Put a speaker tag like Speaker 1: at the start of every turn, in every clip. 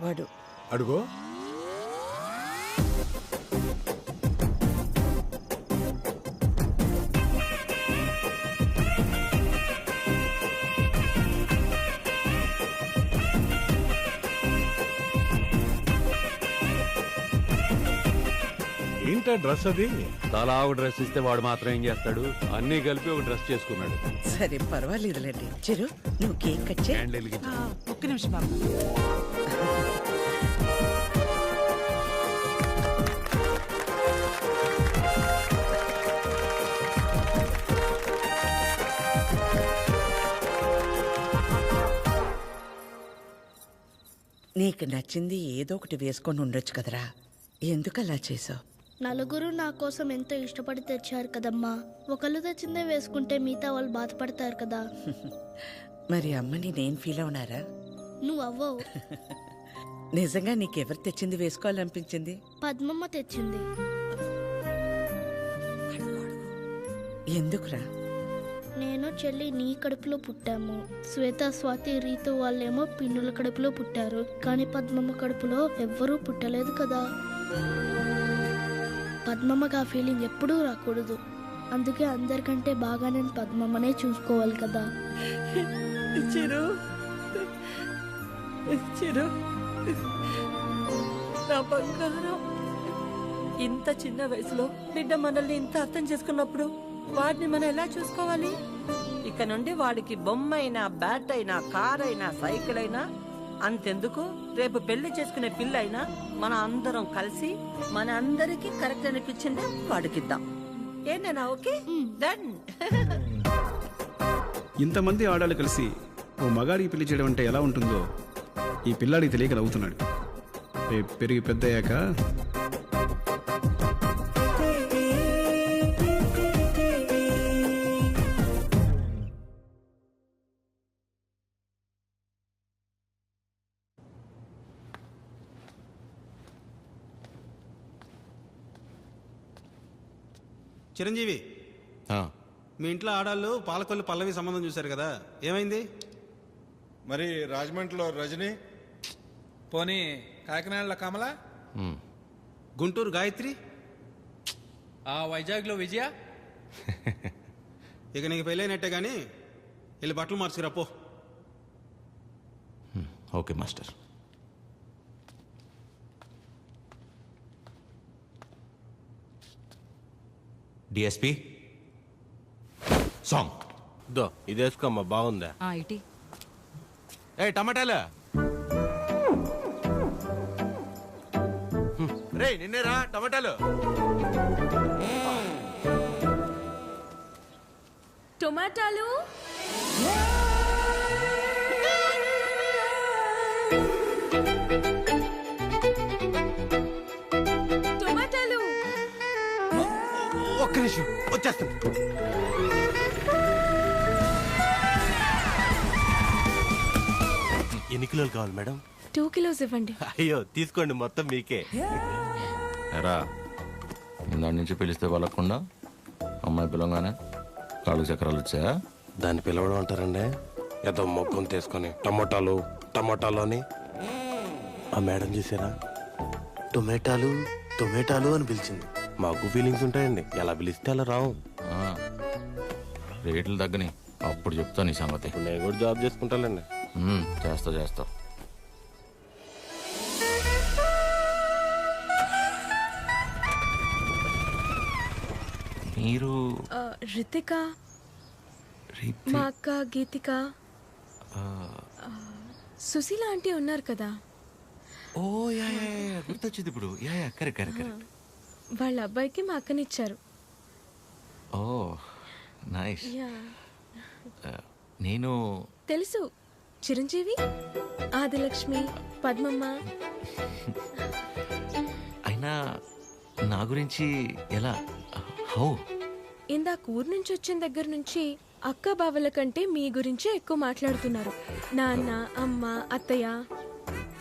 Speaker 1: వాడు
Speaker 2: అడుగో. ఏంటా డ్రెస్ అది?
Speaker 3: తలా ఒక డ్రెస్ ఇస్తే వాడు మాత్రం ఏం చేస్తాడు? అన్నీ కలిపి ఒక డ్రెస్ చేసుకున్నాడు.
Speaker 1: సరే పర్వాలేదులేండి. చిరు నువ్వు కేక్ కట్ చేయి.
Speaker 4: ఒక్క నిమిషం బాబు.
Speaker 1: నీకు నచ్చింది ఏదో ఒకటి వేసుకొని ఉండొచ్చు కదరా, ఎందుకు అలా చేసావు?
Speaker 5: నలుగురు నా కోసం ఎంతో ఇష్టపడి తెచ్చారు కదమ్మా. ఒకళ్ళు తెచ్చిందే వేసుకుంటే మిగతా వాళ్ళు బాధపడతారు కదా.
Speaker 1: మరి అమ్మని నేను ఫీల్ అవునారా?
Speaker 5: నువ్వు అవ్వవు.
Speaker 1: నిజంగా నీకెవరు తెచ్చింది వేసుకోవాలనిపించింది?
Speaker 5: పద్మమ్మ తెచ్చింది.
Speaker 1: ఎందుకురా?
Speaker 5: నేను చెల్లి నీ కడుపులో పుట్టాము. శ్వేత, స్వాతి, రీతు వాళ్ళేమో పిన్నుల కడుపులో పుట్టారు. కానీ పద్మమ్మ కడుపులో ఎవ్వరూ పుట్టలేదు కదా. పద్మమ్మకి ఆ ఫీలింగ్ ఎప్పుడూ రాకూడదు. అందుకే అందరికంటే బాగా నేను పద్మమ్మనే చూసుకోవాలి కదా.
Speaker 4: చిరు, చిరు నా బంగారం. ఇంత చిన్న వయసులో బిడ్డ మనల్ని ఇంత అర్థం చేసుకున్నప్పుడు వాడిని మనం ఎలా చూసుకోవాలి? ఇక నుండి వాడికి బొమ్మ అయినా, బ్యాట్ అయినా, కార్ అయినా, సైకిల్ అయినా అంతెందుకు, రేపు పెళ్లి చేసుకునే పిల్ల అయినా మన అందరం కలిసి మన అందరికి కరెక్ట్ అనిపించిందే వాడికిద్దాం. ఏంటన్నా? Okay done.
Speaker 6: ఇంతమంది ఆడాలు కలిసి ఓ మగాడికి పెళ్లి చేయడం అంటే ఎలా ఉంటుందో ఈ పిల్లాడికి తెలియక నవ్వుతున్నాడు. రేపు పెరిగి పెద్ద అయ్యాక చిరంజీవి, మీ ఇంట్లో ఆడాళ్ళు పాలకొల్లు పల్లవి సంబంధం చూశారు కదా, ఏమైంది?
Speaker 2: మరి రాజమండ్రిలో రజని,
Speaker 7: పోనీ కాకినాడలో కమల,
Speaker 6: గుంటూరు గాయత్రి,
Speaker 7: ఆ వైజాగ్లో విజయ.
Speaker 6: ఇక నీకు పెళ్ళైనట్టే కానీ వెళ్ళి బట్టలు మార్చుకురా పో.
Speaker 8: Okay master. డిఎస్పి సాంగ్
Speaker 9: దో ఇది వేసుకోమ్మా, బాగుందా?
Speaker 4: ఇటీ
Speaker 8: ఏ టమాటాలు రే, నిన్నేరా టమాటాలు.
Speaker 10: టొమాటాలు టొమాటాలు.
Speaker 8: ఒక్క నిమిషం వచ్చేస్తాను.
Speaker 9: ఎన్ని కిలోలు కావాలి మేడం?
Speaker 10: 2 kilos ఇవ్వండి.
Speaker 9: అయ్యో తీసుకోండి, మొత్తం మీకే.
Speaker 11: ఎరా దాని నుంచి పిలిస్తే వాళ్ళకుండా అమ్మాయి పిలవగానే కాళ్ళు చక్రాలు వచ్చాయా?
Speaker 9: దాన్ని పిలవడం అంటారండి, ఏదో మొగ్గం తీసుకొని టమోటాలు టమోటాలు అని. ఆ మేడం చూసారా, టొమాటాలు టొమాటాలు అని పిలిచింది. మాకు ఫీలింగ్స్ ఉంటాయండి, ఎలా పిలిస్తే అలా రావు.
Speaker 11: రేట్లు తగ్గని అప్పుడు చెప్తా నీ సంగతి.
Speaker 9: నేను కూడా జాబ్ చేసుకుంటానండి.
Speaker 11: చేస్తా చేస్తా. మీరు
Speaker 10: రితిక, మా అక్క గీతిక, సుశీల ఆంటీ ఉన్నారు కదా.
Speaker 8: ఓ యా గుర్తొచ్చింది ఇప్పుడు. Yeah correct correct correct.
Speaker 10: వాళ్ళ అబ్బాయికి మా అక్కనిచ్చారు.
Speaker 8: ఓ నైస్.
Speaker 10: యా
Speaker 8: నేను
Speaker 10: తెలుసు, చిరంజీవి, ఆదిలక్ష్మి, పద్మమ్మ.
Speaker 8: అయినా నా గురించి ఎలా? హౌ?
Speaker 10: ఇందాక ఊరు నుంచి వచ్చిన దగ్గర నుంచి అక్క బావల కంటే మీ గురించే ఎక్కువ మాట్లాడుతున్నారు. నాన్న, అమ్మ, అత్తయ్య.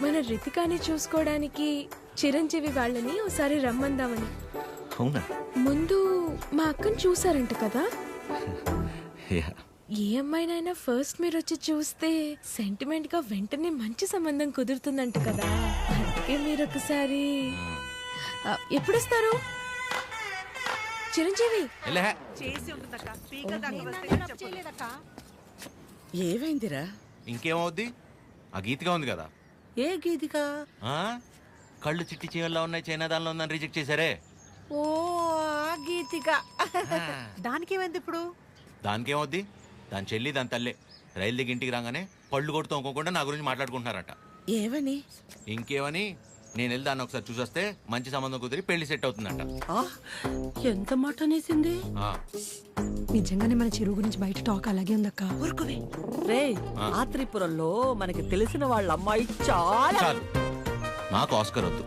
Speaker 10: మన రితికాని చూసుకోవడానికి చిరంజీవి వాళ్ళని ఒకసారి రమ్మందామని.
Speaker 8: అవునా?
Speaker 10: ముందు మా అక్కని చూసారంట కదా. ఏ అమ్మాయినైనా ఫస్ట్ మీరు వచ్చి చూస్తే సెంటిమెంట్ గా వెంటనే మంచి సంబంధం కుదురుతుందంట కదా, అందుకే మీరు ఒకసారి ఎప్పుడు వస్తారు చిరంజీవి?
Speaker 1: ఏమైందిరా?
Speaker 8: ఇంకేమవుద్ది, ఆ గీతిగా ఉంది కదా.
Speaker 4: ఏ గీతిగా?
Speaker 8: ఆ? కళ్ళు చిట్టి చీవల్లో ఉన్నాయి, చైనా దానిలో ఉందని రిజెక్ట్ చేశారే.
Speaker 4: ఓ ఆ గీతిగా. దానికేమైంది ఇప్పుడు?
Speaker 8: దానికేమవుద్ది, దాని చెల్లి దాని తల్లే రైలు దిగి ఇంటికి రాగానే పళ్ళు కొడుతూ ఇంకోకుండా నా గురించి మాట్లాడుకుంటున్నారట.
Speaker 1: ఏమని?
Speaker 8: ఇంకేమని, నేను వెళ్ళి దాన్ని ఒకసారి చూసొస్తే మంచి సంబంధం కుదిరి పెళ్లి సెట్ అవుతుందంట.
Speaker 4: ఎంత మాట అనేసింది?
Speaker 10: నిజంగానే మన చిరు గురించి బయట టాక్ అలాగే ఉందక్క.
Speaker 4: రే ఆ త్రిపురంలో మనకి తెలిసిన వాళ్ళ అమ్మాయి చాలా.
Speaker 8: చాలు, నాకు ఆస్కర్ వద్దు,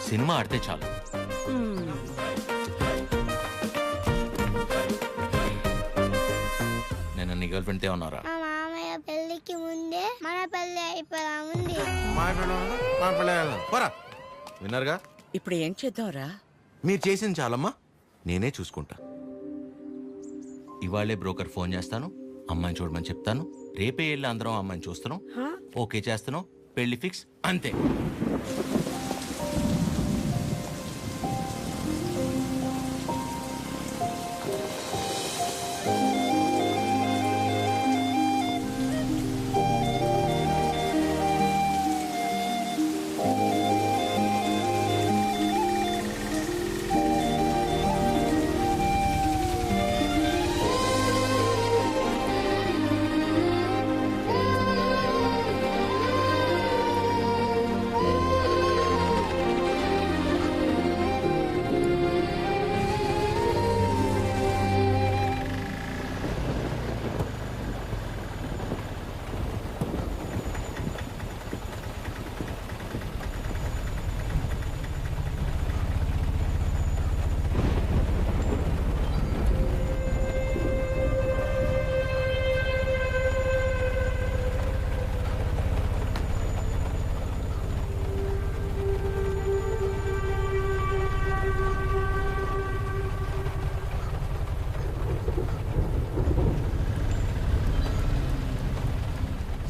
Speaker 8: సినిమా ఆడితే చాలు. నేను నీ గర్ల్ ఫ్రెండ్ ఉన్నారా?
Speaker 5: మా మామయ్య పెళ్లికి ముందే మన పెళ్లి అయిపోదా ఉంది.
Speaker 8: విన్నారుగా,
Speaker 1: ఇప్పుడు ఏం చేద్దాంరా?
Speaker 8: మీరు చేసింది చాలమ్మా, నేనే చూసుకుంటా. ఇవాళే బ్రోకర్ ఫోన్ చేస్తాను, అమ్మాయిని చూడమని చెప్తాను. రేపే వెళ్ళి అందరం అమ్మాయిని చూస్తున్నాం, ఓకే చేస్తున్నాం, పెళ్లి ఫిక్స్, అంతే.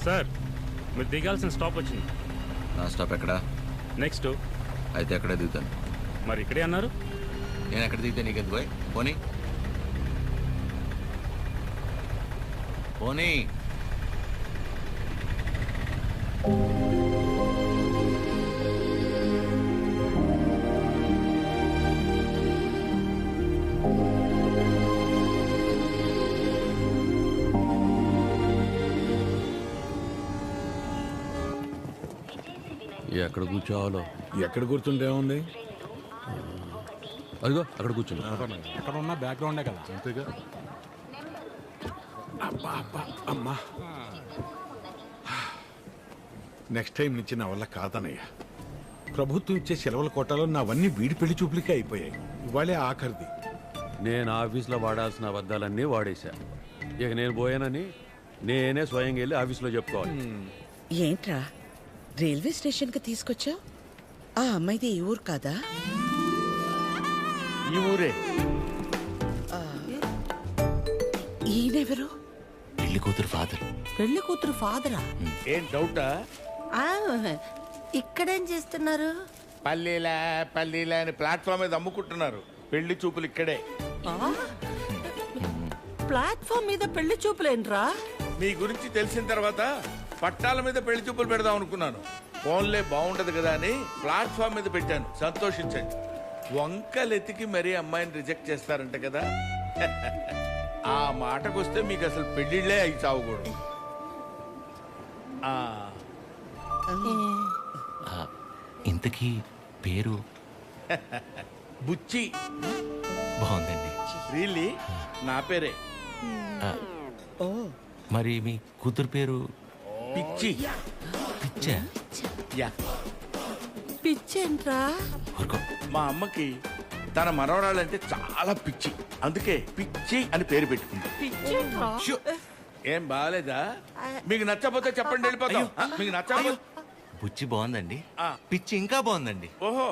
Speaker 12: సార్, మీరు దిగాల్సిన స్టాప్ వచ్చింది.
Speaker 11: నా స్టాప్ ఎక్కడా?
Speaker 12: నెక్స్ట్.
Speaker 11: అయితే ఎక్కడ దిగుతాను?
Speaker 12: మరి ఇక్కడే అన్నారు.
Speaker 11: నేను ఎక్కడ దిగితే నీకెందుకు పోయి? పోనీ పోనీ.
Speaker 3: ఎక్కడ కూర్చోవాలో?
Speaker 2: ఎక్కడ కూర్చుంటే ఏముంది,
Speaker 3: అదిగో అక్కడ కూర్చున్నా.
Speaker 6: అక్కడ ఉన్న బ్యాక్గ్రౌండే కదా.
Speaker 2: అంతేగా. అబ్బా అబ్బా అమ్మా, నెక్స్ట్ టైం నుంచి నా వల్ల కాదనయ్యా. ప్రభుత్వం ఇచ్చే సెలవుల కోటాలో నావన్నీ వీడి పెళ్లి చూపులకే అయిపోయాయి. ఇవాళే ఆఖరిది.
Speaker 3: నేను ఆఫీస్లో వాడాల్సిన అబద్ధాలన్నీ వాడేశా. ఇక నేను పోయానని నేనే స్వయంగా వెళ్ళి ఆఫీస్లో చెప్పుకోవాలి.
Speaker 1: ఏంట్రా రైల్వే స్టేషన్కి తీసుకొచ్చా? ఆ అమ్మాయిది ఈ ఊరు కాదా?
Speaker 11: ఈ ఊరే.
Speaker 1: ఈయనెవరు?
Speaker 8: పెళ్లి కూతురు ఫాదర్.
Speaker 4: పెళ్లి కూతురు ఫాదరా?
Speaker 11: ఏం డౌటా?
Speaker 4: ఇక్కడేం చేస్తున్నారు?
Speaker 11: పల్లీలా పల్లీలా అని ప్లాట్ఫామ్ మీద అమ్ముకుంటున్నారు. పెళ్లి చూపులు ఇక్కడే.
Speaker 4: ప్లాట్ఫామ్ మీద పెళ్లి చూపులేంట్రా?
Speaker 11: మీ గురించి తెలిసిన తర్వాత పట్టాల మీద పెళ్లి చూపులు పెడదాం అనుకున్నాను. ఫోన్లే బాగుంటది కదా అని ప్లాట్ఫామ్ మీద పెట్టాను. సంతోషించండి. వంకలెతికి మరీ అమ్మాయిని రిజెక్ట్ చేస్తారంట కదా. ఆ మాటకొస్తే మీకు అసలు పెళ్లిళ్లే అయి చావకూడదు.
Speaker 8: ఇంతకీ పేరు?
Speaker 11: బుచ్చి.
Speaker 8: బాగుందండి.
Speaker 11: రియల్లీ నా పేరే.
Speaker 8: మరి మీ కూతురు పేరు?
Speaker 11: పిచ్చి.
Speaker 8: పిచ్చా?
Speaker 11: యా.
Speaker 4: పిచ్చేంట్రా?
Speaker 11: మా అమ్మకి తన మనవరాలంటే చాలా పిచ్చి, అందుకే పిచ్చి అని పేరు పెట్టుకుంది.
Speaker 4: పిచ్చేంట్రా?
Speaker 11: ఏం బాగాలేదా? మీకు నచ్చకపోతే చెప్పండి, వెళ్ళిపోతాం. మీకు నచ్చకపోతే.
Speaker 8: బుచ్చి బాగుందండి, పిచ్చి ఇంకా బాగుందండి.
Speaker 11: ఓహో.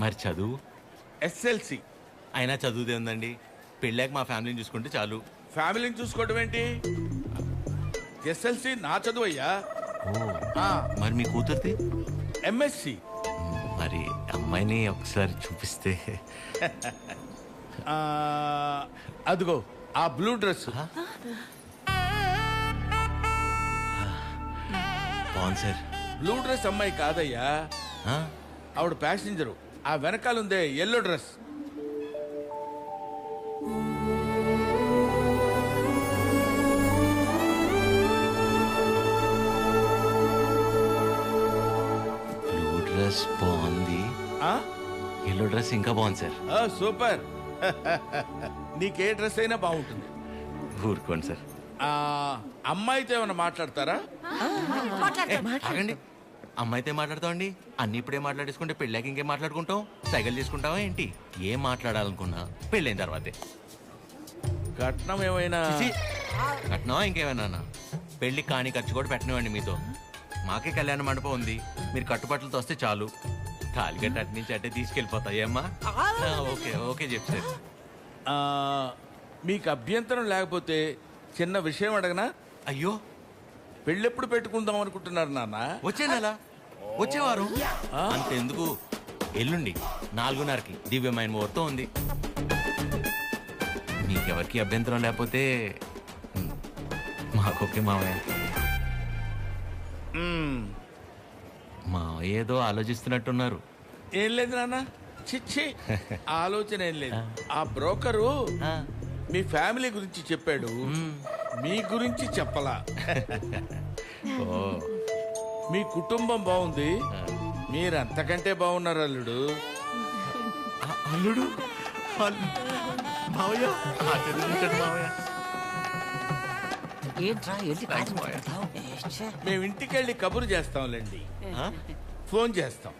Speaker 8: మరి చదువు?
Speaker 11: SLC.
Speaker 8: అయినా చదువుదే ఉందండి. పెళ్ళాక మా ఫ్యామిలీని చూసుకుంటే చాలు.
Speaker 11: ఫ్యామిలీని చూసుకోవడం ఏంటి? ఎస్ఎల్సి నా చదువయ్యా.
Speaker 8: మరి మీ కూతురుది?
Speaker 11: ఎంఎస్సి.
Speaker 8: మరి అమ్మాయిని ఒకసారి చూపిస్తే.
Speaker 11: అదిగో ఆ బ్లూ డ్రెస్.
Speaker 8: బాగుంది సార్.
Speaker 11: బ్లూ డ్రెస్ అమ్మాయి కాదయ్యా, ఆవిడ ప్యాసింజరు. ఆ వెనకాలందే ఎల్లో డ్రెస్.
Speaker 8: బ్లూ డ్రెస్ బాగుంది, ఎల్లో డ్రెస్ ఇంకా బాగుంది సార్.
Speaker 11: సూపర్. నీకే డ్రెస్ అయినా బాగుంటుంది.
Speaker 8: ఊరుకోండి సార్.
Speaker 11: అమ్మాయితో ఏమైనా మాట్లాడతారా?
Speaker 8: ఆగండి, అమ్మాయితో మాట్లాడతామండి. అన్ని ఇప్పుడే మాట్లాడేసుకుంటే పెళ్ళాక ఇంకేం మాట్లాడుకుంటాం? సైకిల్ చేసుకుంటావా ఏంటి? ఏం మాట్లాడాలనుకున్నా పెళ్ళైన తర్వాతే.
Speaker 11: కట్నం ఏమైనా?
Speaker 8: కట్నమా ఇంకేమైనా? పెళ్లి కాని ఖర్చు కూడా పెట్టనివ్వండి మీతో. మాకే కళ్యాణ మండపం ఉంది, మీరు కట్టుబట్టలతో వస్తే చాలు. తాలిగట్ట అటు నుంచి అట్టే తీసుకెళ్ళిపోతాయమ్మా. ఓకే ఓకే చెప్తారు.
Speaker 11: మీకు అభ్యంతరం లేకపోతే చిన్న విషయం అడగనా?
Speaker 8: అయ్యో,
Speaker 11: పెళ్ళెప్పుడు పెట్టుకుందాం అనుకుంటున్నారు నాన్న?
Speaker 8: వచ్చే నెల, వచ్చేవారు. అంతెందుకు, ఎల్లుండి 4:30కి దివ్యమైన ముహూర్తం ఉంది. మీకెవరికి అభ్యంతరం లేకపోతే మాకొకే మావయ్య. మావయ్య ఏదో ఆలోచిస్తున్నట్టున్నారు.
Speaker 11: ఏం లేదు నాన్న, చిచ్చి ఆలోచన ఏం లేదు. ఆ బ్రోకరు మీ ఫ్యామిలీ గురించి చెప్పాడు, మీ గురించి చెప్పలా. మీ కుటుంబం బాగుంది, మీరు అంతకంటే బాగున్నారు అల్లుడు.
Speaker 8: అల్లుడు మావయ్య,
Speaker 11: మేము ఇంటికి వెళ్ళి కబురు చేస్తాంలేండి. ఫోన్ చేస్తాం.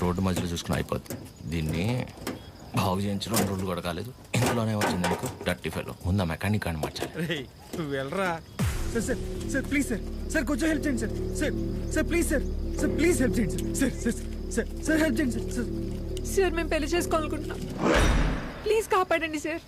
Speaker 8: రోడ్డు మధ్యలో చూసుకుని అయిపోద్ది. దీన్ని బాగు చేయించడం 2 రోజులు కూడా కాలేదు, ఇందులోనే వచ్చింది నీకు డర్టీ ఫెలో. ముందు మెకానిక్ అని మార్చాలి.
Speaker 6: నువ్వు వెళ్ళరా. Sir sir sir please sir, sir కొంచెం హెల్ప్ చేయండి sir. Sir sir please sir, sir please help చేయండి sir. Sir sir sir help చేయండి సార్. సార్
Speaker 10: సార్ మేము పెళ్లి చేసుకోవాలనుకుంటున్నాం, ప్లీజ్ కాపాడండి సార్.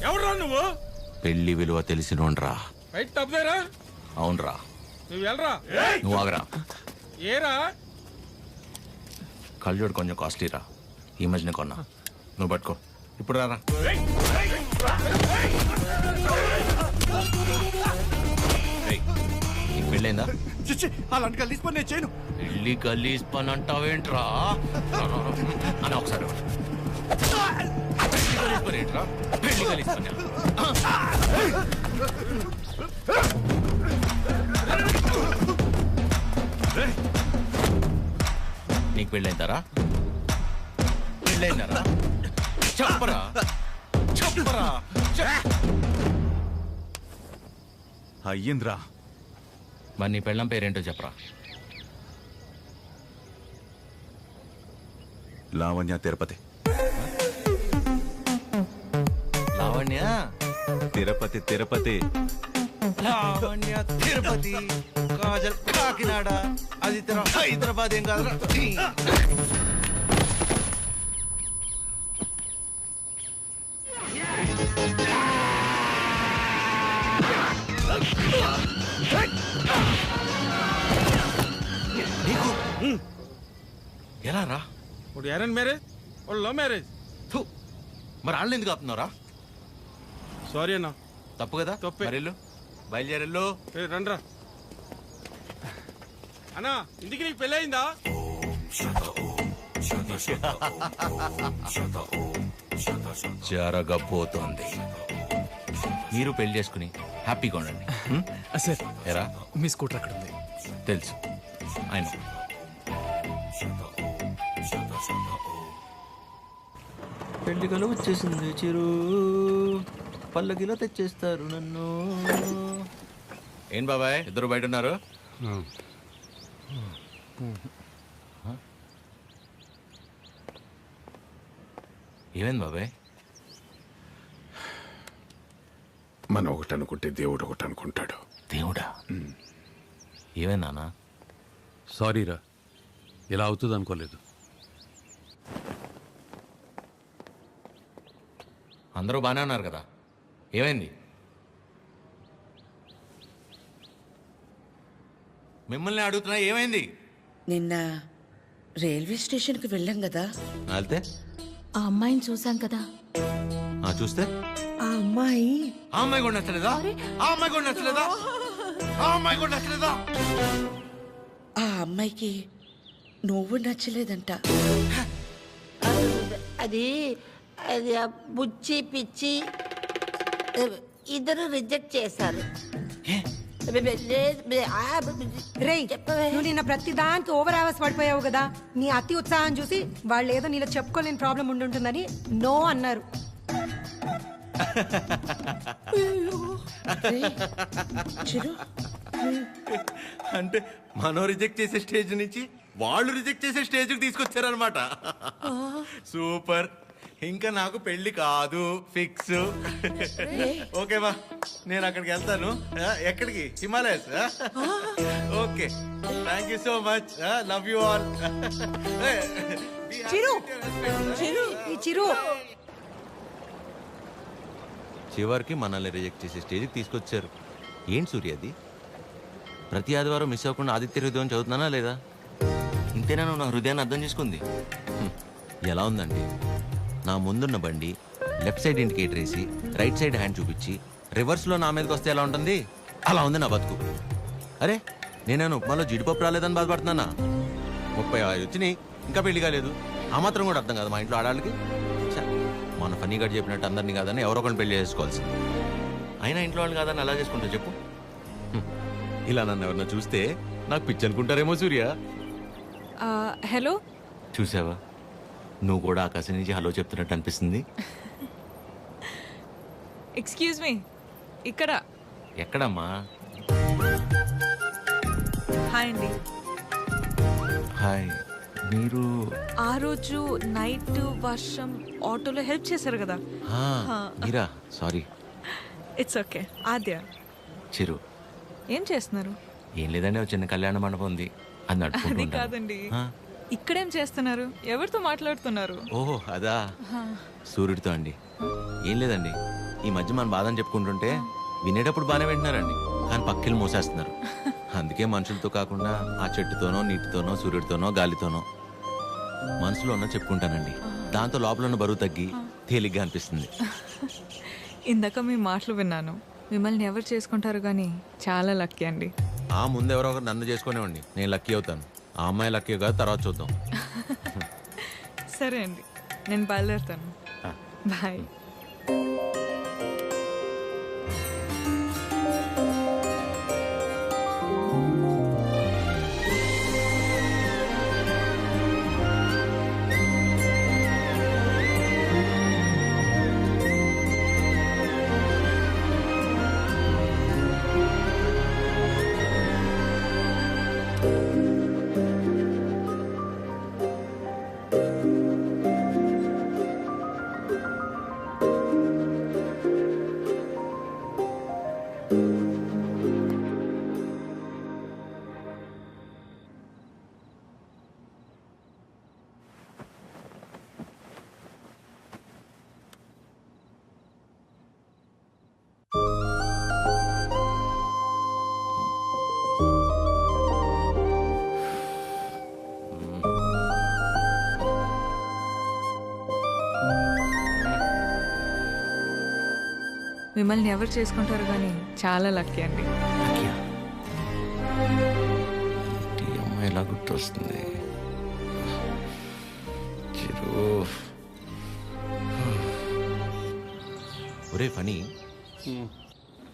Speaker 7: ఎవరా నువ్వు?
Speaker 8: పెళ్లి విలువ తెలిసినోండ్రా.
Speaker 7: రైట్ తప్పదేరా?
Speaker 8: అవునరా.
Speaker 7: నువ్వు వెళ్ళరా.
Speaker 8: నువ్వు ఆగరా.
Speaker 7: ఏరా?
Speaker 8: కళ్ళజోడు కొంచెం కాస్ట్లీరా, ఈ మధ్యన కొన్నా. నువ్వు పట్టుకో, ఇప్పుడు రారా. నీకు పెళ్ళైందా?
Speaker 6: అలాంటి కలిసి పని నేను చేయను.
Speaker 8: పెళ్లి గలీజ్ పని అంటావేంట్రా? అని ఒకసారి పెళ్లి గలీజ్ పని ఏంట్రా? పెళ్లి గలీజ్ పని. నీకు పెళ్ళైందారా? పెళ్ళైందారా? చెప్పరా, చెప్పరా.
Speaker 13: అయ్యింద్రా.
Speaker 8: మరి నీ పెళ్ళం పేరేంటో చెప్పరా.
Speaker 13: లావణ్య తిరుపతి.
Speaker 8: లావణ్య
Speaker 13: తిరుపతి తిరుపతి.
Speaker 8: లావణ్య తిరుపతి, కాజల్ కాకినాడ, అది హైదరాబాద్. ఏం కాదు. ఎలా రా?
Speaker 7: ఇప్పుడు అరేంజ్ మ్యారేజ్, లవ్ మ్యారేజ్.
Speaker 8: మరి వాళ్ళు ఎందుకు ఆపుతున్నారా?
Speaker 7: సారీ అన్న,
Speaker 8: తప్పు కదా.
Speaker 7: తప్పే.
Speaker 8: మరెళ్ళు, బయలుదేరెళ్ళు.
Speaker 7: రండ్రా అన్నా, ఇంటికి నీకు పెళ్ళి అయిందా?
Speaker 8: జరగబోతోంది. మీరు పెళ్లి చేసుకుని హ్యాపీగా ఉండండి.
Speaker 6: సార్
Speaker 8: ఎరా,
Speaker 6: మీ స్కూటర్ అక్కడ ఉంది.
Speaker 8: తెలుసు ఆయన. పెళ్లి కలు వచ్చేసింది చిరు, పల్లకిలో తెచ్చేస్తారు నన్ను. ఏం బాబాయ్, ఇద్దరు బయట ఉన్నారు? ఏమైంది బాబాయ్?
Speaker 2: మనం ఒకటి అనుకుంటే దేవుడు ఒకటి అనుకుంటాడు.
Speaker 8: దేవుడా? ఏమైంది నాన్న?
Speaker 3: సారీరా, ఇలా అవుతుంది అనుకోలేదు.
Speaker 8: అందరూ బాగానే ఉన్నారు కదా, ఏమైంది? మిమ్మల్ని అడుగుతున్నా, ఏమైంది?
Speaker 1: నిన్న రైల్వే స్టేషన్కి వెళ్ళాం కదా.
Speaker 8: వెళ్తే
Speaker 14: ఆ అమ్మాయిని చూసాం కదా.
Speaker 8: చూస్తే
Speaker 1: ఆ అమ్మాయి
Speaker 8: కూడా నచ్చలేదా? ఆ అమ్మాయి కూడా నచ్చలేదా? ఆ అమ్మాయి కూడా నచ్చలేదా?
Speaker 1: ఆ అమ్మాయికి నువ్వు నచ్చలేదంట.
Speaker 4: అది అది ఆ బుచ్చి పిచ్చి ఇద్దరు రిజెక్ట్ చేశారు.
Speaker 15: రేయ్, నువ్వు నిన్న ప్రతి దానికి ఓవర్ అవర్స్ పడిపోయావు కదా. నీ అతి ఉత్సాహం చూసి వాళ్ళు ఏదో నీలో చెప్పుకోలేని ప్రాబ్లం ఉండుంటుందని నో అన్నారు.
Speaker 8: అంటే మనం రిజెక్ట్ చేసే స్టేజ్ నుంచి వాళ్ళు రిజెక్ట్ చేసే స్టేజ్కి తీసుకొచ్చారనమాట. సూపర్. ఇంకా నాకు పెళ్లి కాదు, ఫిక్స్. ఓకేవా, నేను అక్కడికి వెళ్తాను. ఎక్కడికి? Himalayas. Okay, thank you so much. Love you all. చివరికి మనల్ని రిజెక్ట్ చేసే స్టేజ్కి తీసుకొచ్చారు. ఏంటి సూర్య అది? ప్రతి ఆదివారం మిస్ అవ్వకుండా ఆదిత్య హృదయం చదువుతున్నానా లేదా? ఇంతేనా నువ్వు నా హృదయాన్ని అర్థం చేసుకుంది? ఎలా ఉందండి? నా ముందున్న బండి లెఫ్ట్ సైడ్ ఇండికేటర్ వేసి రైట్ సైడ్ హ్యాండ్ చూపించి రివర్స్లో నా మీదకి వస్తే ఎలా ఉంటుంది? అలా ఉంది నా బతుకు. అరే, నేనేను ఉప్మాలో జీడిపప్పు రాలేదని బాధపడుతున్నానా? 35 వచ్చినాయి, ఇంకా పెళ్లి కాలేదు. ఆ మాత్రం కూడా అర్థం కాదు మా ఇంట్లో ఆడాళ్ళకి. మన ఫనీగా చెప్పినట్టు అందరినీ కాదని ఎవరో ఒకరిని పెళ్లి చేసుకోవాల్సింది. అయినా ఇంట్లో వాళ్ళు కాదని అలా చేసుకుంటా చెప్పు. ఇలా నన్ను ఎవరన్నా చూస్తే నాకు పిచ్చి అనుకుంటారేమో సూర్య.
Speaker 10: హలో,
Speaker 8: చూసావా, నువ్వు కూడా ఆకాశం నుంచి హలో చెప్తున్నట్టు అనిపిస్తుంది.
Speaker 10: ఎక్స్క్యూజ్ మీ, ఇక్కడ.
Speaker 8: ఎక్కడమ్మా?
Speaker 10: హాయ్ అండి.
Speaker 8: హాయ్. మీరు
Speaker 10: ఆ రోజు నైట్ వర్షం ఆటోలో హెల్ప్ చేశారు కదా.
Speaker 8: మీరా? Sorry.
Speaker 10: It's okay. Aadya.
Speaker 8: Chiru.
Speaker 10: ఏం చేస్తున్నారు?
Speaker 8: ఏం లేదండి, ఒక చిన్న కళ్యాణ మండపం ఉంది, అది నడుపుకుంటూ
Speaker 10: అది
Speaker 8: ఉంటాను.
Speaker 10: కాదండి, ఇక్కడేం చేస్తున్నారు? ఎవరితో మాట్లాడుతున్నారు?
Speaker 8: ఓహో అదా, సూర్యుడితో అండి. ఏం లేదండి, ఈ మధ్య మన బాధని చెప్పుకుంటుంటే వినేటప్పుడు బాగానే వింటున్నారండి, కానీ పక్కిలు మోసేస్తున్నారు. అందుకే మనుషులతో కాకుండా ఆ చెట్టుతోనో, నీటితోనో, సూర్యుడితోనో, గాలితోనో మనసులో ఉన్న చెప్పుకుంటానండి. దాంతో లోపల ఉన్న బరువు తగ్గి తేలిగ్గా అనిపిస్తుంది.
Speaker 10: ఇందాక మీ మాటలు విన్నాను. మిమ్మల్ని ఎవరు చేసుకుంటారు కానీ చాలా లక్కీ అండి.
Speaker 8: ఆ ముందు ఎవరో ఒకరు నన్ను చేసుకునేవండి, నేను లక్కీ అవుతాను. ఆ అమ్మాయి లక్కీ కాదు, తర్వాత చూద్దాం.
Speaker 10: సరే అండి, నేను బయలుదేరుతాను. బాయ్.
Speaker 16: మిమ్మల్ని ఎవరు చేసుకుంటారు కానీ చాలా లక్కీ అండి.
Speaker 8: ఈ అమ్మాయి ఎలా గుర్తొస్తుంది? ఒరే ఫనీ,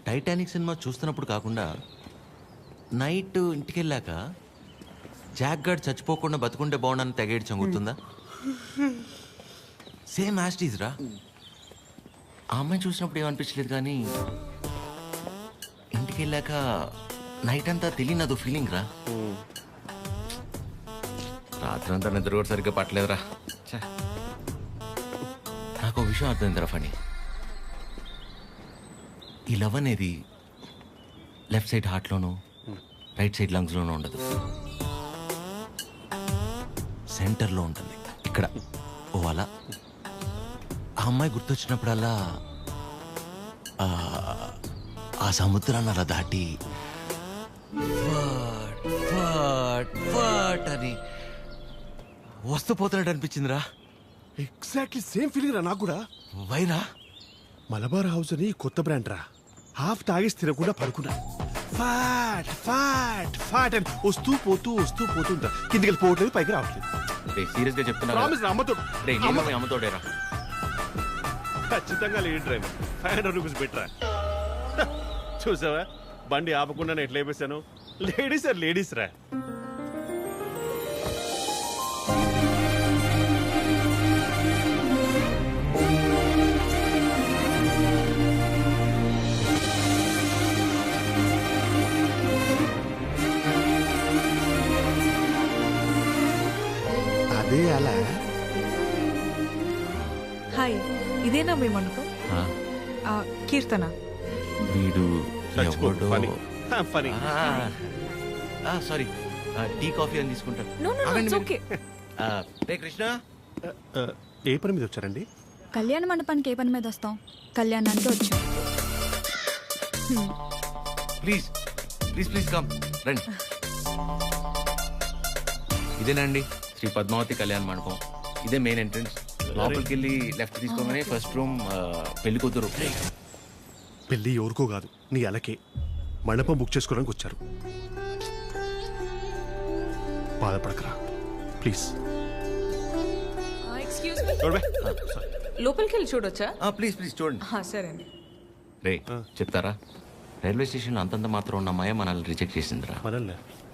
Speaker 8: టైటానిక్ సినిమా చూస్తున్నప్పుడు కాకుండా నైట్ ఇంటికి వెళ్ళాక జాక్ గార్డ్ చచ్చిపోకుండా బతుకుంటే బాగుండని తెగేడ్చాం, గుర్తుందా? సేమ్ యాస్టీజ్ రా. ఆ అమ్మాయి చూసినప్పుడు ఏమనిపించలేదు, కానీ ఇంటికి వెళ్ళాక నైట్ అంతా తెలియని అదో ఫీలింగ్ రా. రాత్రి అంతా నిద్ర కూడా సరిగ్గా పట్టలేదురా. నాకు ఒక విషయం అర్థమైందిరా ఫనీ. ఈ లవ్ అనేది లెఫ్ట్ సైడ్ హార్ట్లోనూ రైట్ సైడ్ లంగ్స్లోనూ ఉండదు, సెంటర్లో ఉంటుంది, ఇక్కడ. ఓ అలా ఆ అమ్మాయి గుర్తొచ్చినప్పుడల్లా ఆ సముద్రాన్ని అలా దాటి అని వస్తూ పోతున్నట్టు అనిపించిందిరా.
Speaker 9: ఎగ్జాక్ట్లీ సేమ్ ఫీలింగ్ రా నాకు కూడా.
Speaker 8: వైరా
Speaker 9: మలబార్ హౌస్ అని కొత్త బ్రాండ్ రా. హాఫ్ తాగేసి తినకుండా పడుకున్నా. ఫాట్ ఫాట్ ఫాట్ అని వస్తూ పోతుంటా. కిందికి వెళ్ళిపోవట్లేదు, పైకి రావట్లేదు.
Speaker 8: సీరియస్ గా చెప్తున్నా, అమ్మతోడేరా.
Speaker 9: ఖచ్చితంగా లేడీ డ్రైవర్. 500 రూపీస్ బెటరా. చూసావా, బండి ఆపకుండా ఎట్లా వేసాను. లేడీస్ రా. అదే అలా.
Speaker 16: హాయ్, ఇదేనా మీ మండపం? కీర్తన.
Speaker 8: వీడు ఎవడో.
Speaker 9: ఫనీ.
Speaker 8: సారీ, టీ కాఫీ అని తీసుకుంటాను.
Speaker 16: No, it's okay.
Speaker 8: రే కృష్ణ,
Speaker 9: ఏ పని మీద వచ్చారండి?
Speaker 14: కళ్యాణ మండపానికి ఏ పని మీద వస్తాం? కళ్యాణానికి వచ్చాం.
Speaker 8: ప్లీజ్ ప్లీజ్ ప్లీజ్ కమ్, రండి. ఇదేనండి శ్రీ పద్మావతి కళ్యాణ మండపం. ఇదే మెయిన్ ఎంట్రన్స్. లోపలికి వెళ్ళి లెఫ్ట్ తీసుకోగానే ఫస్ట్ రూమ్ పెళ్లి కూతురు.
Speaker 9: పెళ్లి ఎవరికో కాదు, నీ అలకే. మండపం బుక్ చేసుకోవడానికి వచ్చారు. బాధపడకరా ప్లీజ్.
Speaker 16: ఎక్స్క్యూజ్ మీ, లోపలికి వెళ్ళి చూడొచ్చా?
Speaker 8: ప్లీజ్ ప్లీజ్ చూడండి.
Speaker 16: సరే అండి.
Speaker 8: రే చెప్తారా, రైల్వే స్టేషన్లో అంతంత మాత్రం ఉన్న అమ్మాయి మనల్ని రిజెక్ట్ చేసిందిరా.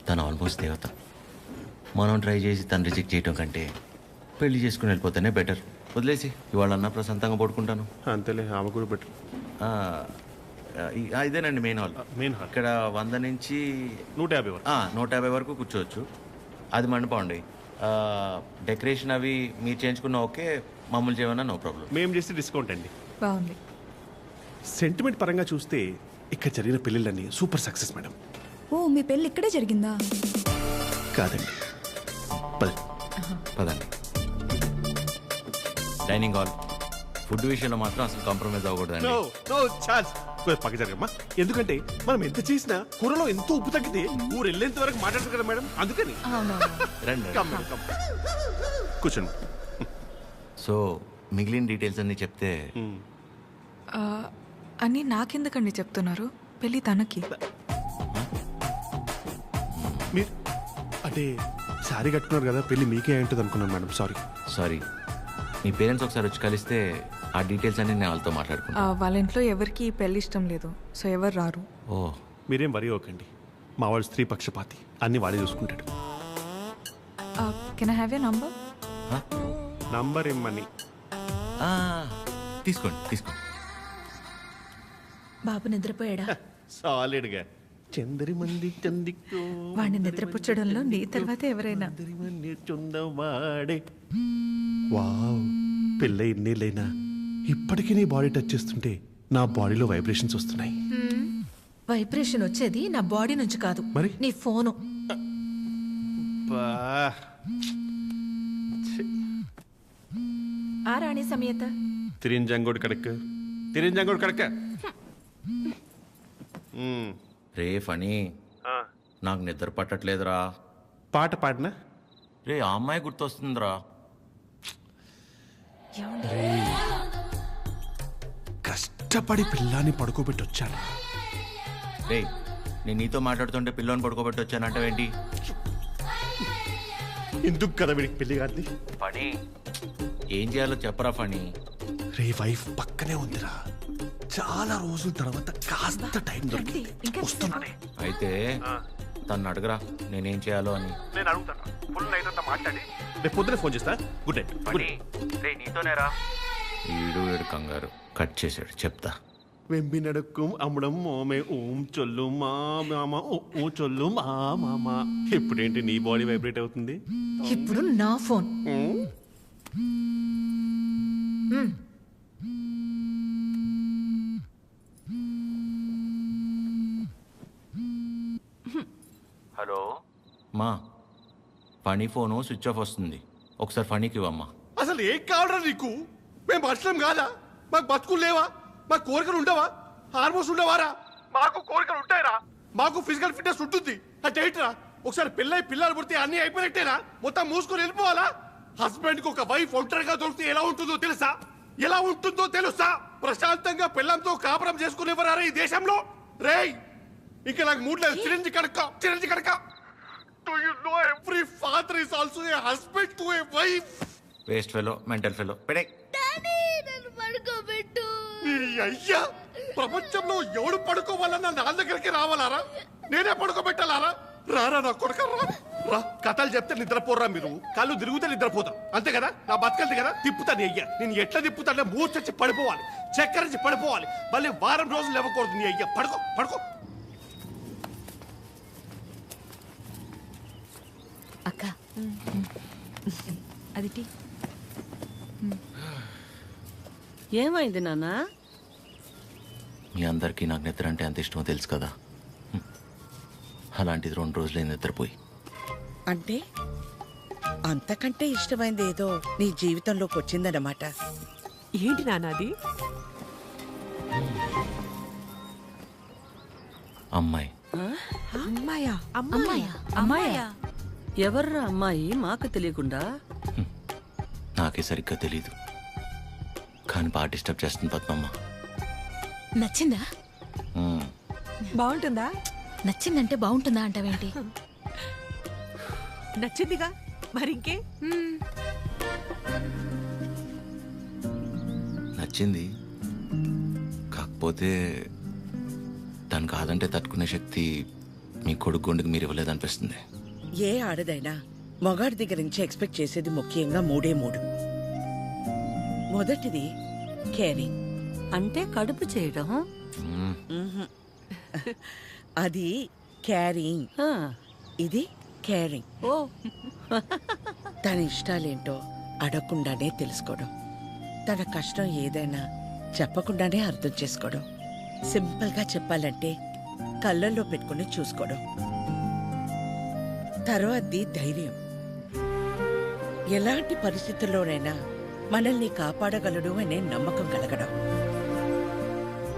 Speaker 8: తను ఆల్మోస్ట్ దేవత. మనం ట్రై చేసి తను రిజెక్ట్ చేయడం కంటే పెళ్లి చేసుకుని వెళ్ళిపోతేనే బెటర్. వదిలేసి ఇవాళ అన్న ప్రశాంతంగా పడుకుంటాను.
Speaker 9: అంతేలే, ఆమె కూడా బెటర్.
Speaker 8: ఇదేనండి మెయిన్ హాల్. ఇక్కడ 100 నుంచి 150 వరకు కూర్చోవచ్చు. అది మండపం అండి. డెకరేషన్ అవి మీరు చేయించుకున్న ఓకే, మామూలు చేయమన్నా నో ప్రాబ్లం.
Speaker 9: మేము చేస్తే డిస్కౌంట్ అండి.
Speaker 16: బాగుంది.
Speaker 9: సెంటిమెంట్ పరంగా చూస్తే ఇక్కడ జరిగిన పెళ్ళిళ్ళన్నీ సూపర్ సక్సెస్ మేడం.
Speaker 14: ఓ, మీ పెళ్ళి ఇక్కడే జరిగిందా?
Speaker 9: కాదండి,
Speaker 8: పదండి. Dining hall. ఫుడ్ విషయంలో మాత్రం అసలు కాంప్రమైజ్ అవ్వకూడదండి.
Speaker 9: పక్క జరగమ్మా. ఎందుకంటే మనం ఎంత చేసినా కూరలో ఎంతో ఉప్పు తగ్గితే ఊరు వెళ్ళేంత వరకు మాట్లాడతారు కదా మేడం, అందుకని.
Speaker 8: రండి
Speaker 9: కూర్చోండి.
Speaker 8: సో మిగిలిన డీటెయిల్స్ అన్ని చెప్తే.
Speaker 16: అని నాకెందుకండి చెప్తున్నారు? పెళ్ళి తనకి.
Speaker 9: మీరు అంటే శారీ కట్టుకున్నారు కదా, పెళ్ళి మీకే ఉంటుంది అనుకున్నాను మేడం.
Speaker 8: సారీ. మీ పేరెంట్స్ ఒకసారి వచ్చి కలిస్తే ఆ డీటెయిల్స్ అన్ని నేను వాళ్ళతో మాట్లాడుకున్నాను.
Speaker 16: వాళ్ళ ఇంట్లో ఎవరికి పెళ్లి ఇష్టం లేదు, సో ఎవరు రారు.
Speaker 8: ఓ,
Speaker 9: మీరేం వరి అవ్వకండి. మా వాడు స్త్రీ పక్షపాతి, అన్ని వాడే చూసుకుంటాడు.
Speaker 16: Can I have a number?
Speaker 9: Number ఇమ్మని.
Speaker 8: తీసుకోండి.
Speaker 14: బాబు నిద్రపోయాడా?
Speaker 9: సాలిడ్గా. చందరి మంది చందికో
Speaker 16: వాడిని నిద్రపుచ్చడంలో నీ తర్వాత ఎవరైనా.
Speaker 9: వావ్, పెళ్ళ ఇన్నేళ్ళైనా ఇప్పటికీ నీ బాడీ టచ్ చేస్తుంటే నా బాడీలో వైబ్రేషన్స్ వస్తున్నాయి.
Speaker 14: వైబ్రేషన్ వచ్చేది నా బాడీ నుంచి కాదు,
Speaker 9: మరి
Speaker 14: నీ ఫోను. ఆ రాణి సమేత
Speaker 9: తిరింజంగోడు కడక.
Speaker 8: రే ఫనీ, నాకు నిద్ర పట్టట్లేదురా.
Speaker 9: పాట పాడినా
Speaker 8: రే, ఆ అమ్మాయి గుర్తొస్తుందిరా.
Speaker 9: కష్టం కష్టపడి పిల్లాన్ని పడుకోబెట్టి వచ్చాను.
Speaker 8: రే నేను నీతో మాట్లాడుతుంటే పిల్లని పడుకోబెట్టి వచ్చానంటావేంటి?
Speaker 9: ఎందుకు కదా వీడికి పెళ్లి కాదు?
Speaker 8: ఫణి ఏం చేయాలో చెప్పరా ఫణి.
Speaker 9: రే వైఫ్ పక్కనే ఉందిరా, చాలా రోజుల తర్వాత కాస్త టైం దొరికింది, వస్తున్నానే.
Speaker 8: అయితే తను అడగరా నేనేం చేయాలో అని.
Speaker 9: నేను అడుగుతాను, ఫుల్ నైట్ అంతా మాట్లాడి రేపు పొద్దున ఫోన్ చేస్తా. Good night.
Speaker 8: రే నీతోనేరా. వీడు కంగారు కట్ చేశాడు, చెప్తా.
Speaker 9: వెంబి నడుక్కుం అమ్మడం మోమే ఓం చొల్లు మా మామ ఓ చొల్లు మా మామ. ఇప్పుడేంటి నీ బాడీ వైబ్రేట్ అవుతుంది?
Speaker 14: ఇప్పుడు నా ఫోన్.
Speaker 8: హలో మా ఫణి ఫోను స్విచ్ ఆఫ్ వస్తుంది, ఒకసారి ఫణికి ఇవ్వమ్మా.
Speaker 9: అసలు ఏం కావాలరా నీకు? మేము బతకడం కాదా? మాకు బతుకులు లేవా? మాకు కోరికలు ఉండవా? హార్మోన్స్ ఉండవారా? మాకు కోరికలు ఉంటాయరా, మాకు ఫిజికల్ ఫిట్నెస్ ఉంటుంది. అంటే ఏంటరా, ఒకసారి పెళ్ళై పిల్లలు పుడితే అన్ని అయిపోయినట్టేనా? మొత్తం మూసుకొని వెళ్ళిపోవాలా? హస్బెండ్ కి ఒక వైఫ్ ఒంటరిగా దొరికితే ఎలా ఉంటుందో తెలుసా? ఎలా ఉంటుందో తెలుసా? ప్రశాంతంగా పిల్లలతో కాపురం చేసుకునేవారా ఈ దేశంలో? రేయ్ ఇంకా నాకు మూడు లేదు. Chironji కడక Do you know every father is also a husband to a wife?
Speaker 8: Waste fellow, mental fellow. పెడే
Speaker 9: అయ్యా, ప్రపంచంలో ఎవడు పడుకోవాలన్నా నా దగ్గరికి రావాలారా? నేనే పడుకోబెట్టాలారా? రారా నా కొడుక రా. కథలు చెప్తే నిద్రపోర్రా మీరు, కళ్ళు తిరుగుతే నిద్రపోతాం అంతే కదా. నా బతకల్ది కదా, తిప్పుతాను. అయ్యా నేను ఎట్లా తిప్పుతానే మూర్చొచ్చి పడిపోవాలి, చక్కరించి పడిపోవాలి, మళ్ళీ వారం రోజులు ఇవ్వకూడదు. నీ అయ్యా పడుకో పడుకో.
Speaker 10: అక్క అది టీ.
Speaker 4: ఏమైంది నాన్నా?
Speaker 8: మీ అందరికీ నాకు నిద్ర అంటే ఎంత ఇష్టమో తెలుసు కదా. అలాంటిది 2 రోజులే నిద్రపోయి.
Speaker 1: అంటే అంతకంటే ఇష్టమైంది ఏదో నీ జీవితంలోకి వచ్చిందన్నమాట.
Speaker 17: ఏంటి నాన్నది?
Speaker 8: అమ్మాయి.
Speaker 17: అమ్మాయా?
Speaker 4: అమ్మాయా? అమ్మాయా? ఎవర్రా అమ్మాయి? మాకు తెలియకుండా.
Speaker 8: నాకే సరిగ్గా తెలీదు, కానీ బాగా డిస్టర్బ్ చేస్తుంది పద్మమ్మ.
Speaker 14: నచ్చిందా?
Speaker 17: బాగుంటుందా?
Speaker 14: నచ్చిందంటే బాగుంటుందా అంటావేంటి?
Speaker 17: నచ్చిందిగా మరింకే.
Speaker 8: నచ్చింది, కాకపోతే తను కాదంటే తట్టుకునే శక్తి మీ కొడుకు గుండెకి మీరు ఇవ్వలేదనిపిస్తుంది.
Speaker 1: ఏ ఆడదైనా మగాడి దగ్గర నుంచి ఎక్స్పెక్ట్ చేసేది ముఖ్యంగా 3. మొదటిది కేరింగ్,
Speaker 4: అంటే కడుపు చేయడం.
Speaker 1: అది క్యారింగ్, ఇది కేరింగ్.
Speaker 4: ఓ
Speaker 1: తన ఇష్టాలేంటో అడగకుండానే తెలుసుకోవడం, తన కష్టం ఏదైనా చెప్పకుండానే అర్థం చేసుకోవడం, సింపుల్ గా చెప్పాలంటే కళ్ళల్లో పెట్టుకుని చూసుకోవడం. తర్వాతది ధైర్యం, ఎలాంటి పరిస్థితుల్లోనైనా మనల్ని కాపాడగలడు అనే నమ్మకం కలగడం.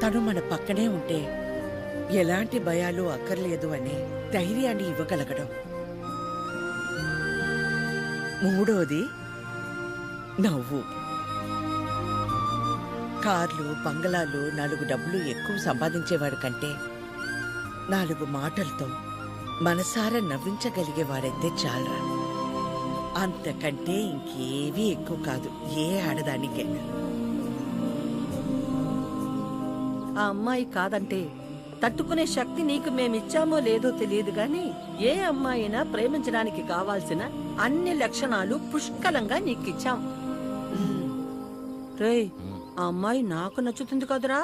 Speaker 1: తను మన పక్కనే ఉంటే ఎలాంటి భయాలు అక్కర్లేదు అనే ధైర్యాన్ని ఇవ్వగలగడం. 3వది నవ్వు. కార్లు, బంగళాలు, 4 డబ్బులు ఎక్కువ సంపాదించేవాడు కంటే 4 మాటలతో మనసారా నవ్వించగలిగేవాడైతే చాలరా. అంతకంటే ఇంకేవీ ఎక్కువ కాదు ఏ ఆడదానికైనా.
Speaker 4: ఆ అమ్మాయి కాదంటే తట్టుకునే శక్తి నీకు మేమిచ్చామో లేదో తెలియదు గాని ఏ అమ్మాయినా ప్రేమించడానికి కావాల్సిన అన్ని లక్షణాలు పుష్కలంగా నీకిచ్చాం. రేయ్ ఆ అమ్మాయి నాకు నచ్చుతుంది కదరా?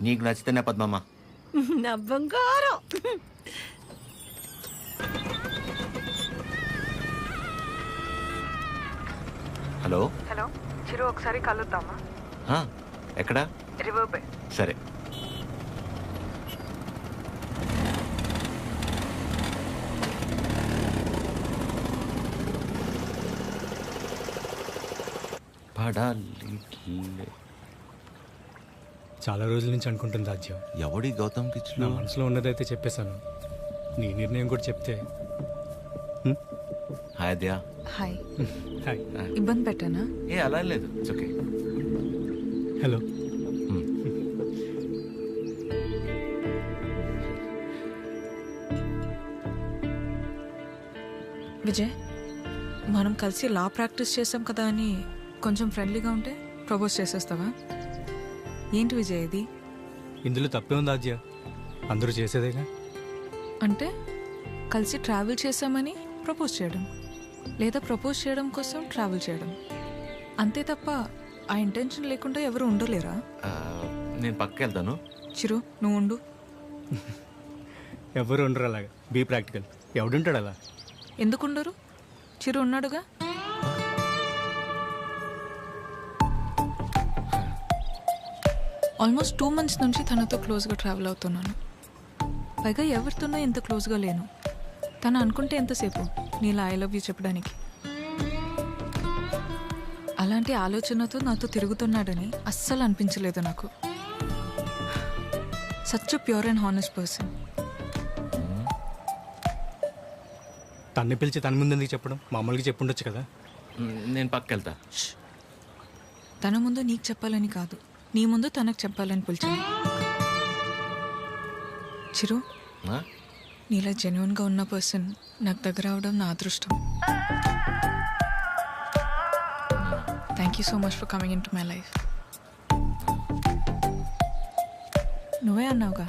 Speaker 8: నీకు నచ్చితేనే పద్మమ్మ.
Speaker 4: నా బంగారం.
Speaker 8: హలో
Speaker 16: హలో చిరు, ఒకసారి కలుద్దామా?
Speaker 8: ఎక్కడా?
Speaker 16: రివర్బే.
Speaker 8: సరే.
Speaker 6: చాలా రోజుల నుంచి అనుకుంటుంది రాజ్యం.
Speaker 8: ఎవడి గౌతమ్ కిచ్?
Speaker 6: నా మనసులో ఉన్నదైతే చెప్పేశాను. నీ నిర్ణయం కూడా చెప్తే.
Speaker 8: హాయ్ దయా.
Speaker 16: హాయ్.
Speaker 6: హాయ్.
Speaker 16: ఇబ్బంది పెట్టానా?
Speaker 8: ఏ అలా లేదు, ఇట్స్ ఓకే.
Speaker 6: హలో.
Speaker 18: విజయ్, మనం కలిసి లా ప్రాక్టీస్ చేసాం కదా అని కొంచెం ఫ్రెండ్లీగా ఉంటే ప్రపోజ్ చేసేస్తావా? ఏంటి విజయ్ ఇది?
Speaker 6: ఇందులో తప్పే ఉంది ఆద్య, అందరూ చేసేదేగా.
Speaker 18: అంటే కలిసి ట్రావెల్ చేసామని ప్రపోజ్ చేయడం, లేదా ప్రపోజ్ చేయడం కోసం ట్రావెల్ చేయడం, అంతే తప్ప ఆ ఇంటెన్షన్ లేకుండా ఎవరు ఉండలేరా?
Speaker 8: నేను పక్కకి వెళ్తాను.
Speaker 18: చిరు, నువ్వు ఉండు.
Speaker 6: ఎవరు ఉండరు అలాగా. Be practical. ఎవడుంటాడు అలా?
Speaker 18: ఎందుకు ఉండరు? చిరు ఉన్నాడుగా. ఆల్మోస్ట్ 2 months నుంచి తనతో క్లోజ్గా ట్రావెల్ అవుతున్నాను. పైగా ఎవరితోనో ఎంత క్లోజ్గా లేను. తను అనుకుంటే ఎంతసేపు నీలా ఐ లవ్ యూ చెప్పడానికి. అలాంటి ఆలోచనతో నాతో తిరుగుతున్నాడని అస్సలు అనిపించలేదు నాకు. Such pure and honest person.
Speaker 6: తన్ని పిలిచి తన ముందు ఎందుకు చెప్పడం? మామూలుగా చెప్పుండొచ్చు కదా.
Speaker 8: నేను పక్కకి వెళ్తా.
Speaker 18: తన ముందు నీకు చెప్పాలని కాదు, నీ ముందు తనకు చెప్పాలని పిలిచాను. చిరు, నీలా జెన్యున్గా ఉన్న పర్సన్ నాకు దగ్గర అవడం నా అదృష్టం. Thank you so much for coming in to my life. నువ్వే అన్నావుగా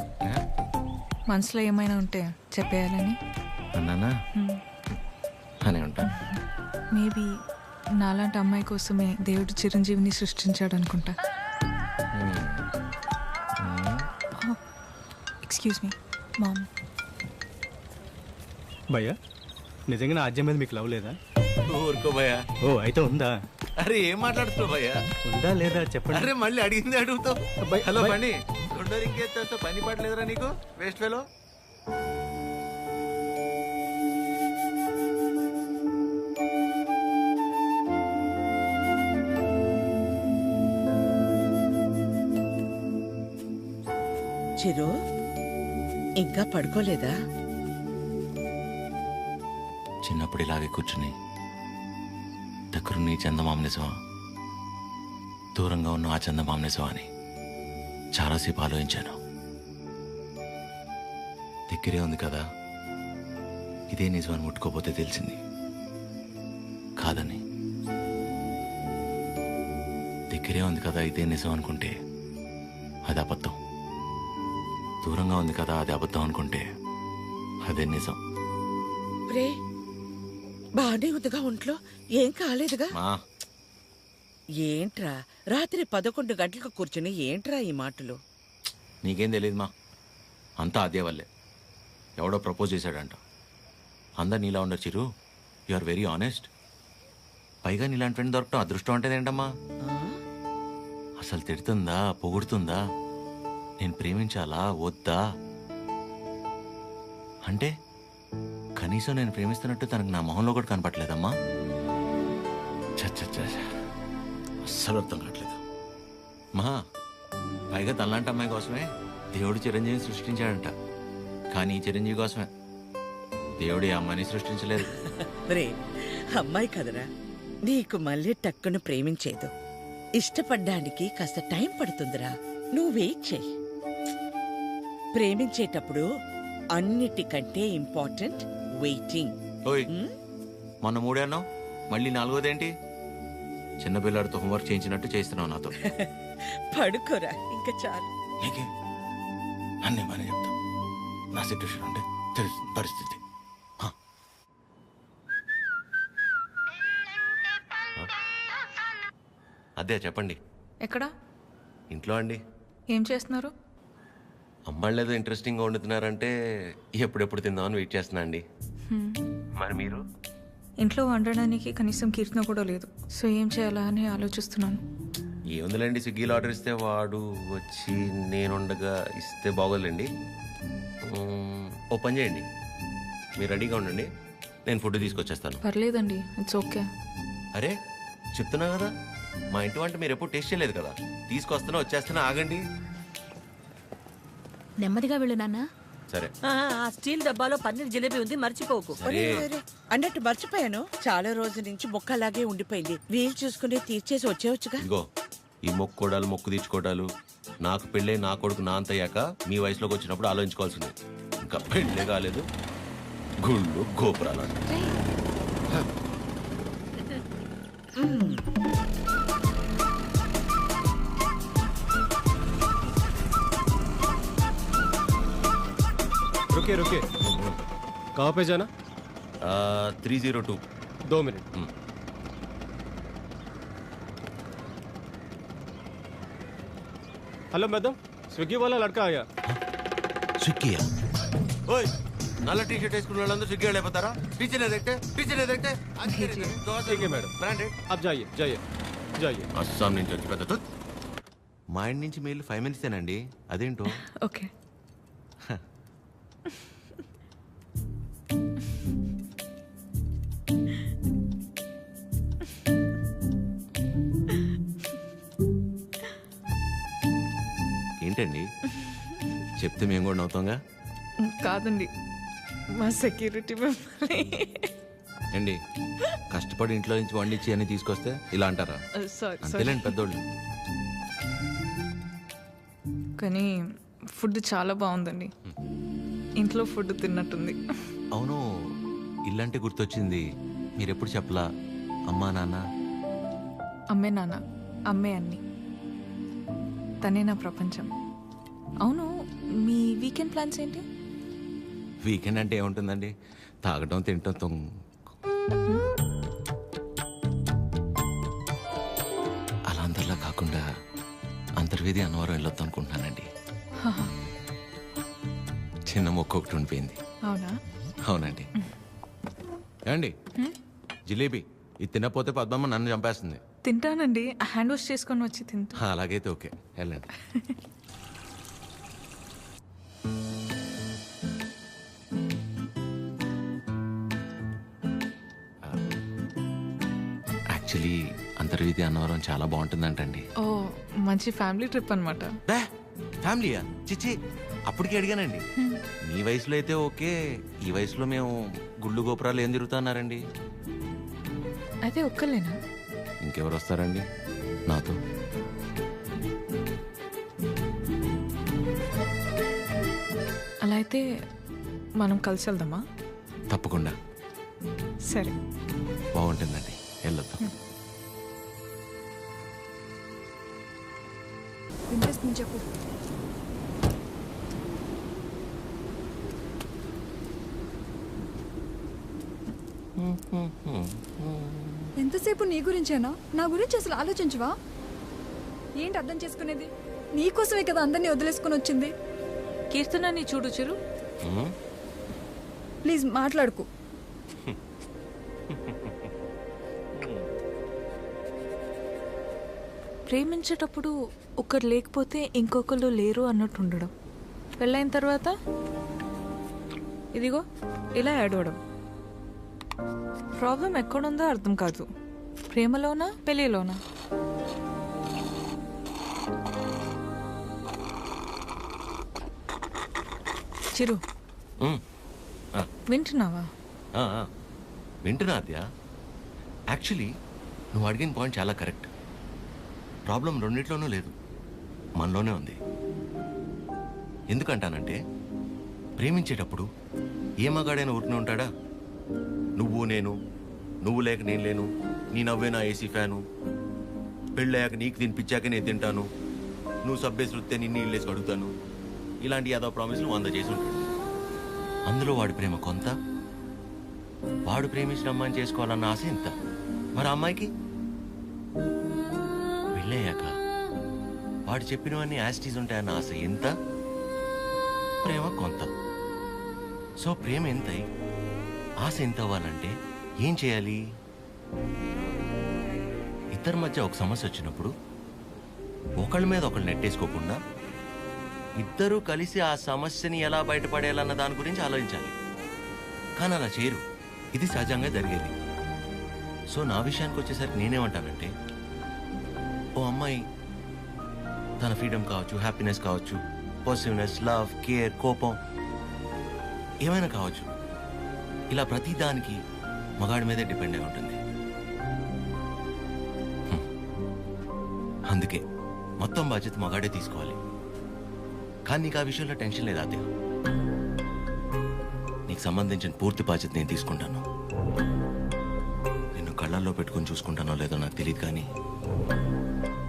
Speaker 18: మనసులో ఏమైనా ఉంటే చెప్పేయాలని.
Speaker 8: అన్నానా? అని ఉంటాను.
Speaker 18: మేబీ నాలాంటి అమ్మాయి కోసమే దేవుడు చిరంజీవిని సృష్టించాడు అనుకుంటా. Excuse me ma'am.
Speaker 6: భయ్యా, నిజంగా నా ఆద్య మీద మీకు లవ్ లేదా?
Speaker 8: ఊరుకో భయ్యా.
Speaker 6: ఓ, అయితే ఉందా?
Speaker 8: అరే ఏం మాట్లాడుతున్నావు భయ్యా?
Speaker 6: ఉందా లేదా చెప్పండి.
Speaker 8: అరే మళ్ళీ అడిగింది అడుగుతావు. హలో బండి, రెండో ఇంకేస్తా పని పడలేదురా నీకు? Waste fellow.
Speaker 1: చిరు, ఇంకా పడుకోలేదా?
Speaker 8: చిన్నప్పుడు ఇలాగే కూర్చుని దగ్గరున్న ఈ చందమామ నిజమా, దూరంగా ఉన్న ఆ చందమామ నిజమా అని చాలాసేపు ఆలోచించాను. దగ్గరే ఉంది కదా, ఇదే నిజమని ముట్టుకోపోతే తెలిసింది కాదని. దగ్గరే ఉంది కదా ఇదే నిజం అనుకుంటే అది అబద్ధం. దూరంగా ఉంది కదా అది అబద్ధం అనుకుంటే అదే నిజం.
Speaker 1: రే, బానే ఉందిగా ఒంట్లో? ఏం కాలేదుగా? ఏంట్రా రాత్రి 11 గంటలకు కూర్చుని ఏంట్రా ఈ మాటలు?
Speaker 8: నీకేం తెలియదు మా, అంతా అదే వల్లే. ఎవడో ప్రపోజ్ చేశాడంట. అందరు నీలా ఉండరు చిరు, యు ఆర్ వెరీ ఆనెస్ట్. పైగా నీలాంటి ఫ్రెండ్ దొరకటం అదృష్టం అంటే ఏంటమ్మా? అసలు తిడుతుందా, పొగుడుతుందా, నేను ప్రేమించాలా వద్దా అంటే కనీసం నేను ప్రేమిస్తున్నట్టు తనకు నా మొహంలో కూడా కనపట్లేదమ్మా. అస్సలు అర్థం కావట్లేదు మా. పైగా తనలాంటి అమ్మాయి కోసమే దేవుడు చిరంజీవిని సృష్టించాడంట. కానీ ఈ చిరంజీవి కోసమే దేవుడు ఈ అమ్మాయిని సృష్టించలేదు.
Speaker 1: రే, అమ్మాయి కదరా, నీకు మళ్ళీ టక్కును ప్రేమించేదు. ఇష్టపడ్డానికి కాస్త టైం పడుతుందిరా, నువ్వు వెయిట్ చెయ్యి. ప్రేమించేటప్పుడు అన్నిటికంటే ఇంపార్టెంట్ వెయిటింగ్.
Speaker 8: ఓయ్, మొన్న 3 అన్నావు, మళ్ళీ 4వదేంటి? చిన్నపిల్లాడితో హోంవర్క్ చేయించినట్టు చేస్తున్నావు నాతో.
Speaker 1: పడుకోరా, ఇంకా చాలు.
Speaker 8: అన్నీ మనం చెప్తాం. నా సిట్యుయేషన్ అంటే తెలుసు పరిస్థితి. అదే చెప్పండి.
Speaker 18: ఎక్కడ?
Speaker 8: ఇంట్లో అండి.
Speaker 18: ఏం చేస్తున్నారు?
Speaker 8: అమ్మాళ్ళు ఏదో ఇంట్రెస్టింగ్గా వండుతున్నారంటే ఎప్పుడెప్పుడు తిందామని వెయిట్ చేస్తున్నా అండి. మరి మీరు?
Speaker 18: ఇంట్లో వండడానికి కనీసం కీర్తన కూడా లేదు. సో ఏం చేయాలా అని ఆలోచిస్తున్నాను.
Speaker 8: ఏముందిలేండి, స్విగ్గీలో ఆర్డర్ ఇస్తే వాడు వచ్చి నేను ఉండగా ఇస్తే బాగోదులేండి. ఓ పని చేయండి, మీరు రెడీగా ఉండండి, నేను ఫుడ్ తీసుకొచ్చేస్తాను.
Speaker 18: పర్లేదండి, ఇట్స్ ఓకే.
Speaker 8: అరే చెప్తున్నా కదా, మా ఇంటి వంట మీరు ఎప్పుడు టేస్ట్ చేయలేదు కదా. తీసుకొస్తున్నా, వచ్చేస్తున్నా, ఆగండి.
Speaker 19: నెమ్మదిగా వెళ్ళు నాన్న.
Speaker 8: సరే.
Speaker 4: ఆ స్టీల్ డబ్బాలో పన్నీర్ జిలేబీ ఉంది, మర్చిపోకు.
Speaker 1: అన్నట్టు మర్చిపోయాను, చాలా రోజుల నుంచి మొక్క అలాగే ఉండిపోయింది. వీలు చూసుకుని తీర్చేసి వచ్చేవచ్చుగా.
Speaker 8: ఇగో ఈ మొక్కుకోవడాలు, మొక్కు తీర్చుకోవడాలు, నాకు పెళ్ళై నా కొడుకు నా అంతయ్యాక మీ వయసులోకి వచ్చినప్పుడు ఆలోచించుకోవాల్సింది. ఇంకా పెళ్ళే కాలేదు, గుళ్ళు గోపురాలు.
Speaker 19: रुके रुके कहाँ पे जाना
Speaker 8: 302
Speaker 19: 2 मिनट हेलो मैडम स्विगी वाला लड़का आया
Speaker 8: स्विगी ओए నల్ల టీ షర్ట్ వేసుకున్న వాళ్ళందరూ స్విగ్గీ వెళ్ళిపోతారా టీచర్ देखते
Speaker 19: ठीक है मैडम
Speaker 8: ब्रांडेड
Speaker 19: आप जाइए जाइए जाइए
Speaker 8: అస్సాం నుంచి వచ్చి పెద్ద మా ఇంటి నుంచి మెయిల్ 5 minutes ఏనండి అదేంటో
Speaker 18: ఓకే
Speaker 8: ఏంటండి చెప్తే మేము కూడా నవ్వుతాంగా
Speaker 18: కాదండి మా సెక్యూరిటీ
Speaker 8: అండి కష్టపడి ఇంట్లో నుంచి వండించి అన్ని తీసుకొస్తే ఇలా అంటారా అంతేలేండి పెద్దోళ్ళు
Speaker 18: కానీ ఫుడ్ చాలా బాగుందండి ఇంట్లో ఫుడ్ తిన్నట్టుంది
Speaker 8: అవును ఇల్లంటే గుర్తొచ్చింది మీరెప్పుడు చెప్పలా అమ్మా నాన్న
Speaker 18: అమ్మే నాన్న అమ్మే అన్ని తనే నా ప్రపంచం అవును మీ వీకెండ్ ప్లాన్స్ ఏంటి
Speaker 8: వీకెండ్ అంటే ఏముంటుందండి తాగటం తినటం అలా అందరిలా కాకుండా అంతర్వేది అన్నవరం వెళ్ళొద్దు అనుకుంటున్నానండి చిన్న మొక్క ఒకటి ఉండిపోయింది
Speaker 18: అవునా
Speaker 8: అవునండి ఏమండి జిలేబీ ఇది తినకపోతే పద్మమ్మ నన్ను చంపేస్తుంది
Speaker 18: తింటానండి హ్యాండ్ వాష్ చేసుకొని వచ్చి తింటా
Speaker 8: అలాగైతే ఓకే వెళ్ళండి యాక్చువల్లీ అంతర్వేది అన్నవరం చాలా బాగుంటుందంటండి
Speaker 18: ఓ మంచి ఫ్యామిలీ ట్రిప్ అనమాట
Speaker 8: ఫ్యామిలీయా చిచ్చి అప్పటికి అడిగానండి మీ వయసులో అయితే ఓకే ఈ వయసులో మేము గుళ్ళు గోపురాలు ఏం తిరుగుతున్నారండి
Speaker 18: అయితే ఒక్కలేనా
Speaker 8: ఇంకెవరు వస్తారండి నాతో
Speaker 18: అలా అయితే మనం కలిసి వెళ్దామా
Speaker 8: తప్పకుండా
Speaker 18: సరే
Speaker 8: బాగుంటుందండి వెళ్ళొద్దాం
Speaker 20: చెప్పు ఎంతసేపు నీ గురించేనా నా గురించి అసలు ఆలోచించవా ఏంటి అర్థం చేసుకునేది నీకోసమే కదా అందరినీ వదిలేసుకుని వచ్చింది
Speaker 18: కీర్తనని చూడు చిరు
Speaker 20: ప్లీజ్ మాట్లాడుకు
Speaker 18: ప్రేమించేటప్పుడు ఒకరు లేకపోతే ఇంకొకరు లేరు అన్నట్టు ఉండడం పెళ్ళైన తర్వాత ఇదిగో ఇలా ఏడవడం ప్రాబ్లం ఎక్కడుందో అర్థం కాదు ప్రేమలోనా పెళ్ళిలోనా చిరు వింటున్నావా
Speaker 8: వింటున్నా అద్యా యాక్చువల్లీ నువ్వు అడిగిన పాయింట్ చాలా కరెక్ట్ ప్రాబ్లం రెండిట్లోనూ లేదు మనలోనే ఉంది ఎందుకంటానంటే ప్రేమించేటప్పుడు ఏ మగాడైనా ఊరికనే ఉంటాడా నువ్వు నేను నువ్వు లేక నేను లేను నీ నవ్వే నా ఏసీ ఫ్యాను పెళ్ళయ్యాక నీకు తినిపించాక నేను తింటాను నువ్వు సబ్బేసి వృత్తే నిన్ను ఇల్లేసి అడుగుతాను ఇలాంటి యాదవ ప్రామిస్లు 100 చేసి ఉంటాడు అందులో వాడి ప్రేమ కొంత వాడు ప్రేమించిన అమ్మాయిని చేసుకోవాలన్న ఆశ ఇంత మరి అమ్మాయికి పెళ్ళయ్యాక వాడు చెప్పినవన్నీ యాస్టీస్ ఉంటాయన్న ఆశ ఎంత ప్రేమ కొంత సో ప్రేమ ఎంత ఆశ ఎంత అవ్వాలంటే ఏం చేయాలి ఇద్దరి మధ్య ఒక సమస్య వచ్చినప్పుడు ఒకళ్ళ మీద ఒకళ్ళు నెట్టేసుకోకుండా ఇద్దరూ కలిసి ఆ సమస్యని ఎలా బయటపడేయాలన్న దాని గురించి ఆలోచించాలి కానీ అలా చేయరు ఇది సహజంగా జరిగేది సో నా విషయానికి వచ్చేసరికి నేనేమంటానంటే ఓ అమ్మాయి తన ఫ్రీడమ్ కావచ్చు హ్యాపీనెస్ కావచ్చు పాజిటివ్నెస్ లవ్ కేర్ కోపం ఏమైనా కావచ్చు ఇలా ప్రతి దానికి మగాడి మీదే డిపెండ్ అయి ఉంటుంది అందుకే మొత్తం బాధ్యత మగాడే తీసుకోవాలి కానీ నీకు ఆ విషయంలో టెన్షన్ లేదు అదే నీకు సంబంధించిన పూర్తి బాధ్యత నేను తీసుకుంటాను కళ్ళల్లో పెట్టుకుని చూసుకుంటానో లేదో నాకు తెలియదు, కానీ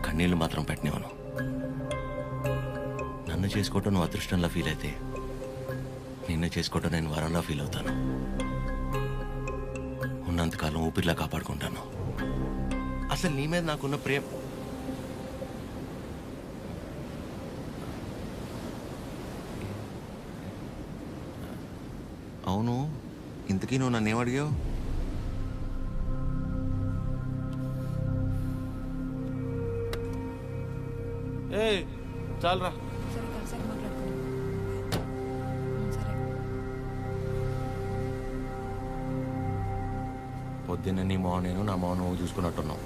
Speaker 8: కన్నీళ్ళు మాత్రం పెట్టనివ్వను. నన్ను చేసుకోవటం నువ్వు అదృష్టంలా ఫీల్ అయితే, నిన్ను చేసుకోవటం నేను వరంలా ఫీల్ అవుతాను. ఉన్నంతకాలం ఊపిరిలా కాపాడుకుంటాను. అసలు నీ మీద నాకున్న ప్రేమ అవును. ఇంతకీ నువ్వు నన్ను ఏమడిగావు?
Speaker 19: ఏ చాలరా.
Speaker 8: పొద్దున్న నీ మౌన నేను, నా మౌన నువ్వు చూసుకున్నట్టున్నావు.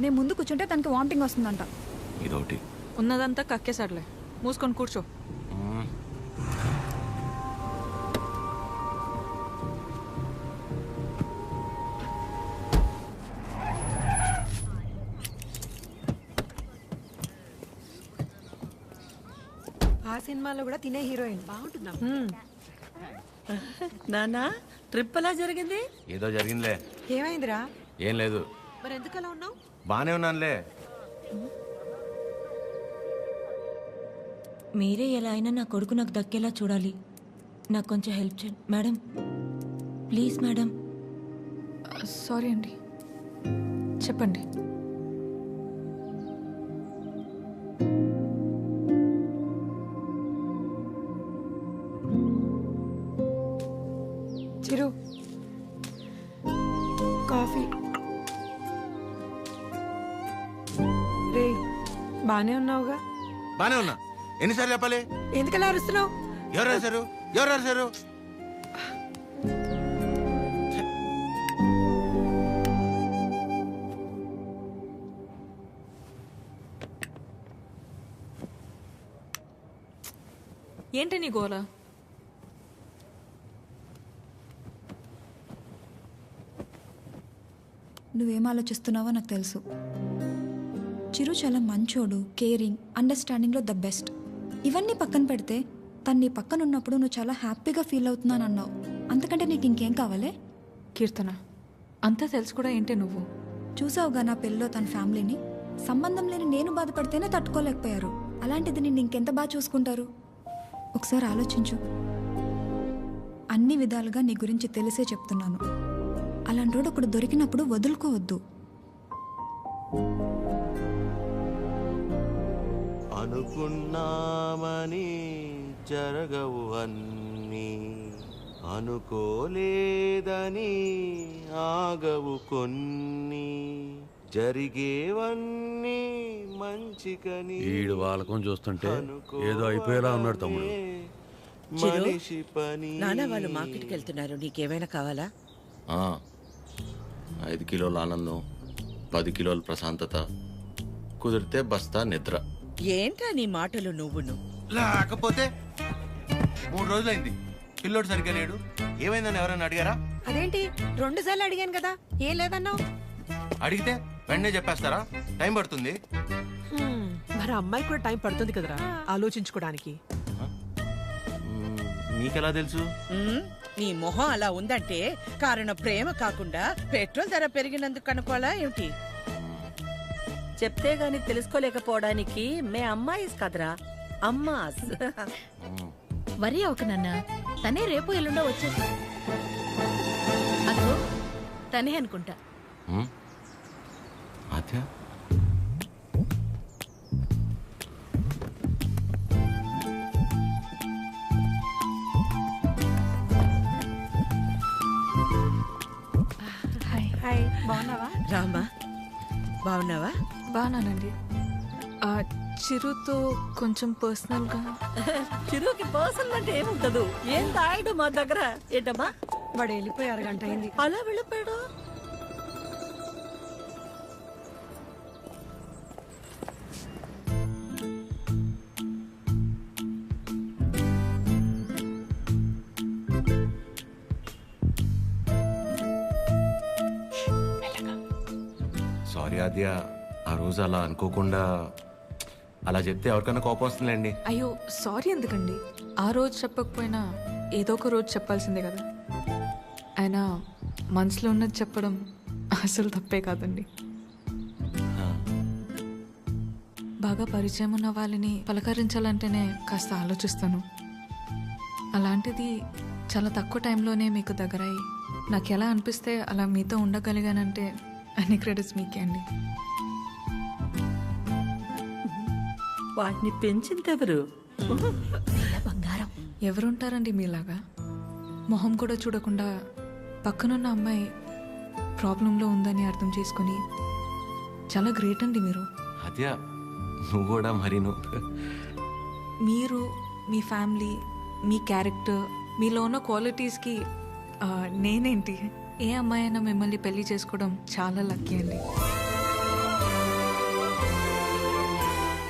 Speaker 20: నేను ముందు కూర్చుంటే తనకి వామిటింగ్ వస్తుందంట.
Speaker 8: ఇదొకటి.
Speaker 18: ఉన్నదంతా కక్కేసాడులే, మూసుకొని కూర్చో.
Speaker 15: ఆ సినిమాలో కూడా తినే హీరోయిన్ బాగుంటుందా?
Speaker 4: నానా ట్రిప్ ఎలా జరిగింది?
Speaker 8: ఏదో జరిగిందిలే.
Speaker 15: ఏమైందిరా?
Speaker 8: ఏం లేదు.
Speaker 15: మరి ఎందుకు అలా ఉన్నావు?
Speaker 8: బానే ఉన్నానులే.
Speaker 21: మీరే ఎలా అయినా నా కొడుకు నాకు దక్కేలా చూడాలి. నాకు కొంచెం హెల్ప్ చేయండి మేడం, ప్లీజ్ మేడం.
Speaker 18: సారీ అండి, చెప్పండి.
Speaker 15: చిరు, కాఫీ. రే, బానే ఉన్నావుగా?
Speaker 8: బానే ఉన్నా. ఎన్నిసార్లు చెప్పాలి?
Speaker 15: ఎందుకలా అరుస్తున్నావు?
Speaker 8: ఎవరు రాశారు? ఎవరు రాశారు?
Speaker 18: ఏంటి నీ గోల?
Speaker 20: నువ్వేం ఆలోచిస్తున్నావో నాకు తెలుసు. చిరు చాలా మంచోడు, కేరింగ్, అండర్స్టాండింగ్లో ద బెస్ట్. ఇవన్నీ పక్కన పెడితే తను నీ పక్కన ఉన్నప్పుడు నువ్వు చాలా హ్యాపీగా ఫీల్ అవుతున్నాను అన్నావు. అంతకంటే నీకు ఇంకేం కావాలి?
Speaker 18: కీర్తన, అంతా తెలుసు కూడా ఏంటి నువ్వు?
Speaker 20: చూసావుగా నా పెళ్ళిలో తన ఫ్యామిలీని. సంబంధం లేని నేను బాధపడితేనే తట్టుకోలేకపోయారు. అలాంటిది నిన్ను ఇంకెంత బాగా చూసుకుంటారు? ఒకసారి ఆలోచించు. అన్ని విధాలుగా నీ గురించి తెలిసే చెప్తున్నాను. అలాంటోడు ఒకడు దొరికినప్పుడు వదులుకోవద్దు.
Speaker 8: అనుకున్నామని జరగవు అన్నీ, అనుకోలేదని ఆగవు కొన్ని, జరిగేవన్నీ మంచికని.
Speaker 3: ఈడు వాళ్ళకం చూస్తుంటే ఏదో అయిపోయేలా ఉన్నాడు తమ్ముడు.
Speaker 8: మనిషి పని.
Speaker 1: నాన్న వాళ్ళు మార్కెట్కి వెళ్తున్నారు, నీకేమైనా కావాలా?
Speaker 8: 5 కిలోల ఆనందం, 10 కిలోల ప్రశాంతత, కుదిరితే బస్తా నిద్ర.
Speaker 1: ఏంటా నీ మాటలు నువ్వును?
Speaker 8: లేకపోతే 3 రోజులైంది, పిల్లోడు సరిగ్గా లేడు. ఏమైందని ఎవరైనా అడిగారా?
Speaker 15: అదేంటి 2 సార్లు అడిగాను కదా, ఏం లేదన్నావు?
Speaker 8: అడిగితే వెంటనే చెప్పేస్తారా? టైం పడుతుంది.
Speaker 17: మరి అమ్మాయి కూడా టైం పడుతుంది కదరా ఆలోచించుకోవడానికి.
Speaker 8: మీకెలా తెలుసు?
Speaker 1: నీ మొహం అలా ఉందంటే కారణం ప్రేమ కాకుండా పెట్రోల్ ధర పెరిగినందుకు అనుకోవాలా ఏమిటి?
Speaker 4: చెప్తే గాని తెలుసుకోలేకపోవడానికి మే అమ్మాయిస్ కదరా, అమ్మాస్.
Speaker 22: వరి అవక నాన్న, తనే రేపు ఎల్లుండో వచ్చేసి. అదో తనే అనుకుంటా.
Speaker 8: ఆద్య,
Speaker 15: హాయ్, బాగున్నావా?
Speaker 1: రామా, బాగున్నావా?
Speaker 18: బాగున్నానండి. చిరుతో కొంచెం పర్సనల్గా.
Speaker 4: చిరుకి పర్సనల్ అంటే ఏముంటదు? ఏం తాయడు మా దగ్గర. ఏంటమ్మా?
Speaker 15: వాడు వెళ్ళిపోయి 1 గంట అయింది.
Speaker 4: అలా వెళ్ళిపోయాడు?
Speaker 8: సారీ ఆద్య, ఆ రోజు అలా అనుకోకుండా అలా చెప్తే ఎవరికైనా కోపం వస్తుందండి.
Speaker 18: అయ్యో సారీ ఎందుకండి, ఆ రోజు చెప్పకపోయినా ఏదో ఒక రోజు చెప్పాల్సిందే కదా. అయినా మనసులో ఉన్నది చెప్పడం అసలు తప్పే కాదండి. బాగా పరిచయం ఉన్న వాళ్ళని పలకరించాలంటేనే కాస్త ఆలోచిస్తాను. అలాంటిది చాలా తక్కువ టైంలోనే మీకు దగ్గరయ్యి నాకు ఎలా అనిపిస్తే అలా మీతో ఉండగలిగానంటే అన్ని క్రెడిట్స్ మీకే అండి.
Speaker 4: వాటిని పెంచిందెవరు?
Speaker 18: బంగారం ఎవరుంటారండి మీలాగా? మొహం కూడా చూడకుండా పక్కనున్న అమ్మాయి ప్రాబ్లంలో ఉందని అర్థం చేసుకొని చాలా గ్రేట్ అండి మీరు.
Speaker 8: అదే నువ్వు కూడా మరి
Speaker 18: మీరు మీ ఫ్యామిలీ, మీ క్యారెక్టర్, మీలో ఉన్న క్వాలిటీస్కి నేనేంటి, ఏ అమ్మాయి అయినా మిమ్మల్ని పెళ్లి చేసుకోవడం చాలా లక్కీ అండి.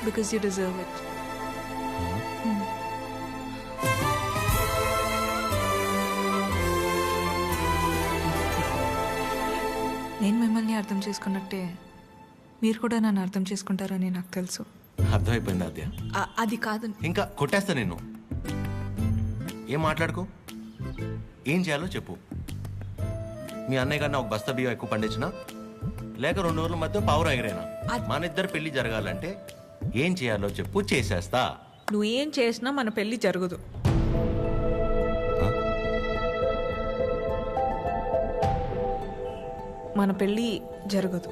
Speaker 18: Because you deserve it. నేను మిమ్మల్ని అర్థం చేసుకున్నట్టే మీరు కూడా నన్ను అర్థం చేసుకుంటారని నాకు తెలుసు.
Speaker 8: అర్థమైపోయింది అదే.
Speaker 18: అది కాదు,
Speaker 8: ఇంకా కొట్టేస్తా నేను. ఏం మాట్లాడుకో, ఏం చేయాలో చెప్పు. మీ అన్నయ్య కన్నా ఒక బస్తా బియ్యం ఎక్కువ పండించినా, లేక 2 రోజుల మధ్య పావురం ఎగిరేనా, మన ఇద్దరు పెళ్లి జరగాలంటే ఏం చేయాలో చెప్పు, చేసేస్తా.
Speaker 18: నువ్వేం చేసినా మన పెళ్లి జరగదు. మన పెళ్ళి జరగదు.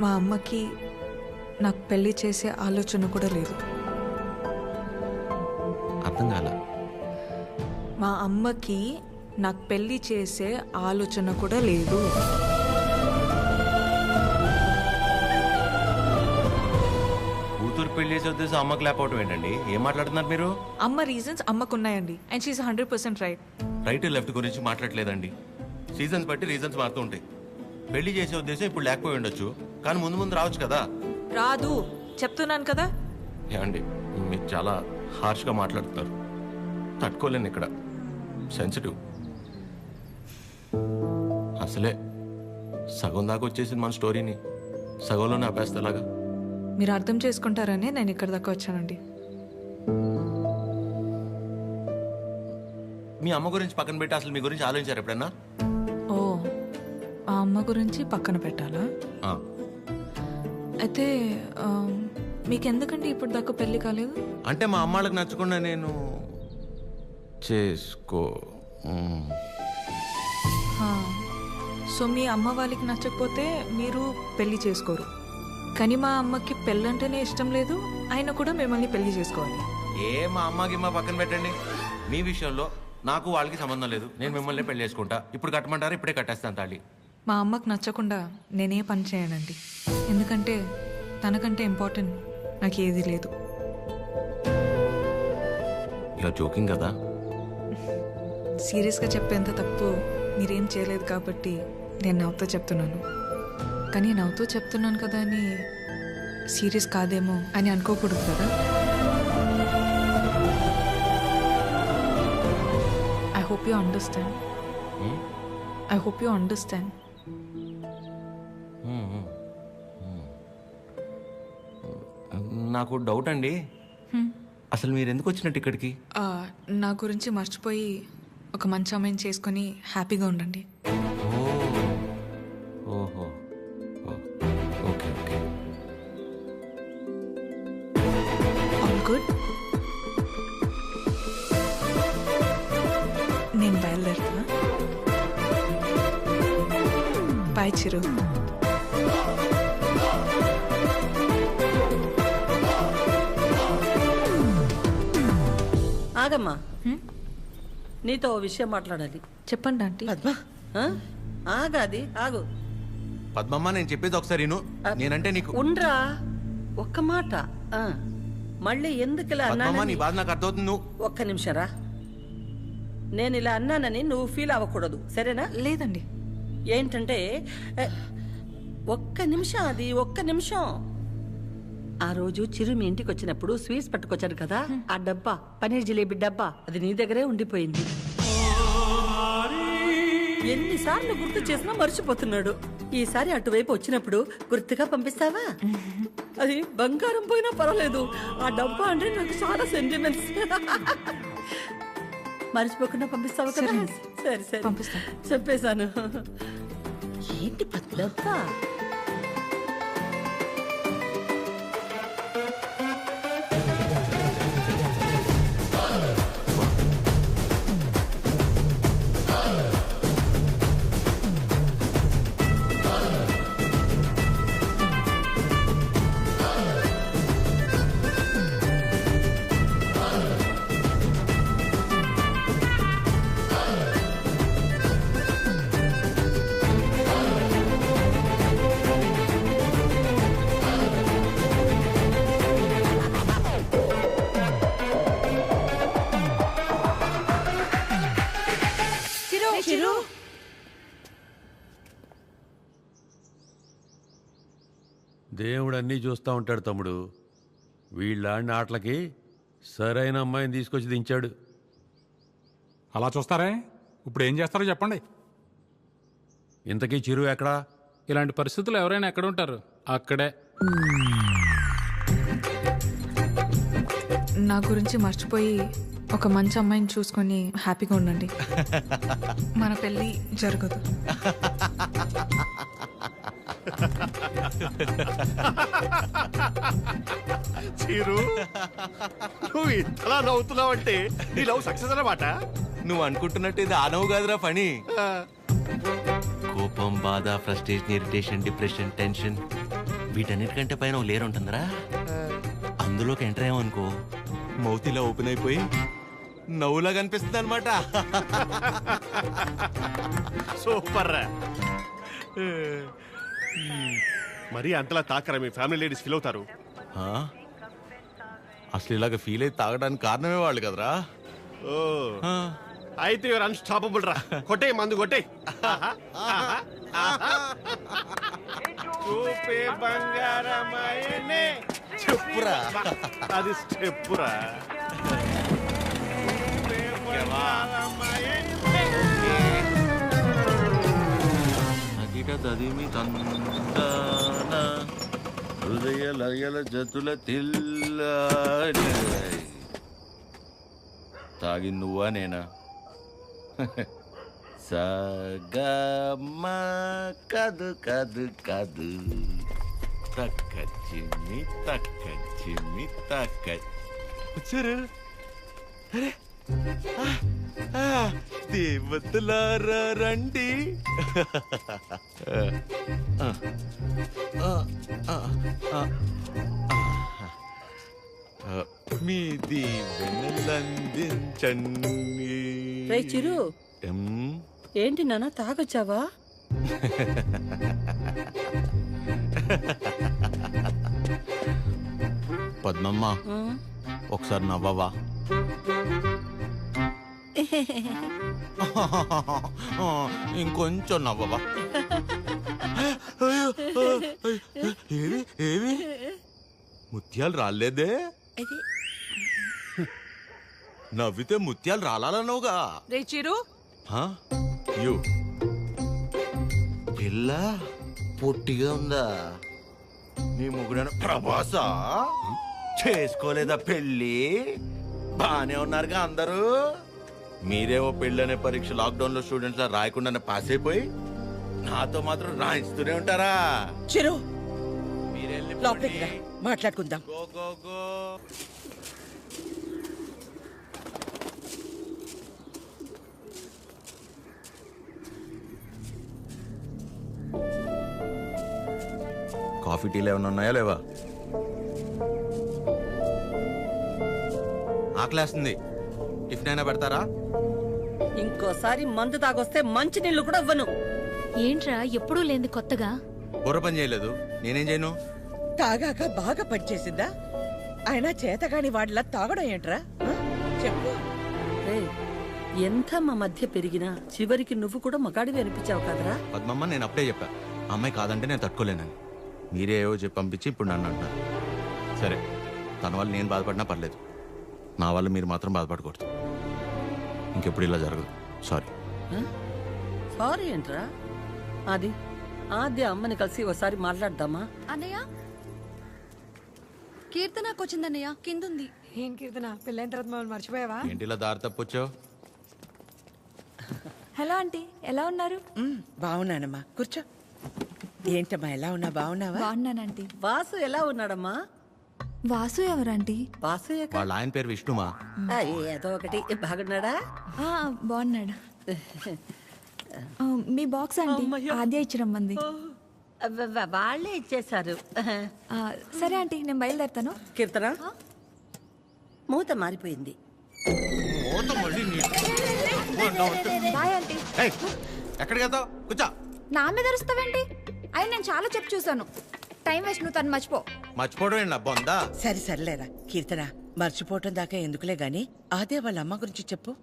Speaker 18: మా అమ్మకి నాకు పెళ్లి చేసే ఆలోచన కూడా లేదు.
Speaker 8: అర్థం కాల.
Speaker 18: మా అమ్మకి నాకు పెళ్లి చేసే ఆలోచన కూడా లేదు.
Speaker 8: కూతురు పెళ్లి చేసే ఉద్దేశం అమ్మకి లేకపోవటం ఏంటండి? ఏం మాట్లాడుతున్నారు మీరు?
Speaker 18: అమ్మ రీజన్స్ అమ్మకున్నాయండి, and she's 100% right.
Speaker 8: Right left గురించి మాట్లాడలేదండి. సీజన్స్ బట్టి రీజన్స్ మారుతూ ఉంటాయి. పెళ్లి చేసే ఉద్దేశం ఇప్పుడు లేకపోయి ఉండొచ్చు, కానీ ముందు ముందు రావచ్చు కదా.
Speaker 18: రాదు చెప్తున్నాను కదా.
Speaker 8: ఏమండి మీరు చాలా హార్ష్గా మాట్లాడుతున్నారు, తట్టుకోలేను. ఇక్కడ సెన్సిటివ్. అసలే సగం దాకా వచ్చేసింది మన స్టోరీని, సగంలోనే ఆపేస్తేలాగా.
Speaker 18: మీరు అర్థం చేసుకుంటారనే నేను ఇక్కడ దాకా వచ్చానండి.
Speaker 8: మీ అమ్మ గురించి పక్కన పెట్టి అసలు మీ గురించి ఆలోచించారు ఎప్పుడన్నా?
Speaker 18: ఓ, ఆ అమ్మ గురించి పక్కన పెట్టాలా? అయితే మీకెందుకంటే ఇప్పుడు దాకా పెళ్లి కాలేదు?
Speaker 8: అంటే మా అమ్మాళ్ళకి నచ్చకుండా నేను చేసుకో.
Speaker 18: సో మీ అమ్మ వాళ్ళకి నచ్చకపోతే మీరు పెళ్లి చేసుకోరు, కానీ మా అమ్మకి పెళ్ళంటేనే ఇష్టం లేదు, ఆయన కూడా మిమ్మల్ని పెళ్లి చేసుకోవాలి.
Speaker 8: మా అమ్మకి మా పక్కన పెట్టండి. మీ విషయంలో నాకు వాళ్ళకి సంబంధం లేదు. నేను మిమ్మల్ని పెళ్లి చేసుకుంటా. ఇప్పుడు కట్టమంటారా? ఇప్పుడే కట్టేస్తాను తాళి.
Speaker 18: మా అమ్మకి నచ్చకుండా నేనే పని చేయనండి, ఎందుకంటే తనకంటే ఇంపార్టెంట్ నాకు ఏది లేదు.
Speaker 8: ఇలా జోకింగ్ కదా.
Speaker 18: సీరియస్గా చెప్పేంత తప్పు మీరేం చేయలేదు కాబట్టి నేను నవ్వుతూ చెప్తున్నాను. కానీ నవ్వుతూ చెప్తున్నాను కదా అని సీరియస్ కాదేమో అని అనుకోకూడదు కదా. I hope you understand. I hope you understand.
Speaker 8: నాకు డౌట్ అండి, అసలు మీరు ఎందుకు వచ్చినట్టు ఇక్కడికి?
Speaker 18: నా గురించి మర్చిపోయి ఒక మంచి అమ్మాయిని చేసుకొని హ్యాపీగా ఉండండి.
Speaker 8: ఓహో, ఓకే ఓకే.
Speaker 18: All good. నేను బయలుదేరుతున్నా. బాయ్ చిరు.
Speaker 4: ఆగమ్మా, నీతో ఓ విషయం మాట్లాడాలి.
Speaker 18: చెప్పండి ఆంటీ.
Speaker 4: పద్మ, ఆగాది ఆగు.
Speaker 8: పద్మమ్మ నేను చెప్పేది ఒకసారి విను. నేనంటే నీకు
Speaker 4: ఉండ్రా, ఒక్క మాట. మళ్ళీ ఎందుకు ఇలా
Speaker 8: పద్మమ్మ, నీ
Speaker 4: అన్నానని
Speaker 8: బాధ నాకు అర్థమవుతుంది. నువ్వు
Speaker 4: ఒక్క నిమిషం రా. నేను ఇలా అన్నానని నువ్వు ఫీల్ అవ్వకూడదు, సరేనా?
Speaker 18: లేదండి.
Speaker 4: ఏంటంటే ఒక్క నిమిషం, అది ఒక్క నిమిషం. ఆ రోజు చిరు మీ ఇంటికి వచ్చినప్పుడు స్వీట్స్ పట్టుకొచ్చాడు కదా, ఆ డబ్బా, పనీర్ జిలేబీ డబ్బా, అది నీ దగ్గరే ఉండిపోయింది. ఎన్నిసార్లు గుర్తు చేసినా మర్చిపోతున్నాడు. ఈసారి అటువైపు వచ్చినప్పుడు గుర్తుగా పంపిస్తావా? అది బంగారం పోయినా పర్వాలేదు, ఆ డబ్బా అంటే నాకు చాలా సెంటిమెంట్స్. మర్చిపోకుండా పంపిస్తావా కదా? సరే సరే చెప్పేశాను. ఏంటి డబ్బా?
Speaker 3: దేవుడు అన్నీ చూస్తూ ఉంటాడు తమ్ముడు. వీళ్ళాడిన ఆటలకి సరైన అమ్మాయిని తీసుకొచ్చి దించాడు.
Speaker 5: అలా చూస్తారే? ఇప్పుడు ఏం చేస్తారో చెప్పండి.
Speaker 3: ఇంతకీ చిరు ఎక్కడా?
Speaker 5: ఇలాంటి పరిస్థితులు ఎవరైనా ఎక్కడ ఉంటారు? అక్కడే.
Speaker 18: నా గురించి మర్చిపోయి ఒక మంచి అమ్మాయిని చూసుకొని హ్యాపీగా ఉండండి. మన పెళ్ళి జరగదు.
Speaker 9: చీరు, నువ్వు ఇంతలా నవ్వుతున్నావంటే నీ లవ్ సక్సెస్ అన్నమాట.
Speaker 8: నువ్వు అనుకుంటున్నట్టు ఇది ఆ నవ్వు కాదురా పని. కోపం, బాధ, ఫ్రస్ట్రేషన్, ఇరిటేషన్, డిప్రెషన్, టెన్షన్ వీటన్నిటికంటే పైన లేరు ఉంటుందిరా. అందులోకి ఎంటర్ అయ్యామనుకో మౌత్ ఇలా ఓపెన్ అయిపోయి నవ్వులా కనిపిస్తుంది అనమాట.
Speaker 9: సూపర్ రా. మరి అంతలా తాకరా? మీ ఫ్యామిలీ లేడీస్ ఫీల్ అవుతారు.
Speaker 8: అసలు ఇలాగ ఫీల్ అయి తాగడానికి కారణమే వాళ్ళు కదరా.
Speaker 9: ఓ అయితే యువర్ అన్స్టాపబుల్ రా. కొట్టే మందు కొట్టే. చూపే బంగారమాయనే.
Speaker 8: చెప్పురా.
Speaker 9: అది స్టెప్పురా.
Speaker 8: తదిమి తందాన హృదయ లయల జతుల తిల్ల. తాగి నువ్వా నేనా? సగమ కదు కదు కదు తక్క చిమ్మి తక్క వచ్చారు. అరే దేవతలారా రండి. మీ దీవెనలందించండి.
Speaker 4: రే చిరు, ఏంటి నాన్న తాగొచ్చావా?
Speaker 8: పద్మమ్మ ఒకసారి నవ్వవా? ఇంకొంచెం నవ్వవా? ఏవి ఏవి ముత్యాలు రాలేదే? నవ్వితే ముత్యాలు రాలన్నావుగా.
Speaker 17: రే చిరు,
Speaker 8: పిల్ల పొట్టిగా ఉందా? నీ ముగ్గురు ప్రభాసా చేసుకోలేదా పెళ్ళి? బానే ఉన్నారుగా అందరూ. మీరేమో పెళ్ళనే పరీక్ష లాక్డౌన్ లో స్టూడెంట్స్ లా రాయకుండానే పాస్ అయిపోయి నాతో మాత్రం రాయిస్తూనే ఉంటారా?
Speaker 1: చిరు లోపలికి రా, మాట్లాడుకుందాం.
Speaker 8: కాఫీ టీలు ఏమైనా ఉన్నాయా లేవా? ఆకలేస్తుంది, టిఫిన్ అయినా పెడతారా?
Speaker 4: ఇంకోసారి మందు తాగొస్తే మంచి నీళ్లు కూడా ఇవ్వను.
Speaker 22: ఏంట్రా ఎప్పుడూ లేని కొత్తగా?
Speaker 8: బుర్ర పని చేయలేదు, నేనేం చేయను?
Speaker 1: తాగాక బాగా పనిచేసిందా? ఆయన చేతగాని వాడిలా తాగడం ఏంట్రా? చెప్పు.
Speaker 4: ఎంత మా మధ్య పెరిగినా చివరికి నువ్వు కూడా మగాడివి అనిపించావు కదరా?
Speaker 8: పద్మమ్మ, నేను అప్పుడే చెప్పా అమ్మాయి కాదంటే నేను తట్టుకోలేనని. మీరే ఏవో చెప్పి పంపించి ఇప్పుడు నన్ను అంటున్నారు. సరే, తన వల్ల నేను బాధపడినా పర్లేదు, నా వల్ల మీరు మాత్రం బాధపడకూడదు. ఇంకెప్పుడు ఇలా జరగదు. సారీ.
Speaker 4: సారీ ఏంట్రా? అది ఆద్య అమ్మని కలిసి ఒకసారి మాట్లాడదామా?
Speaker 20: అన్నయ్య కీర్తనకు వచ్చిందన్నయ్య కిందుంది.
Speaker 15: ఏం కీర్తన పెళ్ళైన తర్వాత మమ్మల్ని మర్చిపోయావా?
Speaker 8: ఏంటిలా దారి తప్పొచ్చావు?
Speaker 20: హలో ఆంటీ, ఎలా ఉన్నారు?
Speaker 1: బాగున్నానమ్మా, కూర్చో. ఏంటమ్మా, ఎలా ఉన్నా? బాగున్నావా?
Speaker 20: బాగున్నానంటీ.
Speaker 4: వాసు ఎలా ఉన్నాడమ్మా?
Speaker 20: వాసు ఎవరంటీ?
Speaker 4: వాసు
Speaker 8: వాళ్ళ ఆయన పేరు విష్ణుమా.
Speaker 4: ఏదో ఒకటి. బాగున్నాడా?
Speaker 20: బాగున్నాడు. మీ బాక్స్ ఆంటీ ఆద్య ఇచ్చి రమ్మంది.
Speaker 4: వాళ్ళే ఇచ్చేశారు.
Speaker 20: సరే ఆంటీ, నేను బయలుదేరుతాను.
Speaker 4: కీర్తన, మూత మారిపోయింది.
Speaker 20: Bye aunty.
Speaker 8: ఎక్కడికి వెళ్తావు? కూర్చో.
Speaker 20: నా మీద అరుస్తావేంటి? అయినా నేను చాలా చెప్పు చూసాను. టైం వేస్ట్, నువ్వు తను మర్చిపో.
Speaker 8: మర్చిపోవడం ఏంటి బొందా?
Speaker 1: సరే సర్లేరా కీర్తన, మర్చిపోవటం దాకా ఎందుకులే గాని అదే వాళ్ళ అమ్మ గురించి చెప్పు.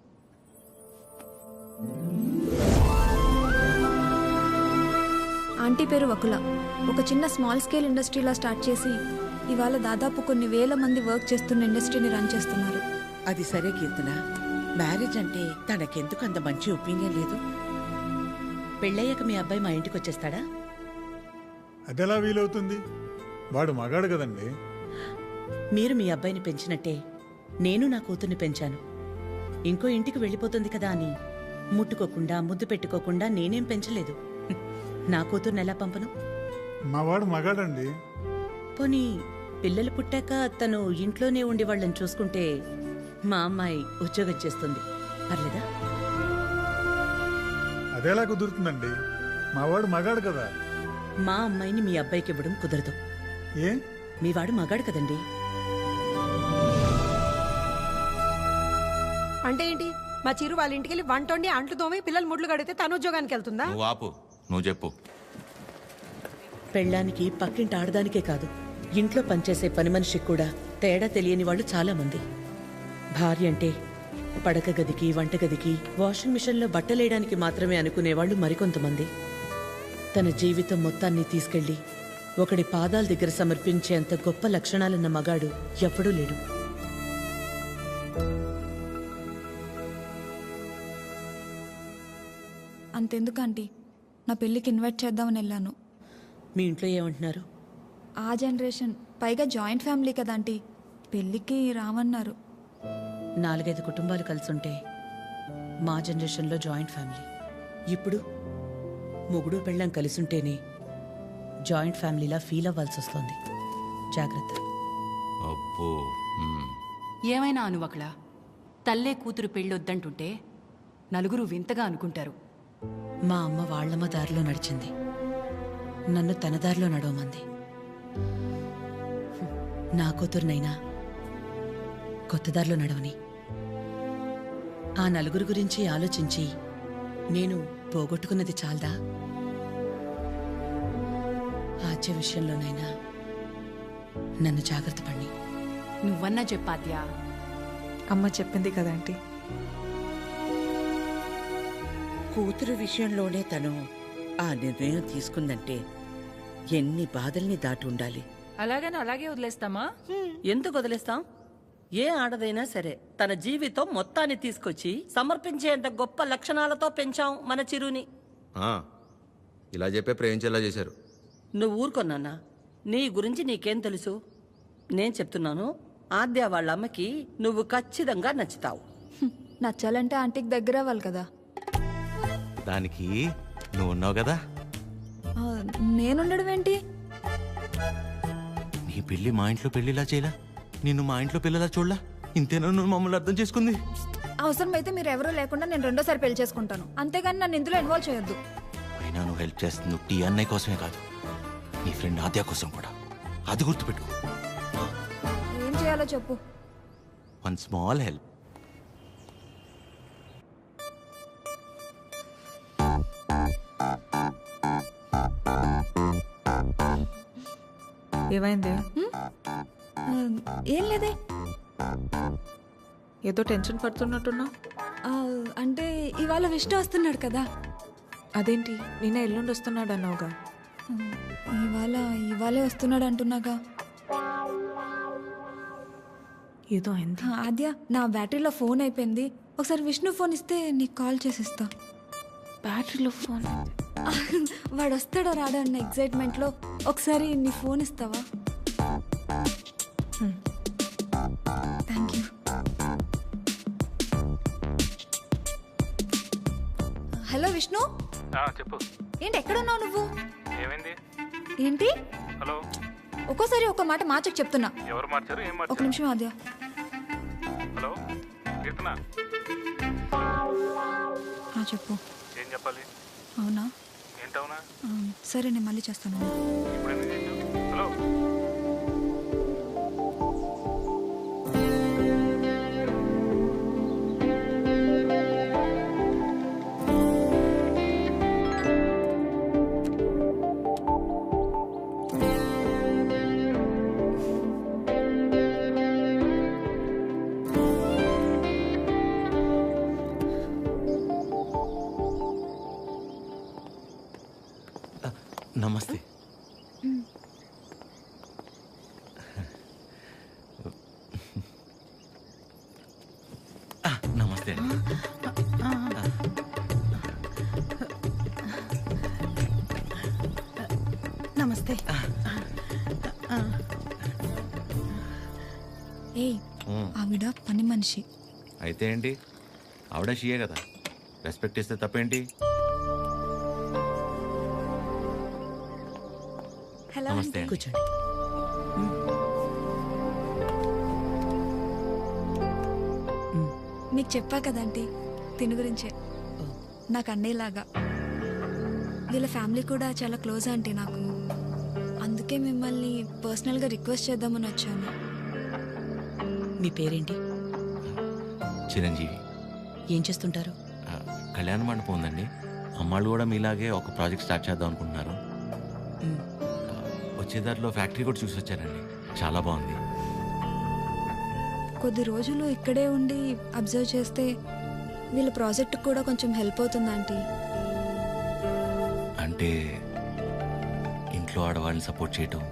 Speaker 20: ఆంటీ పేరు వకుల. ఒక చిన్న స్మాల్ స్కేల్ ఇండస్ట్రీలా స్టార్ట్ చేసి ఇవాళ దాదాపు కొన్ని వేల మంది వర్క్ చేస్తున్న ఇండస్ట్రీని రన్ చేస్తున్నారు.
Speaker 1: అది సరే కీర్తన, మ్యారేజ్ అంటే తనకెందుకు అంత మంచి ఒపీనియన్ లేదు?
Speaker 22: పెళ్ళయ్యాక మీ అబ్బాయి మా ఇంటికి వచ్చేస్తాడా?
Speaker 11: అదెలా వీలవుతుంది? వాడు మగాడు కదండి.
Speaker 22: మీరు మీ అబ్బాయిని పెంచినట్టే నేను నా కూతుర్ని పెంచాను. ఇంకో ఇంటికి వెళ్ళిపోతుంది కదా అని ముట్టుకోకుండా ముద్దు పెట్టుకోకుండా నేనేం పెంచలేదు. నా కూతుర్ని ఎలా పంపను?
Speaker 11: మా వాడు మగాడండి.
Speaker 22: పోనీ పిల్లలు పుట్టాక తను ఇంట్లోనే ఉండి వాళ్ళని చూసుకుంటే మా అమ్మాయి ఉద్యోగం చేస్తుంది, పర్లేదా?
Speaker 11: అదెలా కుదురుతుందండి? మా వాడు మగాడు కదా.
Speaker 22: మా అమ్మాయిని మీ అబ్బాయికి ఇవ్వడం కుదరదు.
Speaker 11: ఏ?
Speaker 22: మీ వాడు మగాడు కదండి.
Speaker 15: అంటే ఏంటి? మా చిరు వాళ్ళ ఇంటికి వెళ్ళి వంట వండి అంట్లు తోమి పిల్లలు ముడ్లు కడితే తను ఉద్యోగానికి వెళ్తుందా?
Speaker 8: నువ్వు ఆపు, నువ్వు చెప్పు.
Speaker 22: పెళ్ళానికి పక్కింటి ఆడదానికే కాదు, ఇంట్లో పనిచేసే పని మనిషికి కూడా తేడా తెలియని వాళ్ళు చాలా మంది. భార్య అంటే పడక గదికి, వంటగదికి, వాషింగ్ మిషన్లో బట్టలేయడానికి మాత్రమే అనుకునేవాళ్ళు మరికొంతమంది. తన జీవితం మొత్తాన్ని తీసుకెళ్లి ఒకడి పాదాల దగ్గర సమర్పించేంత గొప్ప లక్షణాలున్న మగాడు ఎప్పుడూ లేడు.
Speaker 20: అంతెందుకు ఆంటీ, నా పెళ్ళికి ఇన్వైట్ చేద్దామని వెళ్ళాను.
Speaker 22: మీ ఇంట్లో ఏమంటున్నారు?
Speaker 20: ఆ జనరేషన్, పైగా జాయింట్ ఫ్యామిలీ కదా ఆంటీ, పెళ్ళికి రామన్నారు.
Speaker 22: 4-5 కుటుంబాలు కలిసుంటే మా జనరేషన్లో జాయింట్ ఫ్యామిలీ. ఇప్పుడు మొగుడు పెళ్ళం కలిసుంటేనే జాయింట్ ఫ్యామిలీలా ఫీల్ అవ్వాల్సి వస్తుంది. జాగ్రత్త.
Speaker 8: అబ్బో.
Speaker 12: ఏమైనా అనువకలా తల్లే కూతురు పెళ్ళొద్దంటుంటే నలుగురు వింతగా అనుకుంటారు.
Speaker 22: మా అమ్మ వాళ్ళమ్మ దారిలో నడిచింది, నన్ను తన దారిలో నడవమంది. నా కూతురునైనా కొత్త దారిలో నడవని. ఆ నలుగురు గురించి ఆలోచించి నేను పోగొట్టుకున్నది చాలదా? ఆచే విషయంలోనైనా నన్ను జాగ్రత్త పడి.
Speaker 12: నువ్వన్నా చెప్పాద్యా.
Speaker 18: అమ్మ చెప్పింది కదా ఆంటీ.
Speaker 1: కూతురు విషయంలోనే తను ఆ నిర్ణయం తీసుకుందంటే ఎన్ని బాధల్ని దాటి ఉండాలి.
Speaker 22: అలాగని అలాగే వదిలేస్తామా?
Speaker 4: ఎందుకు వదిలేస్తాం? ఏ ఆడదైనా సరే తన జీవితం మొత్తాన్ని తీసుకొచ్చి సమర్పించేంత గొప్ప లక్షణాలతో పెంచాం మన చిరుని.
Speaker 8: ఇలా చెప్పే ప్రేమించేలా చేశారు.
Speaker 4: నువ్వు ఊరుకొన్నా, నీ గురించి నీకేం తెలుసు? నేను చెప్తున్నాను, ఆద్య వాళ్ళ అమ్మకి నువ్వు ఖచ్చితంగా నచ్చుతావు.
Speaker 20: నచ్చాలంటే ఆంటీకి దగ్గర అవ్వాలి కదా.
Speaker 8: దానికి నువ్వు ఉన్నావు కదా.
Speaker 20: నేనుండడం ఏంటి?
Speaker 8: నీ పెళ్లి మా ఇంట్లో పెళ్లిలా చేయలా, నిన్ను మా ఇంట్లో పిల్లలా చూడలా. ఇంతేనా నువ్వు మమ్మల్ని అర్థం చేసుకుంది?
Speaker 20: అవసరమైతే మీరు ఎవరూ లేకుండా నేను రెండోసారి పెళ్లి చేసుకుంటాను, అంతేగాని నన్ను ఇందులో ఇన్వాల్వ్ చేయొద్దు.
Speaker 8: అయినా నువ్వు హెల్ప్ చేస్తుంది టీ అన్నయ్య కోసమే కాదు, నీ ఫ్రెండ్ ఆద్య కోసం కూడా. అది గుర్తుపెట్టుకో.
Speaker 20: ఏం చేయాలో చెప్పు.
Speaker 8: One small help.
Speaker 18: ఏమైంది?
Speaker 20: ఏం లేదే.
Speaker 18: ఏదో టెన్షన్ పడుతున్నట్టున్నా.
Speaker 20: అంటే ఇవాళ విష్ణు వస్తున్నాడు కదా.
Speaker 18: అదేంటి నిన్న ఎల్లుండి వస్తున్నాడు అన్నావుగా?
Speaker 20: ఇవాళే వస్తున్నాడు అంటున్నాగా.
Speaker 18: ఏదో అయింది.
Speaker 20: ఆద్య, నా బ్యాటరీలో ఫోన్ అయిపోయింది, ఒకసారి విష్ణు ఫోన్ ఇస్తే నీకు కాల్ చేసిస్తా.
Speaker 18: బ్యాటరీలో ఫోన్.
Speaker 20: వాడు వస్తాడో రాడో అన్న ఎగ్జైట్మెంట్లో ఒకసారి నీ ఫోన్ ఇస్తావా? Thank you. హలో విష్ణు.
Speaker 5: చెప్పు.
Speaker 20: ఏంటి ఎక్కడున్నావు నువ్వు?
Speaker 5: ఏమైంది?
Speaker 20: ఏంటి?
Speaker 5: హలో.
Speaker 20: ఒక్కోసారి ఒక మాట మార్చకు చెప్తున్నా.
Speaker 5: ఎవరు మార్చారు? ఏం
Speaker 20: ఒక
Speaker 5: మార్చారు?
Speaker 20: నిమిషం ఆద్య.
Speaker 5: హలో కీర్తన.
Speaker 20: చెప్పు.
Speaker 5: ఏం చెప్పాలి?
Speaker 20: అవునా?
Speaker 5: ఏంటవునా?
Speaker 20: సరే నేను మళ్ళీ చేస్తాను.
Speaker 5: ఇప్పుడు ఎందుకు చేసావు? హలో.
Speaker 8: నమస్తే. నమస్తే అండి.
Speaker 15: నమస్తే.
Speaker 20: ఏయ్, ఆవిడ పని మనిషి.
Speaker 8: అయితే ఏంటి? ఆవిడ షియే కదా, రెస్పెక్ట్ ఇస్తే తప్పేంటి?
Speaker 20: హలో.
Speaker 8: నమస్తే అండి.
Speaker 22: కూర్చోండి.
Speaker 20: మీకు చెప్పా కదంటీ తిని గురించే. నాకు అన్నయ్యలాగా. వీళ్ళ ఫ్యామిలీ కూడా చాలా క్లోజ్ ఆంటీ నాకు. అందుకే మిమ్మల్ని పర్సనల్గా రిక్వెస్ట్ చేద్దామని వచ్చాను.
Speaker 22: మీ పేరేంటి?
Speaker 8: చిరంజీవి.
Speaker 22: ఏం చేస్తుంటారు?
Speaker 8: కళ్యాణ మండపం ఉందండి. అమ్మాళ్ళు కూడా మీలాగే ఒక ప్రాజెక్ట్ స్టార్ట్ చేద్దాం అనుకుంటున్నారు. వచ్చే దారిలో ఫ్యాక్టరీ కూడా చూసి వచ్చారండి, చాలా బాగుంది.
Speaker 20: కొద్ది రోజులు ఇక్కడే ఉండి అబ్జర్వ్ చేస్తే వీళ్ళ ప్రాజెక్ట్ కూడా కొంచెం హెల్ప్ అవుతుంది ఆంటీ.
Speaker 8: అంటే ఇంట్లో ఆడవాళ్ళని సపోర్ట్ చేయటం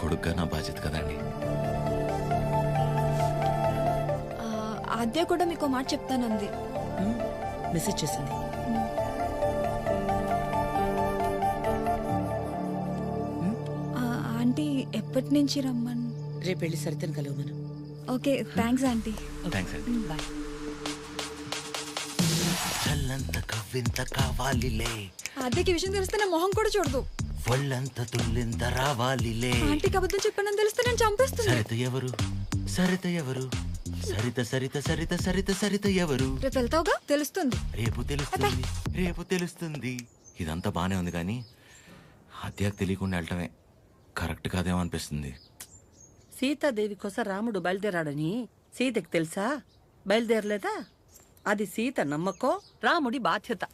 Speaker 8: కొడుగ్గా నా బాధ్యత కదండి.
Speaker 20: ఆద్య కూడా మీకు మాట చెప్తానంది.
Speaker 22: మెసేజ్ చేసింది.
Speaker 20: ఆంటీ ఎప్పటి నుంచి రమ్మని?
Speaker 22: రేపు వెళ్ళి సరితను కలవమను.
Speaker 20: Okay, thanks aunty.
Speaker 8: థ్యాంక్స్ అండి.
Speaker 22: బాయ్.
Speaker 7: చల్లంత కవ్వింత కావాలిలే,
Speaker 20: ఆద్యకి విషయం తెలిస్తే నా మొహం కూడా చూడదు.
Speaker 7: ఒళ్ళంత తుల్లింత రావాలిలే.
Speaker 20: ఆంటీకి అబద్ధం చెప్పానని తెలిస్తే నేను చంపేస్తుంది.
Speaker 8: సరిత ఎవరు? సరిత ఎవరు? సరిత సరిత సరిత సరిత సరిత ఎవరు?
Speaker 20: రేపు వెళ్తావుగా, తెలుస్తుంది.
Speaker 8: రేపు తెలుస్తుంది, రేపు తెలుస్తుంది. ఇదంతా బానే ఉంది కానీ హత్యకు తెలియకుండా వెళ్ళటమే కరెక్ట్ కాదేమో అనిపిస్తుంది.
Speaker 4: సీతాదేవి కోసం రాముడు బయలుదేరాడని సీతకి తెలుసా? బయలుదేరలేదా? అది సీత నమ్మకం, రాముడి బాధ్యత.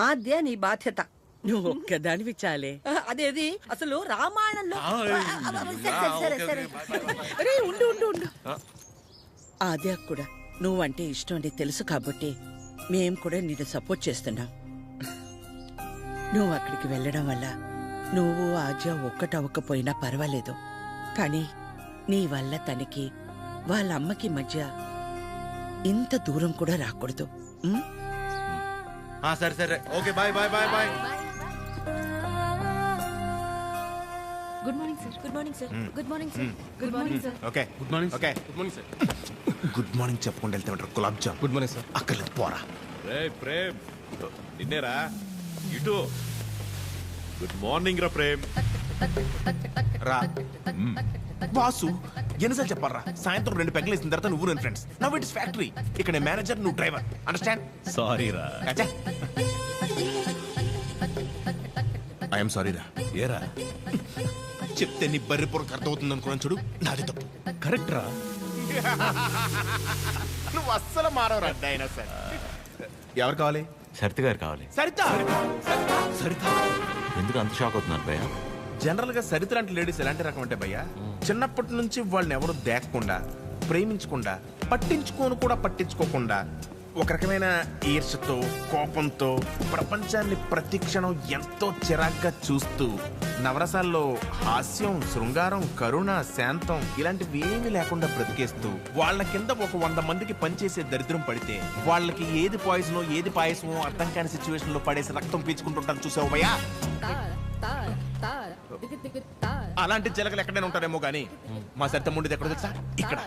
Speaker 4: ఆద్య నీ బాధ్యత.
Speaker 22: నువ్వు ఒక్కదానివి చాలే.
Speaker 4: అదేది అసలు రామాయణంలో. సరే, సరే.
Speaker 22: అరే ఉండు ఉండు ఉండు. ఆద్య కూడా నువ్వంటే ఇష్టం అని తెలుసు కాబట్టి మేం కూడా నిన్ను సపోర్ట్ చేస్తున్నాం. నువ్వు అక్కడికి వెళ్ళడం వల్ల నువ్వు ఆద్య ఒక్కటవ్వకపోయినా పర్వాలేదు, కానీ నీ వల్ల తనకి వాళ్ళ అమ్మకి మధ్య ఇంత దూరం కూడా రాకూడదు.
Speaker 8: సరే సరే, okay, bye bye bye bye.
Speaker 21: Good morning sir. Good morning sir. Good morning sir. Good morning sir.
Speaker 9: Okay good morning. Okay good morning sir. Good morning చెప్పుకుంటూ వెళ్తే ఉంటారు గులాబ్ జామ్. Good morning sir. అక్కర్లేదు, పోరా.
Speaker 13: ప్రేమ్ నిన్నేరా ఇటు. గుడ్ మార్నింగ్ రా ప్రేమ్.
Speaker 9: రా బాసు, ఎన్నిసార్లు చెప్పాలరా? సాయంత్రం 2 పెగ్గలు వేసిన తర్వాత నువ్వు నేను friends. Now it is factory. ఇక్కడ నేను మేనేజర్, నువ్వు డ్రైవర్. అండర్స్టాండ్?
Speaker 13: సారీ రా.
Speaker 9: ఐఎమ్ సారీ రా.
Speaker 13: ఏరా
Speaker 9: చెప్తే నీ బర్రి పొరకు అర్థమవుతుంది అనుకున్నాను చూడు, నాది తప్పు.
Speaker 13: కరెక్ట్ రా.
Speaker 9: నువ్వు అస్సలు మారవరా డైనోసార్. ఎవరు కావాలి?
Speaker 8: సరిత గారు కావాలి.
Speaker 9: సరిత. సరిత
Speaker 8: ఎందుకు అంత షాక్ అవుతున్నారు భయ్య?
Speaker 9: జనరల్ గా సరిత లాంటి లేడీస్ ఎలాంటి రకం అంటే భయ్య, చిన్నప్పటి నుంచి వాళ్ళని ఎవరు దేకకుండా, ప్రేమించకుండా, పట్టించుకోను కూడా పట్టించుకోకుండా
Speaker 2: ఒక రకమైన ఈర్షతో కోపంతో ప్రపంచాన్ని ప్రతి క్షణం ఎంతో చిరాగ్గా చూస్తూ నవరసాల్లో హాస్యం శృంగారం కరుణ శాంతం ఇలాంటివి ఏమీ లేకుండా బ్రతికేస్తూ వాళ్ళ కింద ఒక 100 మందికి పనిచేసే దరిద్రం పడితే వాళ్ళకి ఏది పాయిజనో ఏది పాయసమో అర్థం కాని సిచ్యువేషన్ లో పడేసి రక్తం పీల్చుకుంటుంటారు చూసావు భయ్యా. అలాంటి జలగలు ఎక్కడైనా ఉంటారేమో గానీ మా సరితమ్ముండిది ఎక్కడ తెలుసా? ఇక్కడ.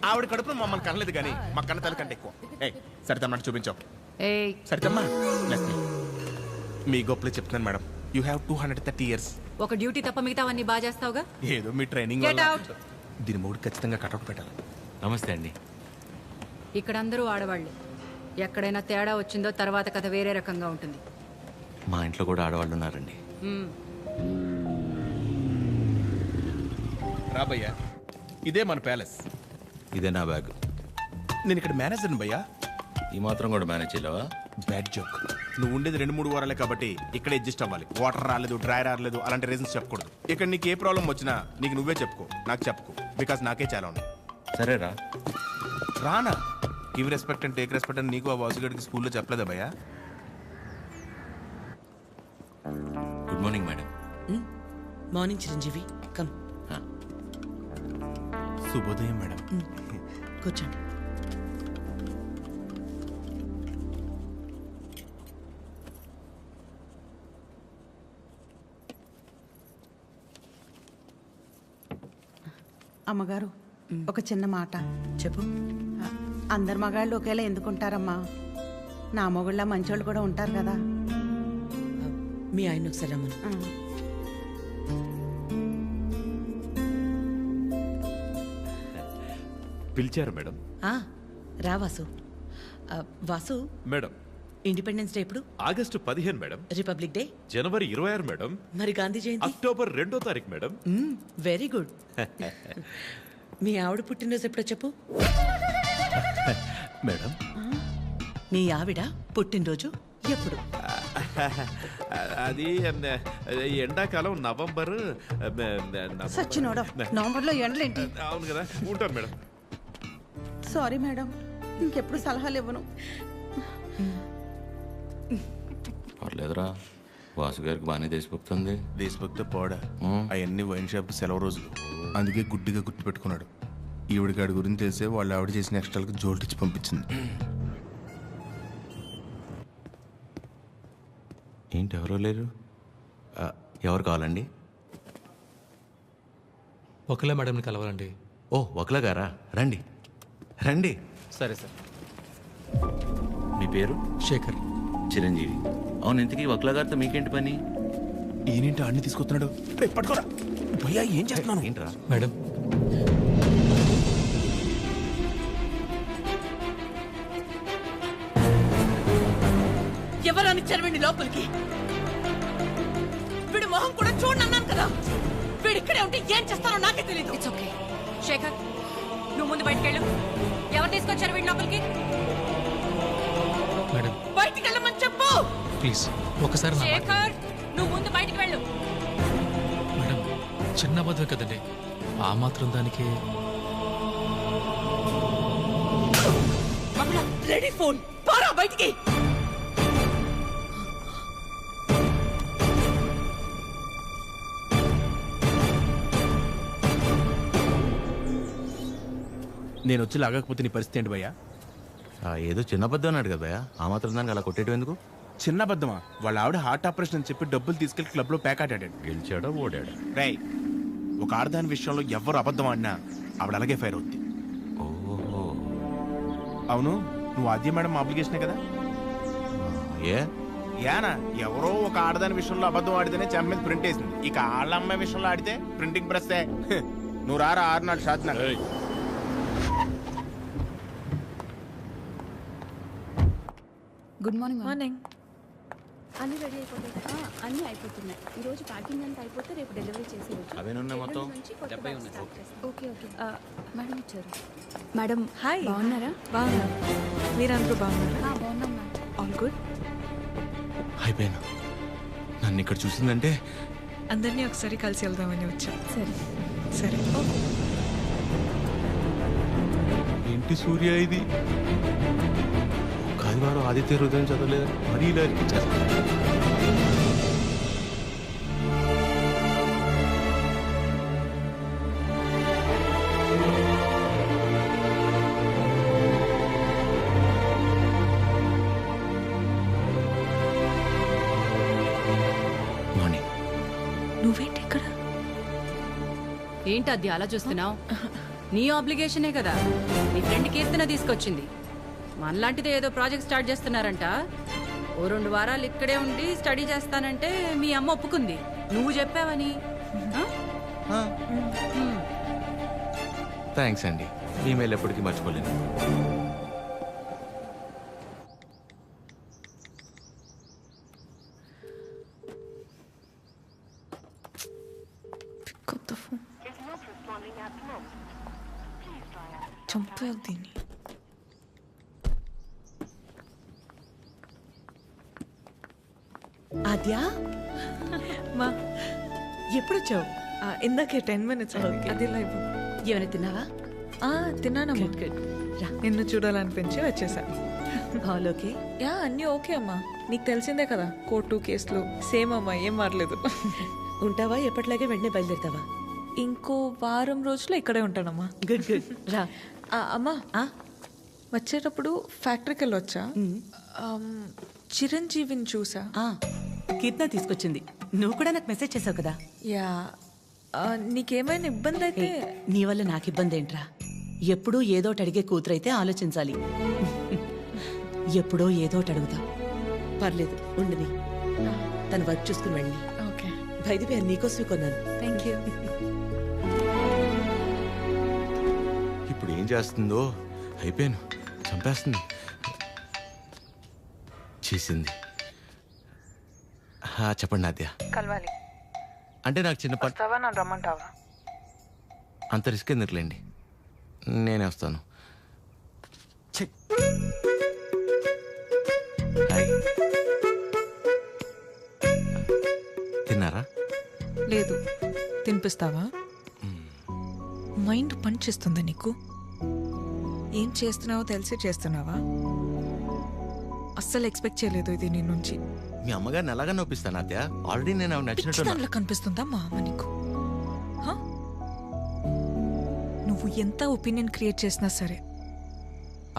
Speaker 2: ఆవిడ కడుపులో మమ్మల్ని కనలేదు కానీ మా కన్న తల్లి కంటే ఎక్కువ. సరితమ్మ చూపించావు. సరితమ్మ మీ గొప్పలే చెప్తున్నాను మేడం. You have 230 years.
Speaker 12: ఒక డ్యూటీ తప్ప మిగతావన్నీ బాగా చేస్తావుగా.
Speaker 2: ఏదో మీ ట్రైనింగ్
Speaker 12: Get out.
Speaker 2: దీని మూడు ఖచ్చితంగా కటౌట్ పెట్టాలి.
Speaker 8: నమస్తే అండి.
Speaker 12: ఇక్కడ అందరూ ఆడవాళ్ళే. ఎక్కడైనా తేడా వచ్చిందో తర్వాత కథ వేరే రకంగా ఉంటుంది.
Speaker 8: మా ఇంట్లో కూడా ఆడవాళ్ళు ఉన్నారండి.
Speaker 2: రాబయ్యా, ఇదే మన ప్యాలెస్.
Speaker 8: ఇదే నా బ్యాగ్.
Speaker 2: నేను ఇక్కడ మేనేజర్ని భయ్యా.
Speaker 8: ఈ మాత్రం కూడా మేనేజ్ చేయలేవా?
Speaker 2: Bad joke. నువ్వు ఉండేది 2-3 వారాలే కాబట్టి ఇక్కడ అడ్జస్ట్ అవ్వాలి. వాటర్ రాలేదు, డ్రై రాలేదు అలాంటి రీజన్స్ చెప్పకూడదు. ఇక్కడ నీకు ఏ ప్రాబ్లం వచ్చినా నీకు నువ్వే చెప్పుకో, నాకు చెప్పుకో. బికాస్ నాకే చాలా ఉన్నాయి.
Speaker 8: సరేరా
Speaker 2: రానా? Give respect and take respect అని నీకు ఆ వాసుగడికి స్కూల్లో చెప్పలేదా భయ్యా?
Speaker 8: Good morning madam.
Speaker 22: Morning Chiranjeevi. Come.
Speaker 2: శుభోదయం మేడం.
Speaker 22: కూర్చోండి.
Speaker 10: అమ్మగారు, ఒక చిన్న మాట
Speaker 22: చెప్పు.
Speaker 10: అందరు మగాళ్ళు ఒకేలా ఎందుకుంటారమ్మా? నా మొగుళ్ళ మంచోళ్ళు కూడా ఉంటారు కదా.
Speaker 22: మీ ఆయన ఒకసారి రమ్మను.
Speaker 13: పిలిచారు మేడం.
Speaker 22: రా Vasu. Vasu,
Speaker 13: madam
Speaker 22: independence day ఎప్పుడు?
Speaker 13: August 15 madam.
Speaker 22: రిపబ్లిక్ డే
Speaker 13: జనవరి 26 మేడం.
Speaker 22: మరి గాంధీ జయంతి?
Speaker 13: అక్టోబర్ 2వ తారీఖు మేడం.
Speaker 22: Very good. మీ ఆవిడ పుట్టినరోజు ఎప్పుడో చెప్పు.
Speaker 13: మేడం
Speaker 22: మీ ఆవిడ పుట్టినరోజు ఎప్పుడు?
Speaker 13: అది ఎండాకాలం నవంబర్.
Speaker 10: సచ్చినోడా, నవంబర్లో ఎండలేంటి?
Speaker 13: అవును కదా, ఉంటాను మేడం.
Speaker 10: సారీ మేడం, ఇంకెప్పుడు సలహాలు ఇవ్వను.
Speaker 8: పర్లేదురా, వాసు గారికి బాగానే దేశభక్తుంది.
Speaker 2: దేశభక్తి పోడా, అవన్నీ వైన్ షాప్ సెలవు రోజులు. అందుకే గుడ్డిగా గుర్తు పెట్టుకున్నాడు. ఈవిడికాడి గురించి తెలిసే వాళ్ళు ఆవిడ చేసిన ఎక్స్ట్రాలకు జోల్టిచ్చి పంపించింది.
Speaker 8: ఏంటి ఎవరో లేరు? ఎవరు కావాలండి?
Speaker 23: ఒకలా మేడంని కలవాలండి.
Speaker 8: ఓ ఒకలా గారా, రండి రండి.
Speaker 23: సరే సార్.
Speaker 8: మీ పేరు?
Speaker 23: శేఖర్.
Speaker 8: చిరంజీవి. అవును, ఇంతకీ వక్లా గారితో మీకేంటి పని?
Speaker 2: ఈయనేంటి అన్ని తీసుకొస్తున్నాడు? పట్టుకోరా భయ్యా, ఏం చేస్తున్నాను?
Speaker 8: ఏంట్రా
Speaker 23: మేడం?
Speaker 1: ఎవరని చదివండి లోపలికి. వీడి మొహం కూడా చూడన్నాను కదా. వీడు ఇక్కడే ఉంటే ఏం చేస్తానో నాకే తెలియదు.
Speaker 12: It's okay. శేఖర్, నువ్వు ముందు బయటికి వెళ్ళు. ఎవరు తీసుకొచ్చారు వీడి లోపలికి?
Speaker 23: మేడం
Speaker 1: బయటికి వెళ్ళమని చెప్పు.
Speaker 23: ప్లీజ్ ఒకసారి.
Speaker 12: శేఖర్, నువ్వు ముందు బయటికి వెళ్ళు.
Speaker 23: మేడం చిన్న అబద్ధం కదండి, ఆ మాత్రం దానికి.
Speaker 1: రెడీ ఫోన్ పారా బయటికి.
Speaker 2: నేను వచ్చి లాగకపోతే నీ పరిస్థితి ఏంటి భయ్యా?
Speaker 8: ఏదో చిన్న అబద్ధం అన్నాడు కదా భయ్యా, ఆ మాత్రం దానికి అలా కొట్టేయడం ఎందుకు?
Speaker 2: చిన్న అబద్ధమా? వాళ్ళ ఆవిడ హార్ట్ ఆపరేషన్ అని చెప్పి డబ్బులు తీసుకెళ్లి క్లబ్ లో ప్యాక్ ఆడాడు.
Speaker 13: గెలిచాడా ఓడాడు?
Speaker 2: రై, ఒక ఆడదాని విషయంలో ఎవరు అబద్ధం ఆడినా ఆవిడ అలాగే ఫైర్ అవుద్ది.
Speaker 8: ఓహో,
Speaker 2: అవును, నువ్వు ఆద్య మేడం అప్లికేషనే కదా? యానా ఎవరో ఒక ఆడదాని విషయంలో అబద్ధం ఆడితేనే చెంప మీద ప్రింట్ వేసింది. ఇక ఆళ్ళ అమ్మాయి విషయంలో ఆడితే ప్రింటింగ్ ప్రెస్. నువ్వు రారా 6 నాడు షాద్.
Speaker 20: Good morning.
Speaker 24: మార్నింగ్. అన్ని రెడీ అయిపోతాయి. అన్ని అయిపోతున్నాయి. ఈ రోజు ప్యాకింగ్ అంతా అయిపోతే రేపు డెలివరీ చేసేయచ్చు.
Speaker 8: అవేనున్నాయి మొత్తం
Speaker 24: 70 ఉన్నాయి. Okay okay. మేడం వచ్చారు.
Speaker 20: Madam
Speaker 24: hi.
Speaker 20: బాగున్నారా?
Speaker 24: బాగున్నా. మీరందరూ బాగున్నారా?
Speaker 20: బాగున్నాం మేడం.
Speaker 24: All good.
Speaker 2: అయిపోయినా నన్ను ఇక్కడ చూసిందంటే
Speaker 24: అందరినీ ఒకసారి కలిసి వెళ్దామని వచ్చాం. సరే సరే.
Speaker 2: ఏంటి సూర్య ఇది? ఒక
Speaker 9: ఆదివారం ఆదిత్య హృదయం చదవలేదు మరీ ఇలా అనిపించారు.
Speaker 8: మార్నింగ్.
Speaker 18: నువ్వేంటి ఇక్కడ?
Speaker 12: ఏంటి అది అలా చూస్తున్నావు? నీ ఆబ్లిగేషనే కదా నీ ఫ్రెండ్ కీర్తన తీసుకొచ్చింది. మనలాంటిదే ఏదో ప్రాజెక్ట్ స్టార్ట్ చేస్తున్నారంట. ఓ 2 వారాలు ఇక్కడే ఉండి స్టడీ చేస్తానంటే మీ అమ్మ ఒప్పుకుంది. నువ్వు చెప్పావని.
Speaker 8: థ్యాంక్స్ అండి, ఈమెయిల్ ఎప్పటికీ మర్చిపోలేను.
Speaker 18: చంపావు దీన్ని.
Speaker 22: ఆద్యా
Speaker 18: మా
Speaker 22: ఎప్పుడొచ్చావు?
Speaker 18: ఇందాకే 10 minutes అది లైవ్.
Speaker 22: ఏమైనా తిన్నావా?
Speaker 18: తిన్నానమ్మా. నిన్ను చూడాలనిపించి వచ్చేసా.
Speaker 22: All okay?
Speaker 18: యా అన్నీ ఓకే అమ్మా. నీకు తెలిసిందే కదా, కోర్టు కేసులు సేమ్ అమ్మా, ఏం మారలేదు.
Speaker 22: ఉంటావా? ఎప్పటిలాగే వెంటనే బయలుదేరుతావా?
Speaker 18: ఇంకో వారం రోజులు ఇక్కడే ఉంటానమ్మా.
Speaker 22: Good good. రా
Speaker 18: అమ్మా, వచ్చేటప్పుడు ఫ్యాక్టరీకి వెళ్ళొచ్చా? చిరంజీవిని చూసా.
Speaker 22: కీర్తన తీసుకొచ్చింది. నువ్వు కూడా నాకు మెసేజ్ చేసావు కదా.
Speaker 18: యా, నీకేమైనా ఇబ్బంది అయితే?
Speaker 22: నీ వల్ల నాకు ఇబ్బంది ఏంట్రా? ఎప్పుడూ ఏదోటి అడిగే కూతురైతే ఆలోచించాలి. ఎప్పుడో ఏదోటి అడుగుతాం. పర్లేదు ఉండని, తన వర్క్ చూసుకుని వెళ్ళి.
Speaker 18: ఓకే.
Speaker 22: బయట పేరు నీకోసమే కొన్నాను.
Speaker 18: Thank you.
Speaker 8: ఇప్పుడు ఏం చేస్తుందో అయిపోయాను, చంపేస్తుంది. చేసింది. చెప్పండి నాద్య.
Speaker 18: కలవాలి
Speaker 8: అంటే నాకు చిన్న పని.
Speaker 18: వస్తావా? నన్ను రమ్మంటావా?
Speaker 8: అంత రిస్క్ ఎందుకులేండి, నేనే వస్తాను. హాయ్. తిన్నారా?
Speaker 18: లేదు. తినిపిస్తావా? మైండ్ పని చేస్తుందా నీకు? ఏం చేస్తున్నావో తెలిసి చేస్తున్నావా? అస్సలు ఎక్స్పెక్ట్ చేయలేదు ఇది నీ నుంచి.
Speaker 8: మీ అమ్మగారిని ఎలాగా నొప్పిస్తాను అత్య? ఆల్రెడీ నేను ఆవిడ నచ్చినట్టు.
Speaker 18: దాంట్లో కనిపిస్తుందా మా అమ్మ నీకు? నువ్వు ఎంత ఒపీనియన్ క్రియేట్ చేసినా సరే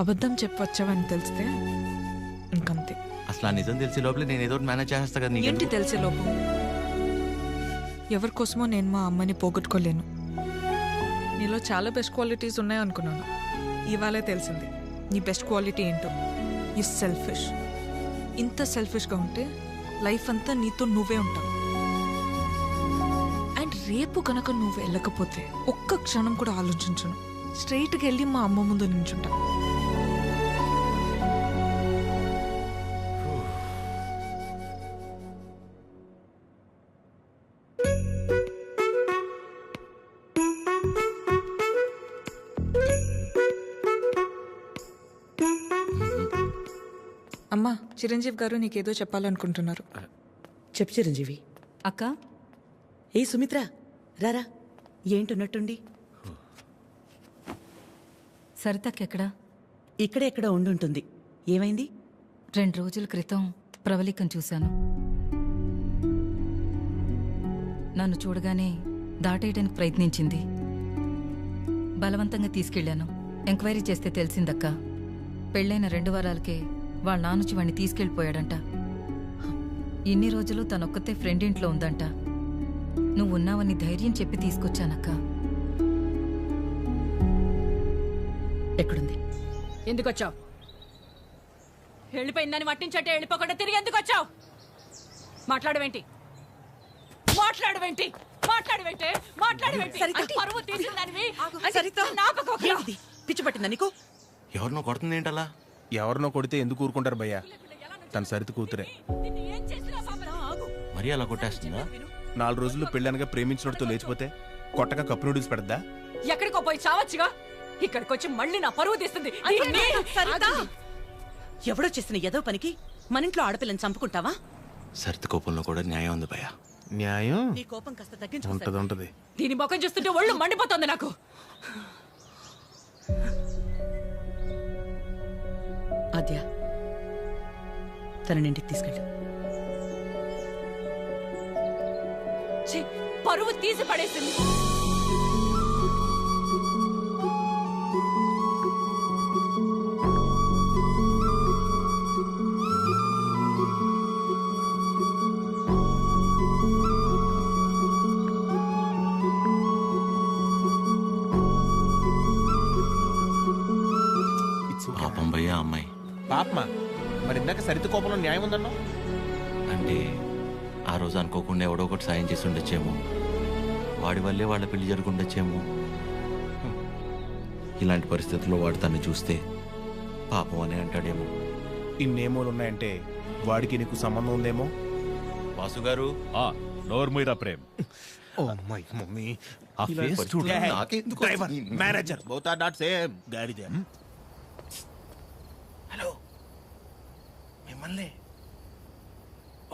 Speaker 18: అబద్ధం చెప్పవచ్చావని తెలిస్తే ఇంకంతే.
Speaker 8: అసలు ఆ నిజం తెలిసే లోపలే నేను ఏదో మేనేజ్ చేస్తా కదా.
Speaker 18: ఏంటి తెలిసే లోపం? ఎవరి కోసమో నేను మా అమ్మని పోగొట్టుకోలేను. నీలో చాలా బెస్ట్ క్వాలిటీస్ ఉన్నాయనుకున్నాను, ఇవాళే తెలిసింది నీ బెస్ట్ క్వాలిటీ ఏంటో. You selfish. ఇంత సెల్ఫిష్గా ఉంటే లైఫ్ అంతా నీతో నువ్వే ఉంటావు. అండ్ రేపు కనుక నువ్వు వెళ్ళకపోతే ఒక్క క్షణం కూడా ఆలోచించను, స్ట్రైట్గా వెళ్ళి మా అమ్మ ముందు నించుంటా. అమ్మా, చిరంజీవి గారు నీకేదో చెప్పాలనుకుంటున్నారు.
Speaker 22: చెప్పు చిరంజీవి.
Speaker 12: అక్క.
Speaker 22: ఏ సుమిత్ర రారా. ఏంటున్నట్టుండి?
Speaker 12: సరితక్కెక్కడా?
Speaker 22: ఇక్కడే ఎక్కడ ఉండుంటుంది. ఏమైంది?
Speaker 12: 2 రోజుల క్రితం ప్రవళికను చూశాను. నన్ను చూడగానే దాటేయడానికి ప్రయత్నించింది. బలవంతంగా తీసుకెళ్లాను. ఎంక్వైరీ చేస్తే తెలిసిందక్క, పెళ్ళైన 2 వారాలకే వాళ్ళ నానుచి వాణ్ణి తీసుకెళ్ళిపోయాడంట. ఇన్ని రోజులు తనొక్కతే ఫ్రెండ్ ఇంట్లో ఉందంట. నువ్వున్నావని ధైర్యం చెప్పి తీసుకొచ్చానక్క.
Speaker 22: ఎక్కడుంది?
Speaker 12: ఎందుకొచ్చావు? వెళ్ళిపోయిందని మట్టించంటే వెళ్ళిపోకుండా తిరిగి ఎందుకొచ్చావు? మాట్లాడవేంటి? మాట్లాడవేంటి? మాట్లాడవేంటి? మాట్లాడవేంటి? పరువు తీసిందానివి.
Speaker 22: పిచ్చి పట్టిందా నీకు?
Speaker 8: ఎవరినో కొడుతుంది ఏంటలా?
Speaker 2: ఎవరినో కొడితే ఎందుకు ఊరుకుంటారు భయ్యా? తన సరిత కూతురే.
Speaker 8: మరీ అలా కొట్టేస్తుందా?
Speaker 2: 4 రోజులు పెళ్ళనగా ప్రేమించినోడితో లేచిపోతే కొట్టగా కప్పు నూడిల్స్ పెడద్దా?
Speaker 12: ఎక్కడికో పోయి చావచ్చుగా. ఇక్కడికొచ్చి మళ్ళీ నా పరువు తీస్తుంది.
Speaker 22: ఎవడో చేసిన ఏదో పనికి మన ఇంట్లో ఆడపిల్లని చంపుకుంటావా?
Speaker 8: సరిత కోపంలో కూడా న్యాయం ఉంది భయ్యా.
Speaker 2: న్యాయం?
Speaker 22: నీ కోపం కాస్త తగ్గించుకుంటా.
Speaker 2: ఉంటది.
Speaker 12: దీని ముఖం చూస్తుంటే ఒళ్ళు మండిపోతుంది నాకు.
Speaker 22: ఆద్య, తనని ఇంటికి తీసుకెళ్ళు.
Speaker 24: పరువు తీసి పడేసింది.
Speaker 8: పాపం భయ్యా అమ్మాయి.
Speaker 2: పాపమా? మరి ఇందాక సరిత కోపంలో న్యాయం ఉందన్నా?
Speaker 8: అంటే ఆ రోజు అనుకోకుండా ఎవడో ఒకటి సాయం చేసి ఉండొచ్చేమో, వాడి వల్లే వాళ్ళ పెళ్లి జరుగుండొచ్చేమో. ఇలాంటి పరిస్థితుల్లో వాడు తను చూస్తే పాపం అని అంటాడేమో.
Speaker 2: ఇన్నేమోలు ఉన్నాయంటే వాడికి నీకు సంబంధం ఉందేమో.
Speaker 8: వాసు గారు
Speaker 13: నోర్మీరా ప్రేమ్.
Speaker 2: ఓ మై మమ్మీ,
Speaker 8: ఆ ఫేస్ చూడు. నాకెందుకు
Speaker 2: driver, manager both are not same. గాడిదే.
Speaker 8: హలో, మిమ్మల్ని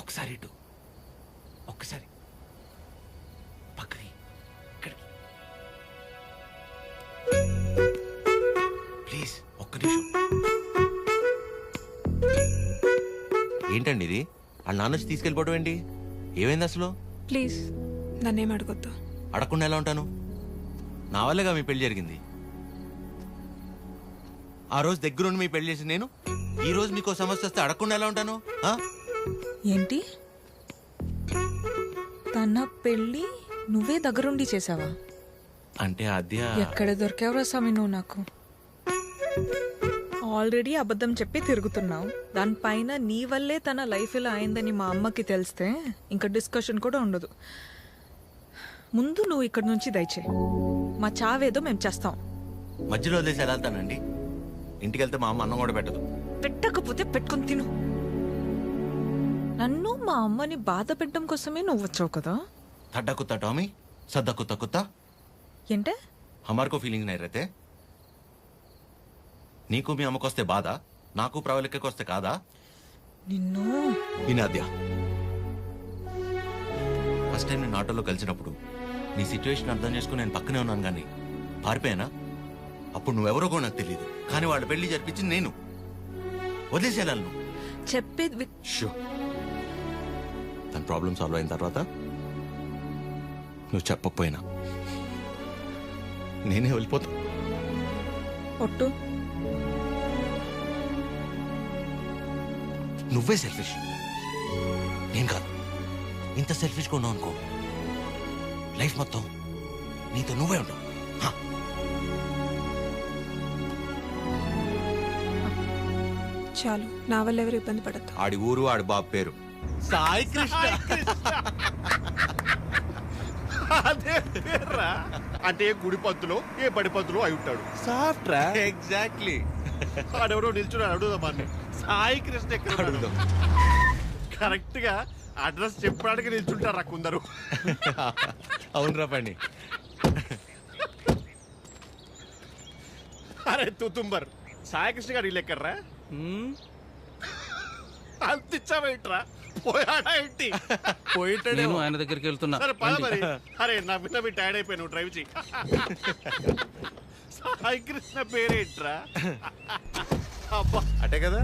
Speaker 8: ఒకసారి ఇటు, ఒక్కసారి పక్కకి, ఇక్కడికి ప్లీజ్, ఒక్క నిమిషం. ఏంటండి ఇది? వాళ్ళ నాన్న వచ్చి తీసుకెళ్ళిపోవడం ఏంటి? ఏమైంది అసలు?
Speaker 24: ప్లీజ్ నన్నేం అడగొద్దు.
Speaker 8: అడగకుండా ఎలా ఉంటాను? నా వల్లేగా మీ పెళ్లి జరిగింది. ఆ రోజు దగ్గరుండి మీ పెళ్లి చేసి నేను ఈ రోజు మీకు సమస్య వస్తే అడగకుండా ఎలా ఉంటాను?
Speaker 18: ఏంటి, తన పెళ్ళి నువ్వే దగ్గరుండి చేసావా?
Speaker 8: అంటే అద్య
Speaker 18: ఎక్కడ దొరికావురా స్వామి నువ్వు నాకు? ఆల్రెడీ అబద్ధం చెప్పి తిరుగుతున్నావు. దానిపైన నీ వల్లే తన లైఫ్ ఇలా అయిందని మా అమ్మకి తెలిస్తే ఇంకా డిస్కషన్ కూడా ఉండదు. ముందు నువ్వు ఇక్కడ నుంచి దయచే. మా చావేదో మేము చేస్తాం.
Speaker 8: మధ్యలో వదిలేసి ఎలా వెళ్తానండి? ఇంటికి వెళ్తే మా అమ్మ అన్నం కూడా పెట్టదు.
Speaker 18: పెట్టకపోతే పెట్టుకుని తిను. నన్ను మా అమ్మని బాధ పెట్టడం కోసమే నువ్వు వచ్చావు కదా.
Speaker 8: थड्डा कुत्ता टॉमी, सद्दा कुत्ता कुत्ता
Speaker 18: ఏంటే?
Speaker 8: हमारे को फीलिंग नहीं रहते. నీకు మీ అమ్మకొస్తే బాధ, నాకు ప్రవళికకొస్తే కాదా?
Speaker 18: నిన్ను
Speaker 8: వినాద్యా, ఫస్ట్ టైం నేను ఆటోలో కలిసినప్పుడు నీ సిచ్యువేషన్ అర్థం చేసుకుని నేను పక్కనే ఉన్నాను, కానీ పారిపోయానా? అప్పుడు నువ్వెవరో కూడా నాకు తెలియదు, కానీ వాళ్ళ పెళ్లి జరిపించింది నేను. వదిలేసేయాలను
Speaker 18: చెప్పేది.
Speaker 8: తన ప్రాబ్లం సాల్వ్ అయిన తర్వాత నువ్వు చెప్పకపోయినా నేనే వెళ్ళిపోతా.
Speaker 18: ఒట్టు.
Speaker 8: నువ్వే సెల్ఫిష్, నేను కాదు. ఇంత సెల్ఫిష్గా ఉన్నావు అనుకో, లైఫ్ మొత్తం నీతో నువ్వే ఉండవు.
Speaker 24: చాలు, నా వల్ల ఎవరు ఇబ్బంది పడద్దు.
Speaker 8: ఆడి ఊరు, ఆడి బాబు పేరు సాయి కృష్ణ.
Speaker 13: అదే పేర్రా. అంటే గుడి పంతులు ఏ బడి పంతులు అయి ఉంటాడు.
Speaker 2: సాఫ్ట్ రా.
Speaker 8: ఎగ్జాక్ట్లీ.
Speaker 13: ఆడెవడో నిల్చున్నాడు, అడుగుదాం అన్ని. సాయి కృష్ణ ఎక్కడ అడుగుదాం. కరెక్ట్ గా అడ్రస్ చెప్పడానికి నిల్చుంటారా కొందరు.
Speaker 8: అవునరా పండి.
Speaker 13: అరే తుతుంబర్, సాయి కృష్ణ గారు ఇల్లు ఎక్కడ్రా? అంతిచ్చావేంట్రా? పోయాడా ఏంటి?
Speaker 23: నేను ఆయన దగ్గరికి వెళ్తున్నా.
Speaker 13: సరే పద మరి. అరే నవ్వి టైర్డ్ అయిపోయి నువ్వు డ్రైవ్ చెయ్యి. సాయి కృష్ణ పేరేంట్రా? అబ్బా
Speaker 8: అటే కదా.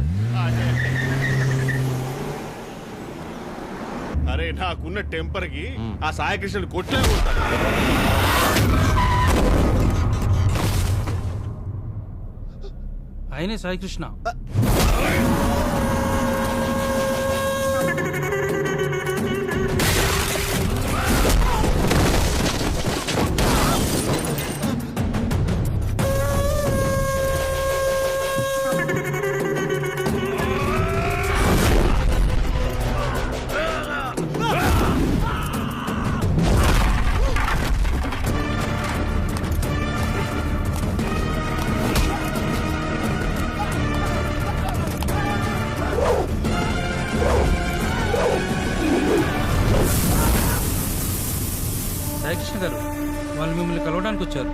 Speaker 13: అరే నాకున్న టెంపర్ కి ఆ సాయి కృష్ణుడు కొట్లే కొడతాడు.
Speaker 23: ఆయనే సాయి కృష్ణ. సాయికృష్ణ గారు, వాళ్ళు మిమ్మల్ని కలవడానికి వచ్చారు.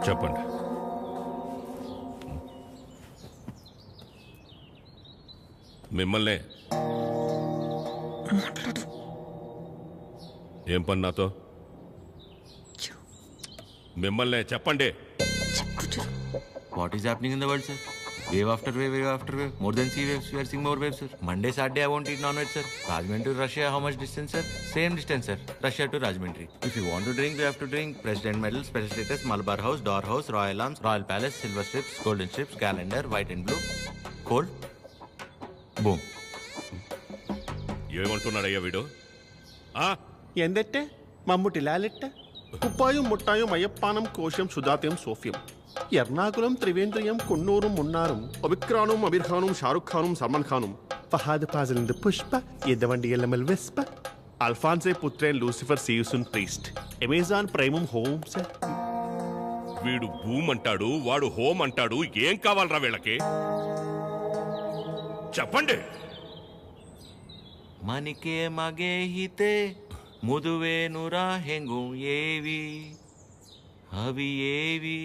Speaker 13: చెప్పండి. మిమ్మల్ని
Speaker 6: ఏం పని నాతో? మిమ్మల్ని చెప్పండి.
Speaker 8: What is happening in the world, sir? Wave after wave, wave after wave. More than sea waves, we are seeing more waves, sir. Monday, Saturday, I won't eat non-veg, sir. Rajahmundry to Russia, how much distance, sir? Same distance, sir. Russia to Rajahmundry. If you want to drink, we have to drink President Medal, Special Status, Malabar House, Door House, Royal Arms, Royal Palace, Silver Strips, Golden Strips, Calendar, White and Blue. Cold. Boom.
Speaker 6: ఏమంటున్నాడయ్యా వీడు?
Speaker 13: ఎందెట్టే మమ్ముటి లాలెట్ట కుప్పాయం ముట్టాయం అయ్యప్పానం కోశం సుధాత్యం సోఫ్యం ఎర్నాకులం త్రివేంద్రియం కున్నూరం మున్నారం ఒబిక్రానుం అబిర్ఖానుం షారుఖ్ ఖానుం సల్మాన్ ఖానుం ఫహాద్ ఫాజిలింద పుష్ప ఎద్దవండి ఎల్లమల్ వెస్ప Alphonse Puthren Lucifer see you soon priest Amazon ప్రైమం హోమ్ సార్.
Speaker 6: వీడు భూమ్ అంటాడు, వాడు హోమ్ అంటాడు. ఏం కావాలరా వీళ్ళకి? చెప్పండి.
Speaker 8: ಮನಿಕೆ ಮಗೆ ಹಿತೆ ಮುದುವೇನುರ ಹೆಂಗು ಏವಿ ಅವಿ ಏವಿ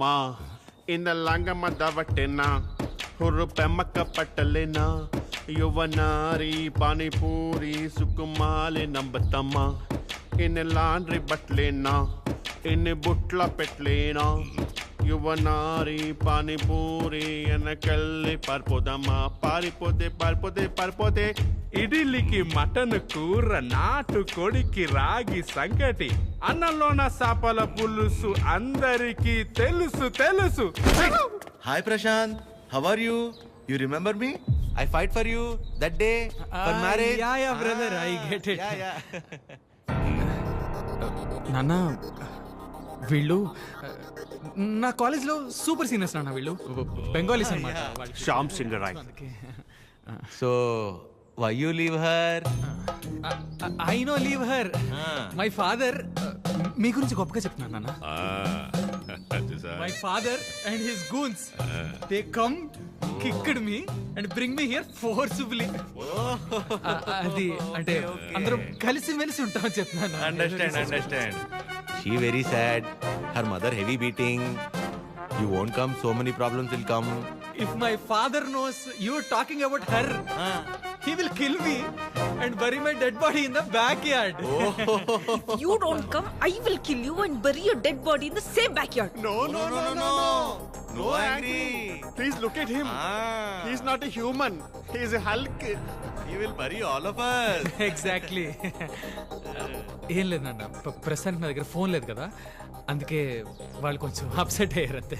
Speaker 13: మా ఇంద లంగమ్మ దవట్టెనా ಹುರ್ರು ಪೆಮ್ಮಕ್ಕ ಪಟ್ಟಲೆನ ಯುವನಾರಿ ಪಾನಿಪೂರಿ ಸುಕುಮಾಲೆ ನಂಬತಮ್ಮ ಇನ್ನು ಲಾಂಡ್ರಿ ಬಟ್ಲೇನ ಇನ್ನು ಬುಟ್ಲ ಪೆಟ್ಲೇನ యువనారి పానీపూరి వెనకల్లి పారిపోదమ్మా పారిపోతే పారిపోతే పారిపోతే
Speaker 14: ఇడ్లీకి మటన్ కూర, నాటు కొడికి రాగి సంగటి, అన్నంలోన సాపల పులుసు అందరికీ తెలుసు తెలుసు.
Speaker 8: Hi Prashanth, how are you? You remember me? I fight for you that day for marriage.
Speaker 23: Yeah, brother, I get it.
Speaker 8: Yeah.
Speaker 23: నాన్న, వీళ్ళు నా కాలేజ్లో సూపర్ సీనియర్స్ నాన్న. వీళ్ళు బెంగాలీస్ అన్నమాట.
Speaker 13: Shyam Singh Roy.
Speaker 8: So why you leave her?
Speaker 23: I know leave her. My father మీ గురించి గొప్పగా చెప్తున్నాను నాన్న. My father and his goons, they come, kicked me and bring me here forcibly. అది అంటే అందరం కలిసి మెలిసి ఉంటామని చెప్తున్నాను.
Speaker 8: Understand. She very sad. Her mother heavy beating. You won't come, so many problems will come.
Speaker 23: If my father knows you are talking about her, he will kill me and bury my dead body in the backyard.
Speaker 4: If you don't come, I will kill you and bury your dead body in the same backyard.
Speaker 13: No angry. Please look at him. He is not a human. He is a Hulk.
Speaker 8: He will bury all of us.
Speaker 23: Exactly. ఏం లేదు నాన్న, ప్రస్తుతానికి నా దగ్గర phone లేదు కదా, అందుకే వాళ్ళు కొంచెం అప్సెట్ అయ్యారు అంతే.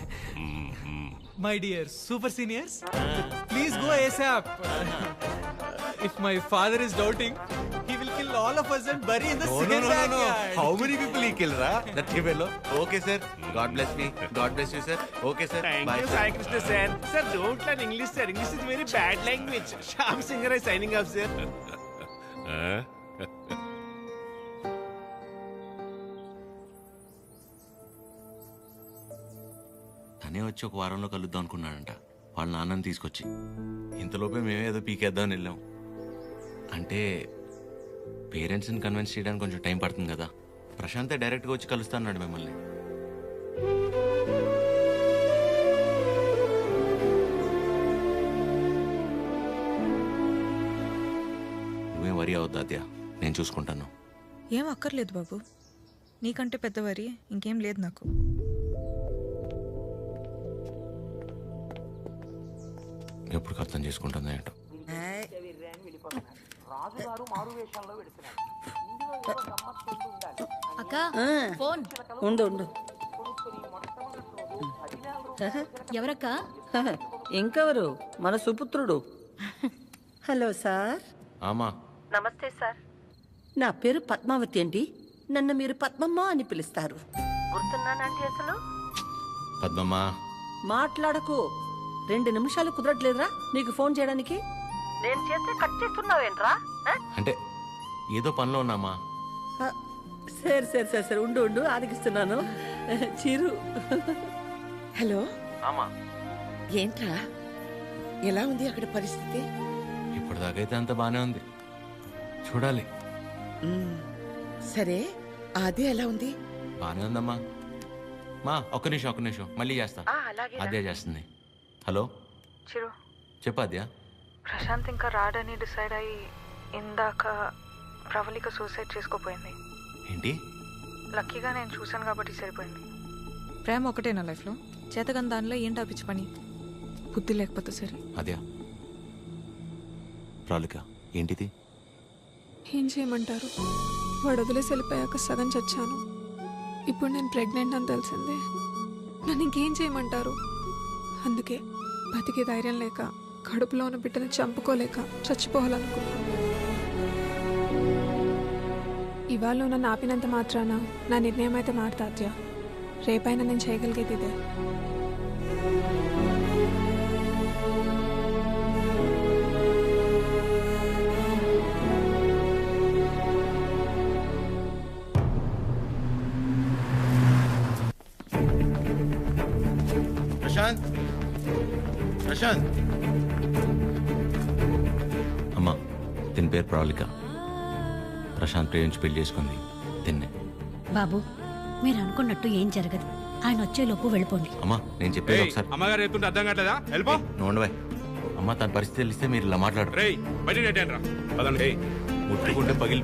Speaker 23: My dear super seniors, please go ASAP. If my father is doubting, he will kill all of us and bury in the same backyard.
Speaker 8: How many people he kill, ra? That fellow. Okay, sir. God bless me. God bless you, sir. Okay, sir.
Speaker 13: Thank
Speaker 8: Bye,
Speaker 13: you,
Speaker 8: sir.
Speaker 13: Sai Krishna, sir. Sir, don't learn English, sir. English is very bad language. Shyam Singh is signing off, sir.
Speaker 8: తనే వచ్చి ఒక వారంలో కలుద్దాం అనుకున్నాడంట వాళ్ళ నాన్నని తీసుకొచ్చి. ఇంతలోపే మేమే ఏదో పీకేద్దామని వెళ్ళాం. అంటే పేరెంట్స్ని కన్విన్స్ చేయడానికి కొంచెం టైం పడుతుంది కదా. ప్రశాంతే డైరెక్ట్గా వచ్చి కలుస్తా అన్నాడు మిమ్మల్ని. నువ్వేం వరి అవద్దు అద్యా, నేను చూసుకుంటాను.
Speaker 20: ఏం అక్కర్లేదు బాబు, నీకంటే పెద్దవారి ఇంకేం లేదు నాకు.
Speaker 8: ఎప్పుడు అర్థం చేసుకుంటుందా ఏంటో.
Speaker 24: అక్క ఫోన్
Speaker 4: ఉండు.
Speaker 24: ఎవరక్క?
Speaker 4: ఇంకెవరు, మన సుపుత్రుడు. Hello sir.
Speaker 8: ఆమా.
Speaker 4: నమస్తే సార్, నా పేరు పద్మావతి అండి. నన్ను మీరు పద్మమ్మ అని పిలుస్తారు. గుర్తున్నానండి అసలు?
Speaker 8: పద్మమ్మ
Speaker 4: మాట్లాడకు. 2 నిమిషాలు కుదరట్లేదురా నీకు ఫోన్ చేయడానికి? నేను చేస్తే కట్ చేస్తున్నావేంట్రా?
Speaker 8: అంటే ఏదో పనిలో ఉన్నామా.
Speaker 4: సరే ఉండు ఆరగిస్తున్నాను. చిరు.
Speaker 1: హలో.
Speaker 8: ఆమా.
Speaker 1: ఏంట్రా, ఎలా ఉంది అక్కడ పరిస్థితి?
Speaker 8: ఇప్పటిదాకైతే అంత బానే ఉంది, చూడాలి.
Speaker 1: సరే, అది ఎలా ఉంది?
Speaker 8: బానే ఉందమ్మా. మా ఒక్క నిమిషం మళ్ళీ చేస్తా. అదే చేస్తుంది. హలో
Speaker 3: చిరు,
Speaker 8: చెప్పు అద్యా.
Speaker 3: ప్రశాంత్ ఇంకా రాడని డిసైడ్ అయ్యి ఇందాక ప్రవళిక సూసైడ్ చేసుకోపోయింది.
Speaker 8: ఏంటి?
Speaker 3: లక్కీగా నేను చూశాను కాబట్టి సరిపోయింది.
Speaker 18: ప్రేమ ఒకటే నా లైఫ్లో, చేతగాని దానిలో ఏంటో పిచ్చి పని, బుద్ధి లేకపోతే సరే.
Speaker 8: అద్యా ప్రవళిక ఏంటిది?
Speaker 18: ఏం చేయమంటారు, వాడు వదిలేసి వెళ్ళిపోయాక సగం చచ్చాను. ఇప్పుడు నేను ప్రెగ్నెంట్ అని తెలిసిందే. నన్ను ఇంకేం చేయమంటారు? అందుకే బతికే ధైర్యం లేక, కడుపులో ఉన్న బిడ్డను చంపుకోలేక చచ్చిపోవాలనుకున్నాను. ఇవాళ నన్ను ఆపినంత మాత్రాన నా నిర్ణయం అయితే మారుతాద్యా. రేపైనా నేను చేయగలిగేది ఇదే.
Speaker 8: ప్రశాంత్ అమ్మా, దీని పేరు ప్రవళిక. ప్రశాంత్ ప్రేమించి పెళ్లి చేసుకుంది తిన్నే.
Speaker 16: బాబు, మీరు అనుకున్నట్టు ఏం జరగదు. ఆయన వచ్చేలోపు వెళ్ళిపోండి.
Speaker 8: అమ్మా నేను చెప్పేది ఒకసారి.
Speaker 14: అమ్మగారు చెప్తుంటే అర్థం కావట్లేదా? వెళ్ళిపో.
Speaker 8: నోండవే అమ్మ, తన పరిస్థితి తెలిస్తే మీరు ఇలా మాట్లాడరు. ముట్టుకుంటే పగిలి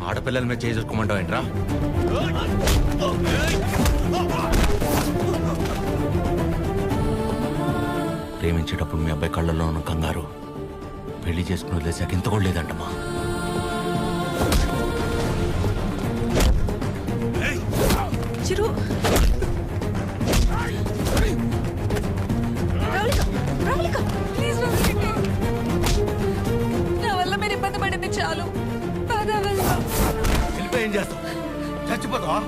Speaker 8: ఆడపిల్లల మీద చేసుకోమంటావు ఏంట్రా? ప్రేమించేటప్పుడు మీ అబ్బాయి కళ్ళల్లో ఉన్న కంగారు పెళ్లి చేసుకుని వదిలేసాక ఇంత కూడా లేదంటమ్మా.
Speaker 18: చిరు, నా వల్ల మీరు ఇబ్బంది పడింది చాలు.
Speaker 8: ఏం చేస్తావు? చచ్చిపోతావా?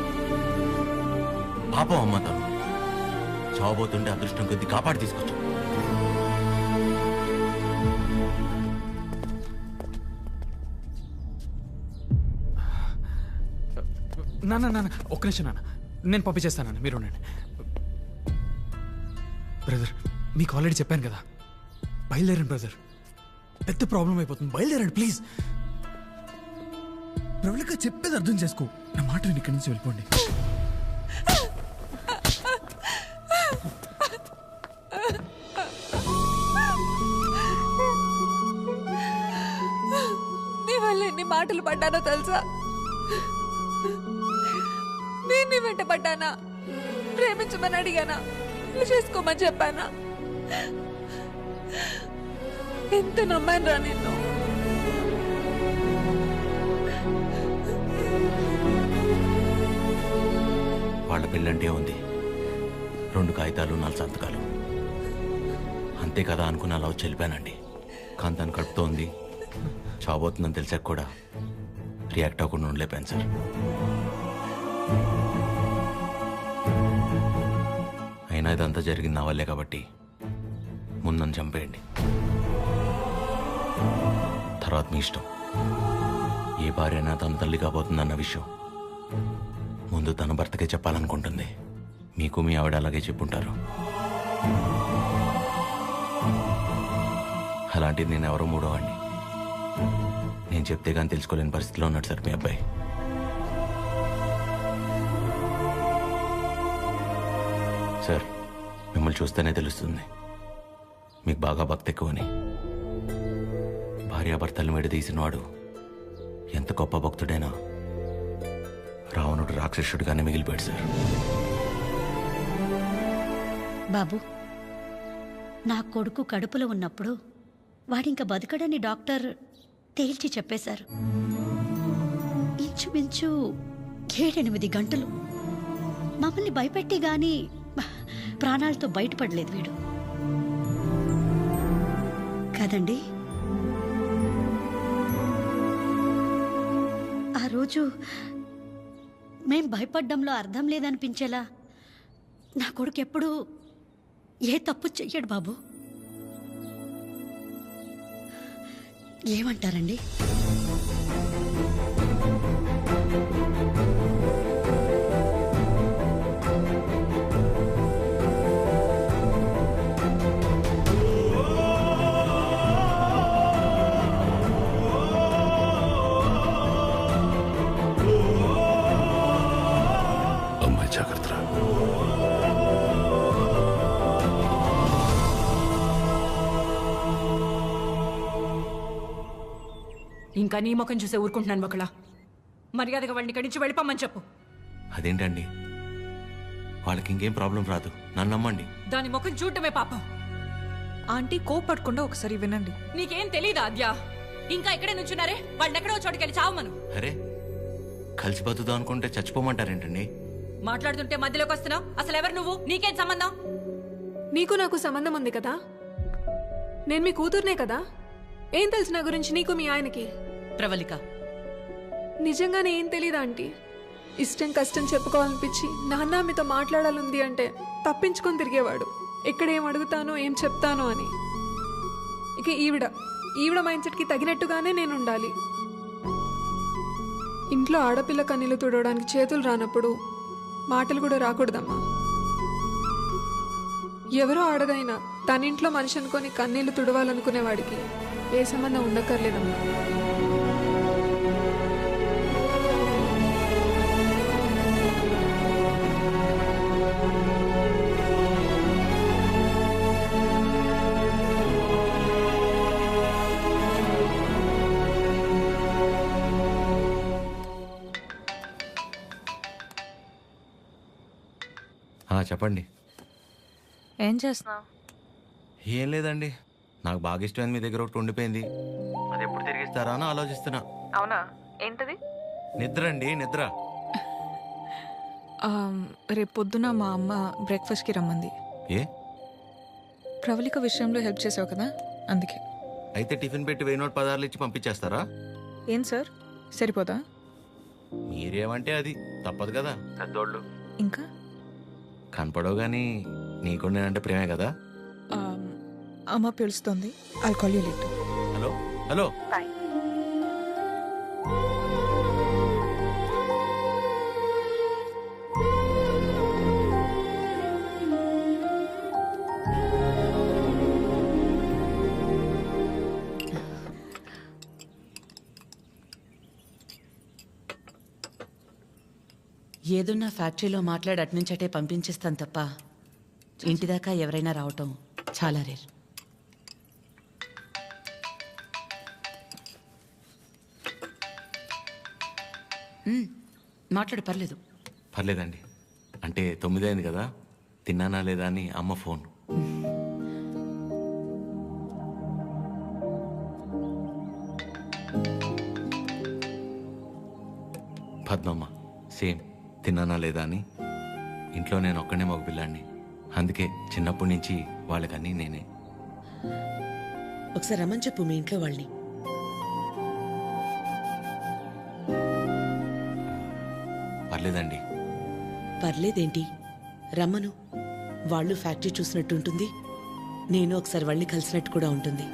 Speaker 8: పాపం అమ్మ, తను చావబోతుంటే అదృష్టం కొద్ది కాపాడి తీసుకొచ్చు.
Speaker 23: నాన్న ఒక్క నిమిషం నాన్న, నేను పంపించేస్తాను. మీరు ఉండండి. బ్రదర్, మీకు ఆల్రెడీ చెప్పాను కదా, బయలుదేరండి బ్రదర్. పెద్ద ప్రాబ్లం అయిపోతుంది, బయలుదేరండి ప్లీజ్. ప్రవళిక చెప్పేది అర్థం చేసుకో, నా మాట విని ఇక్కడి నుంచి వెళ్ళిపోండి.
Speaker 18: నీ వల్ల ఎన్ని మాటలు పడ్డానో తెలుసా? నేను నీ వెంట పడ్డానా? ప్రేమించమని అడిగానా? చేసుకోమని చెప్పానా? ఎంత నమ్మాను రా నిన్ను.
Speaker 8: వాళ్ళ పెళ్ళంటే ఉంది, 2 కాగితాలు 4 సంతకాలు అంతే కదా అనుకుని అలా వచ్చి వెళ్ళిపోయానండి. కానీ తను కడుపుతో ఉంది, చావబోతుందని తెలిసాక కూడా రియాక్ట్ అవ్వకుండా ఉండలేపాను సార్. అయినా ఇదంతా జరిగింది నా వల్లే కాబట్టి ముందు నన్ను చంపేయండి, తర్వాత మీ ఇష్టం. ఏ భార్య అయినా తన తల్లి కాబోతుందన్న విషయం ముందు తన భర్తకే చెప్పాలనుకుంటుంది. మీకు మీ ఆవిడ అలాగే చెప్పుంటారు. అలాంటిది నేను ఎవరో మూడోవాడిని. నేను చెప్తే కానీ తెలుసుకోలేని పరిస్థితిలో ఉన్నాడు సార్ మీ అబ్బాయి. సార్, మిమ్మల్ని చూస్తేనే తెలుస్తుంది మీకు బాగా భక్తి ఎక్కువని. భార్యాభర్తలను విడదీసినవాడు ఎంత గొప్ప భక్తుడైనా రావణుడు రాక్షసుడిగానే మిగిలిపోయాడు సార్.
Speaker 16: బాబు, నా కొడుకు కడుపులో ఉన్నప్పుడు వాడింక బతకడని డాక్టర్ తేల్చి చెప్పేశారు. ఇంచుమించు 7-8 గంటలు మమ్మల్ని భయపెట్టి గాని ప్రాణాలతో బయటపడలేదు వీడు కదండి. ఆ రోజు మేం భయపడ్డంలో అర్థం లేదనిపించేలా నా కొడుకు ఎప్పుడూ ఏ తప్పు చెయ్యడు బాబు. ఏమంటారండి?
Speaker 12: ఇంకా నీ ముఖం చూసే ఊరుకుంటున్నాను ఒకళ్ళ. మర్యాదగా వాడిని ఇక్కడి నుంచి వెళ్ళిపోమని చెప్పు.
Speaker 8: అదేంటండి, వాళ్ళకి ఇంకేం ప్రాబ్లం రాదు, నన్ను నమ్మండి.
Speaker 12: దాని ముఖం చూడటమే పాపం.
Speaker 18: ఆంటీ కోపడకుండా ఒకసారి వినండి.
Speaker 12: నీకేం తెలీదా ఆద్యా? ఇంకా ఇక్కడే నుంచున్నారే, వాళ్ళని ఎక్కడో చోటుకెళ్ళి చావమను.
Speaker 8: అరే, కలిసి బతుకుదాం అనుకుంటే చచ్చిపోమంటారేంటండి?
Speaker 12: మాట్లాడుతుంటే మధ్యలోకి వస్తున్నావు. అసలు ఎవరు నువ్వు? నీకేం సంబంధం?
Speaker 5: నీకు నాకు సంబంధం ఉంది కదా. నేను మీ కూతుర్నే కదా. ఏం తెలుసు నా గురించి నీకు మీ ఆయనకి?
Speaker 22: ప్రవళిక,
Speaker 5: నిజంగానే ఏం తెలీదా ఆంటీ? ఇష్టం కష్టం చెప్పుకోవాలనిపించి నాన్న మీతో మాట్లాడాలంది అంటే తప్పించుకొని తిరిగేవాడు. ఎక్కడ ఏం అడుగుతానో ఏం చెప్తానో అని. ఇక ఈవిడ మైండ్ సెట్కి తగినట్టుగానే నేను ఉండాలి. ఇంట్లో ఆడపిల్ల కన్నీళ్లు తుడవడానికి చేతులు రానప్పుడు మాటలు కూడా రాకూడదమ్మా. ఎవరో ఆడదైనా తన ఇంట్లో మనిషి అనుకొని కన్నీళ్లు తుడవాలనుకునేవాడికి ఏ సంబంధం ఉండక్కర్లేదమ్మా.
Speaker 8: చెప్పండి.
Speaker 18: ఏం చేస్తున్నావు?
Speaker 8: ఏం లేదండి, నాకు బాగా ఇష్టమైంది మీ దగ్గర ఒకటి ఉండిపోయింది. అది ఎప్పుడు తిరిగిస్తారా అని ఆలోచిస్తున్నా.
Speaker 3: అవునా? ఏంటది?
Speaker 8: నిద్ర అండి, నిద్ర.
Speaker 18: రేపు పొద్దున మా అమ్మ బ్రేక్ఫాస్ట్కి రమ్మంది.
Speaker 8: ఏ?
Speaker 18: ప్రవళిక విషయంలో హెల్ప్ చేసావు కదా, అందుకే.
Speaker 8: అయితే టిఫిన్ పెట్టి 1000 నోట్ 10 ఇచ్చి పంపించేస్తారా?
Speaker 18: ఏం సార్, సరిపోదా?
Speaker 8: మీరేమంటే అది తప్పదు కదా, పెద్దోళ్ళు.
Speaker 18: ఇంకా
Speaker 8: కనపడవు కానీ నీకు నేనంటే ప్రేమే కదా.
Speaker 18: అమ్మ పిలుస్తుంది. I call you later.
Speaker 8: Hello hello.
Speaker 22: ఏదున్నా ఫ్యాక్టరీలో మాట్లాడి అట్నుంచటే పంపించేస్తాను తప్ప ఇంటిదాకా ఎవరైనా రావటం చాలా రేర్. మాట్లాడు, పర్లేదు.
Speaker 8: పర్లేదండి, అంటే 9 అయింది కదా, తిన్నానా లేదా అని అమ్మ ఫోన్. పద్మమ్మ సేమ్, తిన్నానా లేదా అని. ఇంట్లో నేను ఒక్కనే మగపిల్లాన్ని, అందుకే చిన్నప్పటి నుంచి వాళ్ళకన్నీ నేనే.
Speaker 22: ఒకసారి రమ్మని చెప్పు మీ ఇంట్లో వాళ్ళని.
Speaker 8: పర్లేదండి.
Speaker 22: పర్లేదేంటి, రమ్మను. వాళ్ళు ఫ్యాక్టరీ చూసినట్టు ఉంటుంది, నేను ఒకసారి వాళ్ళని కలిసినట్టు కూడా ఉంటుంది.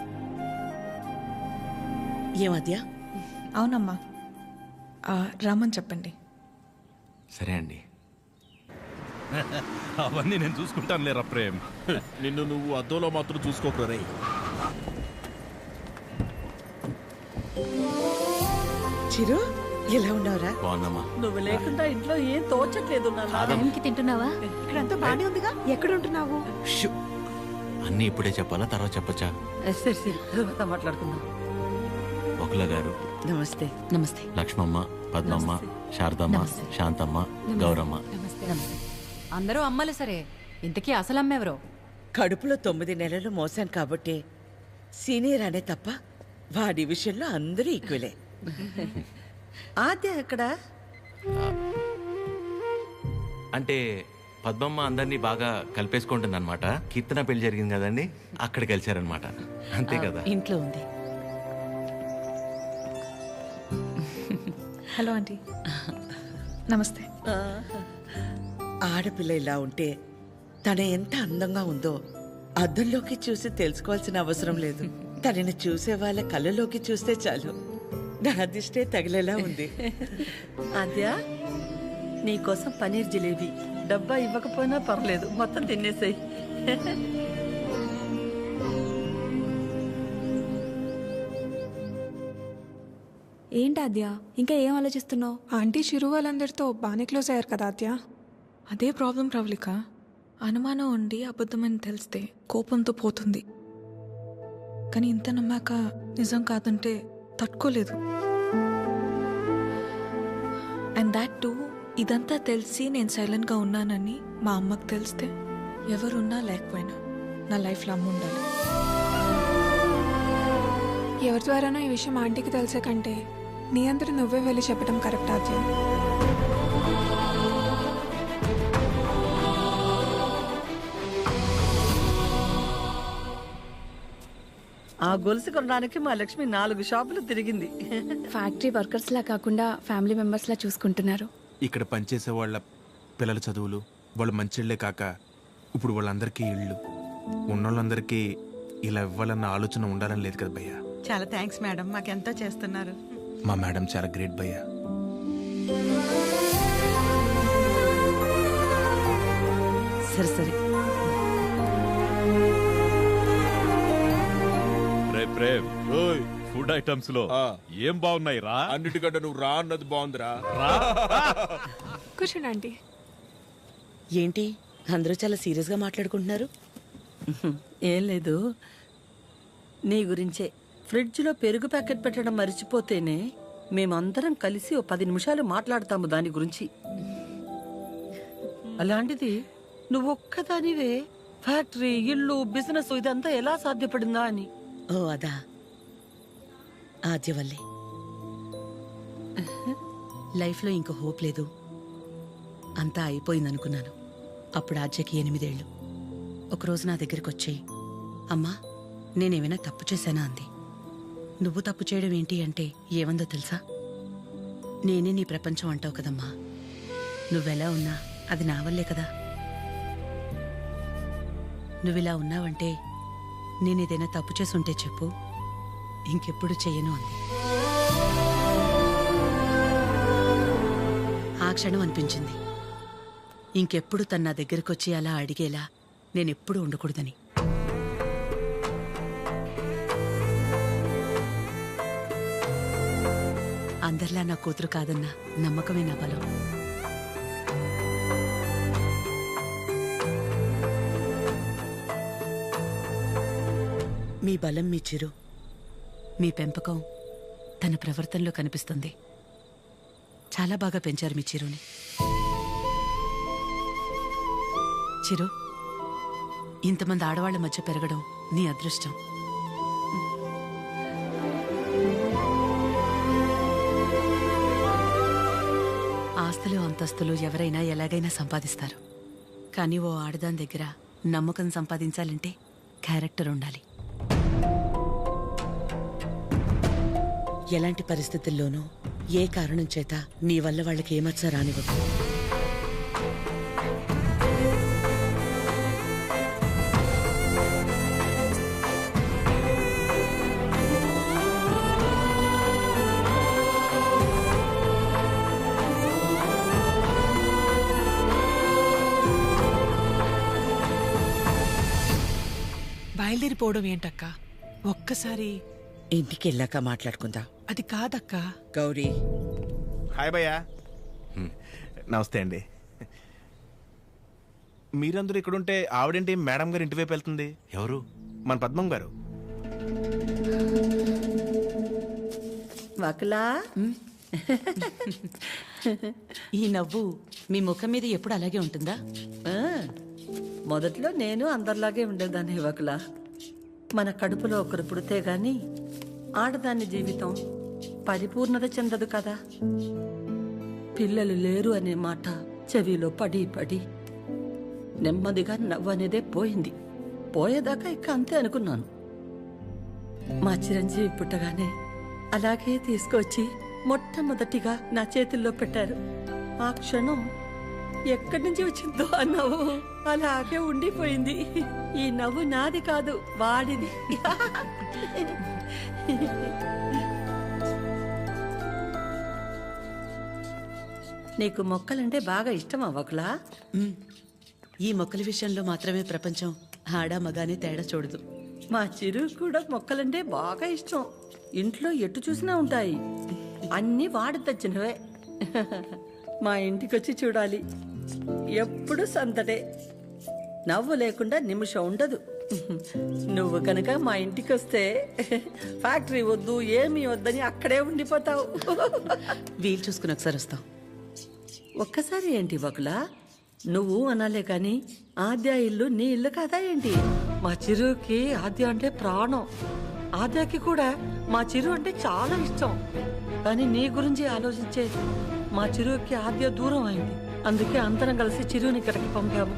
Speaker 22: ఏమద్యా?
Speaker 18: అవునమ్మా, రమ్మని చెప్పండి.
Speaker 8: సరే అండి.
Speaker 14: అవన్నీ నేను చూసుకుంటాను లేరా ప్రేమ్.
Speaker 13: నిన్ను నువ్వు అద్దంలో మాత్రం చూసుకోకరే.
Speaker 1: చిరు, ఎలా ఉన్నావురా?
Speaker 8: బాగున్నామా?
Speaker 4: నువ్వు లేకుండా ఇంట్లో ఏం తోచట్లేదు.
Speaker 21: టైంకి తింటున్నావా?
Speaker 15: ఇక్కడంతా బానే ఉందిగా. ఎక్కడ ఉంటున్నావు?
Speaker 8: అన్నీ ఇప్పుడే చెప్పాలా, తర్వాత చెప్పచ్చా?
Speaker 4: సరే సరే, తర్వాత మాట్లాడుకుందాం.
Speaker 8: ఒకల గారు
Speaker 22: నమస్తే. నమస్తే.
Speaker 8: లక్ష్మమ్మ, పద్మమ్మ, శారదమ్మ, శాంతమ్మ, గౌరమ్మ.
Speaker 12: అందరూ అమ్మలు సరే, ఇంతకీ అసలు అమ్మెవరో?
Speaker 1: కడుపులో 9 నెలలు మోసాను కాబట్టి సీనియర్ అనే తప్ప వాడి విషయంలో అందరూ ఈక్వలే.
Speaker 4: ఆద్య ఎక్కడ?
Speaker 8: అంటే పద్మమ్మ అందరినీ బాగా కలిపేసుకుంటుంది అనమాట. కీర్తన పెళ్లి జరిగింది కదండి, అక్కడ కలిశారనమాట. అంతే కదా.
Speaker 22: ఇంట్లో ఉంది.
Speaker 18: Hello aunty. నమస్తే.
Speaker 1: ఆడపిల్ల ఇలా ఉంటే తన ఎంత అందంగా ఉందో అద్దంలోకి చూసి తెలుసుకోవాల్సిన అవసరం లేదు. తనని చూసే వాళ్ళ కళ్ళలోకి చూస్తే చాలు. నా దిష్టే తగిలేలా ఉంది.
Speaker 4: ఆద్య, నీకోసం పనీర్ జిలేబీ. డబ్బా ఇవ్వకపోయినా పర్లేదు, మొత్తం తినేసాయి.
Speaker 20: ఏంటి ఆద్య, ఇంకా ఏం ఆలోచిస్తున్నావు?
Speaker 5: ఆంటీ చిరు వాళ్ళందరితో బాగానే క్లోజ్ అయ్యారు కదా ఆద్య.
Speaker 18: అదే ప్రాబ్లం ప్రవళిక. అనుమానం ఉండి అబద్ధమని తెలిస్తే కోపంతో పోతుంది, కానీ ఇంత నమ్మాక నిజం కాదంటే తట్టుకోలేదు. అండ్ దాట్ టూ, ఇదంతా తెలిసి నేను సైలెంట్గా ఉన్నానని మా అమ్మకు తెలిస్తే ఎవరున్నా లేకపోయినా నా లైఫ్లో అమ్మ ఉండాలి.
Speaker 5: ఎవరి ద్వారానో ఈ విషయం ఆంటీకి తెలిసే కంటే నీ అందరూ నువ్వే వెళ్ళి చెప్పడం కరెక్ట్ ఆద్య.
Speaker 4: ఆ గొలుసు కొనడానికి మా లక్ష్మి 4 షాపులు తిరిగింది.
Speaker 24: ఫ్యాక్టరీ వర్కర్స్ లా కాకుండా ఫ్యామిలీ మెంబర్స్ లా చూసుకుంటున్నారు.
Speaker 2: ఇక్కడ పనిచేసే వాళ్ళ పిల్లల చదువులు, వాళ్ళు మంచిళ్లే కాక ఇప్పుడు వాళ్ళందరికీ ఇళ్ళు, ఉన్నోళ్ళందరికీ ఇలా ఇవ్వాలన్న ఆలోచన ఉండాలని లేదు కదా భయ్యా.
Speaker 10: చాలా థ్యాంక్స్ మేడం, మాకెంతో చేస్తున్నారు.
Speaker 2: మా మేడం చాలా గ్రేట్ భయ్యా.
Speaker 4: సరే సరే.
Speaker 14: ప్రేమ్, ఫుడ్ ఐటమ్స్ లో ఏం బాగున్నాయి రా?
Speaker 13: అన్నిటికంటే నువ్వు రా అన్నది బాగుందిరా.
Speaker 5: కూర్చోండి ఆంటీ.
Speaker 22: ఏంటి అందరూ చాలా సీరియస్గా మాట్లాడుకుంటున్నారు?
Speaker 4: ఏం లేదు, నీ గురించే. ఫ్రిడ్జ్లో పెరుగు ప్యాకెట్ పెట్టడం మర్చిపోతేనే మేమందరం కలిసి 10 నిమిషాలు మాట్లాడతాము దాని గురించి. అలాంటిది నువ్వు ఒక్కదానివే ఫ్యాక్టరీ, ఇల్లు, బిజినెస్ ఇదంతా ఎలా సాధ్యపడిందా అని.
Speaker 22: ఓ అదా, ఆద్య వల్లే. లైఫ్లో ఇంక హోప్ లేదు, అంతా అయిపోయిందనుకున్నాను. అప్పుడు ఆద్యకి 8 ఏళ్ళు. ఒకరోజు నా దగ్గరికి వచ్చి, అమ్మా నేనేమైనా తప్పు చేశానా అంది. నువ్వు తప్పు చేయడం ఏంటి అంటే ఏమందో తెలుసా? నేనే నీ ప్రపంచం అంటావు కదమ్మా, నువ్వెలా ఉన్నా అది నా వల్లే కదా. నువ్విలా ఉన్నావంటే నేనేదైనా తప్పు చేసి ఉంటే చెప్పు, ఇంకెప్పుడు చెయ్యను అంది. ఆ క్షణం అనిపించింది ఇంకెప్పుడు తన నా దగ్గరకు వచ్చి అలా అడిగేలా నేనెప్పుడు ఉండకూడదని. అందరిలా నా కూతురు కాదన్న నమ్మకమే నా బలం. మీ బలం మీ చిరు, మీ పెంపకం తన ప్రవర్తనలో కనిపిస్తుంది. చాలా బాగా పెంచారు మీ చిరుని. చిరు, ఇంతమంది ఆడవాళ్ల మధ్య పెరగడం నీ అదృష్టం. ఆస్తులు అంతస్తులు ఎవరైనా ఎలాగైనా సంపాదిస్తారు, కానీ ఓ ఆడదాని దగ్గర నమ్మకం సంపాదించాలంటే క్యారెక్టర్ ఉండాలి. ఎలాంటి పరిస్థితుల్లోనూ ఏ కారణం చేత నీ వల్ల వాళ్ళకి ఏమచ్చ రానివ్వదు.
Speaker 7: బయలుదేరిపోవడం ఏంటక్క? ఒక్కసారి
Speaker 1: ఇంటికి వెళ్ళాక మాట్లాడుకుందాం.
Speaker 7: అది కాదక్క.
Speaker 1: గౌరీ.
Speaker 2: హాయ్ భయ్యా. నమస్తే అండి. మీరందరూ ఇక్కడుంటే ఆవిడేంటి మేడం గారు ఇంటి వైపు వెళ్తుంది?
Speaker 8: ఎవరు?
Speaker 2: మన పద్మం గారు.
Speaker 4: వకలా,
Speaker 22: ఈ నవ్వు మీ ముఖం మీద ఎప్పుడు అలాగే ఉంటుందా?
Speaker 4: మొదట్లో నేను అందరిలాగే ఉండేదాన్ని వకలా. మన కడుపులో ఒకరు పుడితే గాని ఆడదాని జీవితం పరిపూర్ణత చెందదు కదా. పిల్లలు లేరు అనే మాట చెవిలో పడి పడి నెమ్మదిగా నవ్వు అనేదే పోయింది. పోయేదాకా ఇక అంతే అనుకున్నాను. మా చిరంజీవి పుట్టగానే అలాగే తీసుకొచ్చి మొట్టమొదటిగా నా చేతుల్లో పెట్టారు. ఆ క్షణం ఎక్కడి నుంచి వచ్చిందో ఆ నవ్వు అలాగే ఉండిపోయింది. ఈ నవ్వు నాది కాదు, వాడిది. నీకు మొక్కలంటే బాగా ఇష్టమా వకలా?
Speaker 22: ఈ మొక్కల విషయంలో మాత్రమే ప్రపంచం ఆడా మగానే తేడా చూడదు.
Speaker 4: మా చిరు కూడా మొక్కలంటే బాగా ఇష్టం. ఇంట్లో ఎటు చూసినా ఉంటాయి. అన్నీ వాడి తెచ్చినవే. మా ఇంటికొచ్చి చూడాలి, ఎప్పుడు సందడే. నవ్వు లేకుండా నిమిషం ఉండదు. నువ్వు కనుక మా ఇంటికి వస్తే ఫ్యాక్టరీ వద్దు ఏమీ వద్దని అక్కడే ఉండిపోతావు.
Speaker 22: వీలు చూసుకుని ఒకసారి వస్తాం.
Speaker 4: ఒక్కసారి ఏంటి వకులా, నువ్వు అనాలే కానీ ఆద్య ఇల్లు నీ ఇల్లు కాదా ఏంటి? మా చిరుకి ఆద్య అంటే ప్రాణం. ఆద్యకి కూడా మా చిరు అంటే చాలా ఇష్టం. కానీ నీ గురించి ఆలోచించే మా చిరుకి ఆద్య దూరం అయింది. అందుకే అందరం కలిసి చిరుని ఇక్కడికి పంపాము.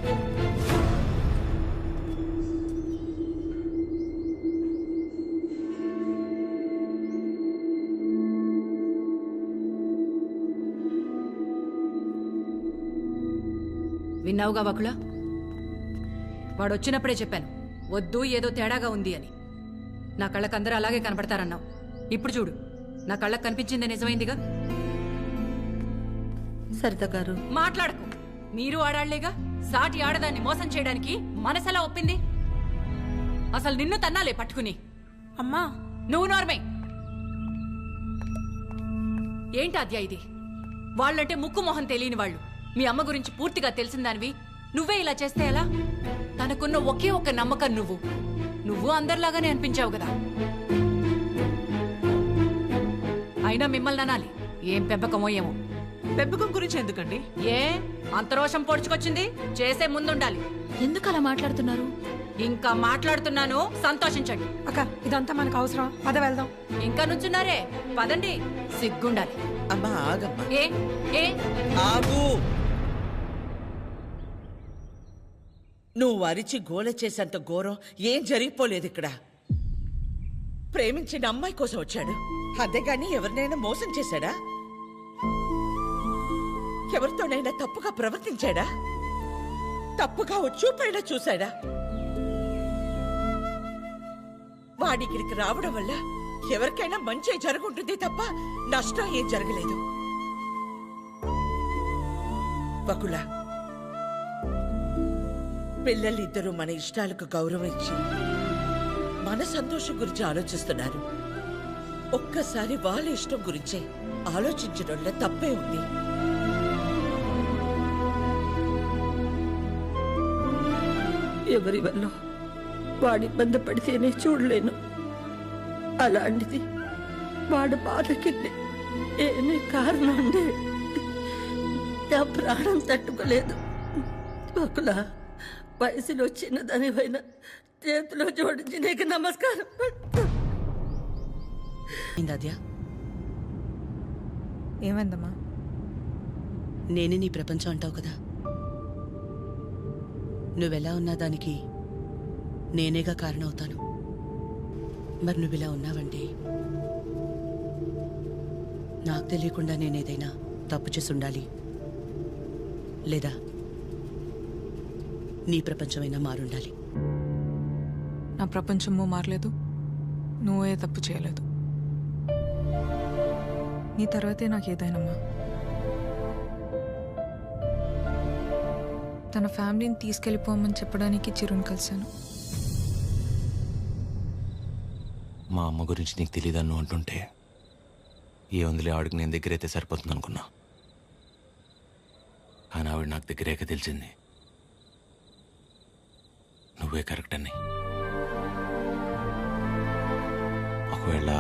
Speaker 12: విన్నావుగా వకుల, వాడు వచ్చినప్పుడే చెప్పాను వద్దు, ఏదో తేడాగా ఉంది అని. నా కళ్ళకు అందరూ అలాగే కనపడతారన్నావు. ఇప్పుడు చూడు, నా కళ్ళకు కనిపించింది నిజమైందిగా.
Speaker 4: సరిత గారు
Speaker 12: మాట్లాడకు. మీరు ఆడాళ్లేగా, సాటి ఆడదాన్ని మోసం చేయడానికి మనసెలా ఒప్పింది? అసలు నిన్ను తన్నాలే పట్టుకుని.
Speaker 7: అమ్మా
Speaker 12: నువ్వు నార్మే. ఏంటి అద్యా ఇది? వాళ్ళంటే ముక్కు మొహం తెలియని వాళ్ళు. మీ అమ్మ గురించి పూర్తిగా తెలిసిందానివి నువ్వే ఇలా చేస్తే ఎలా? తనకున్న ఒకే ఒక్క నమ్మకం నువ్వు అందరిలాగానే అనిపించావు కదా. అయినా మిమ్మల్ని అనాలి, ఏం పెంపకమో ఏమో.
Speaker 7: పెంపకం గురించి ఎందుకండి?
Speaker 12: ఏ అంత రోషం పొడుచుకొచ్చింది? చేసే ముందుండాలి.
Speaker 21: ఎందుకు అలా మాట్లాడుతున్నారు?
Speaker 12: ఇంకా మాట్లాడుతున్నాను, సంతోషించండి.
Speaker 15: అక్క ఇదంతా మనకు అవసరం, పద వెళ్దాం.
Speaker 12: ఇంకా నుంచున్నారే, పదండి. సిగ్గుండాలి.
Speaker 1: అమ్మా ఆగమ్మా.
Speaker 12: ఏ
Speaker 1: ఆగు. నువ్వు అరిచి గోల చేసేంత ఘోరం ఏం జరిగిపోలేదు ఇక్కడ. ప్రేమించిన అమ్మాయి కోసం వచ్చాడు, అంతేగాని ఎవరినైనా మోసం చేశాడా? ఎవరితోనైనా తప్పుగా ప్రవర్తించాడా? తప్పుగా చూపైనా చూశాడా? వాడికిడికి రావడం వల్ల ఎవరికైనా మంచి జరుగుంటుంది తప్ప నష్టం ఏం జరగలేదు. వకుల, పిల్లలిద్దరూ మన ఇష్టాలకు గౌరవం ఇచ్చి మన సంతోషం గురించి ఆలోచిస్తున్నారు. ఒక్కసారి వాళ్ళ ఇష్టం గురించే ఆలోచించడంలో తప్పే ఉంది.
Speaker 4: ఎవరి వల్ల వాడి ఇబ్బంది పడితేనే చూడలేను. అలాంటిది వాడు బాధకి ఏమీ కారణం ఉండే నా ప్రాణం తట్టుకోలేదు. ఒకల వయసులో చిన్నదానివైనా చేతిలో జోడించి నీకు నమస్కారం.
Speaker 3: ఏమైందమ్మా?
Speaker 22: నేనే నీ ప్రపంచం అంటావు కదా, నువ్వెలా ఉన్నా దానికి నేనేగా కారణమవుతాను. మరి నువ్విలా ఉన్నావంటే నాకు తెలియకుండా నేనేదైనా తప్పు చేసి ఉండాలి, లేదా నీ ప్రపంచమైనా మారుండాలి.
Speaker 18: నా ప్రపంచము మారలేదు, నువ్వే తప్పు చేయలేదు. నీ తర్వాతే నాకు ఏదైనమ్మా. తన ఫ్యామిలీని తీసుకెళ్ళిపోమని చెప్పడానికి చిరుని కలిశాను.
Speaker 8: మా అమ్మ గురించి నీకు తెలియదన్ను అంటుంటే ఏ ఉందిలే, ఆవిడకి నేను దగ్గరైతే సరిపోతుంది అనుకున్నా. కానీ ఆవిడ నాకు దగ్గరేక తెలిసింది నువ్వే కరెక్ట్ అని. ఒకవేళ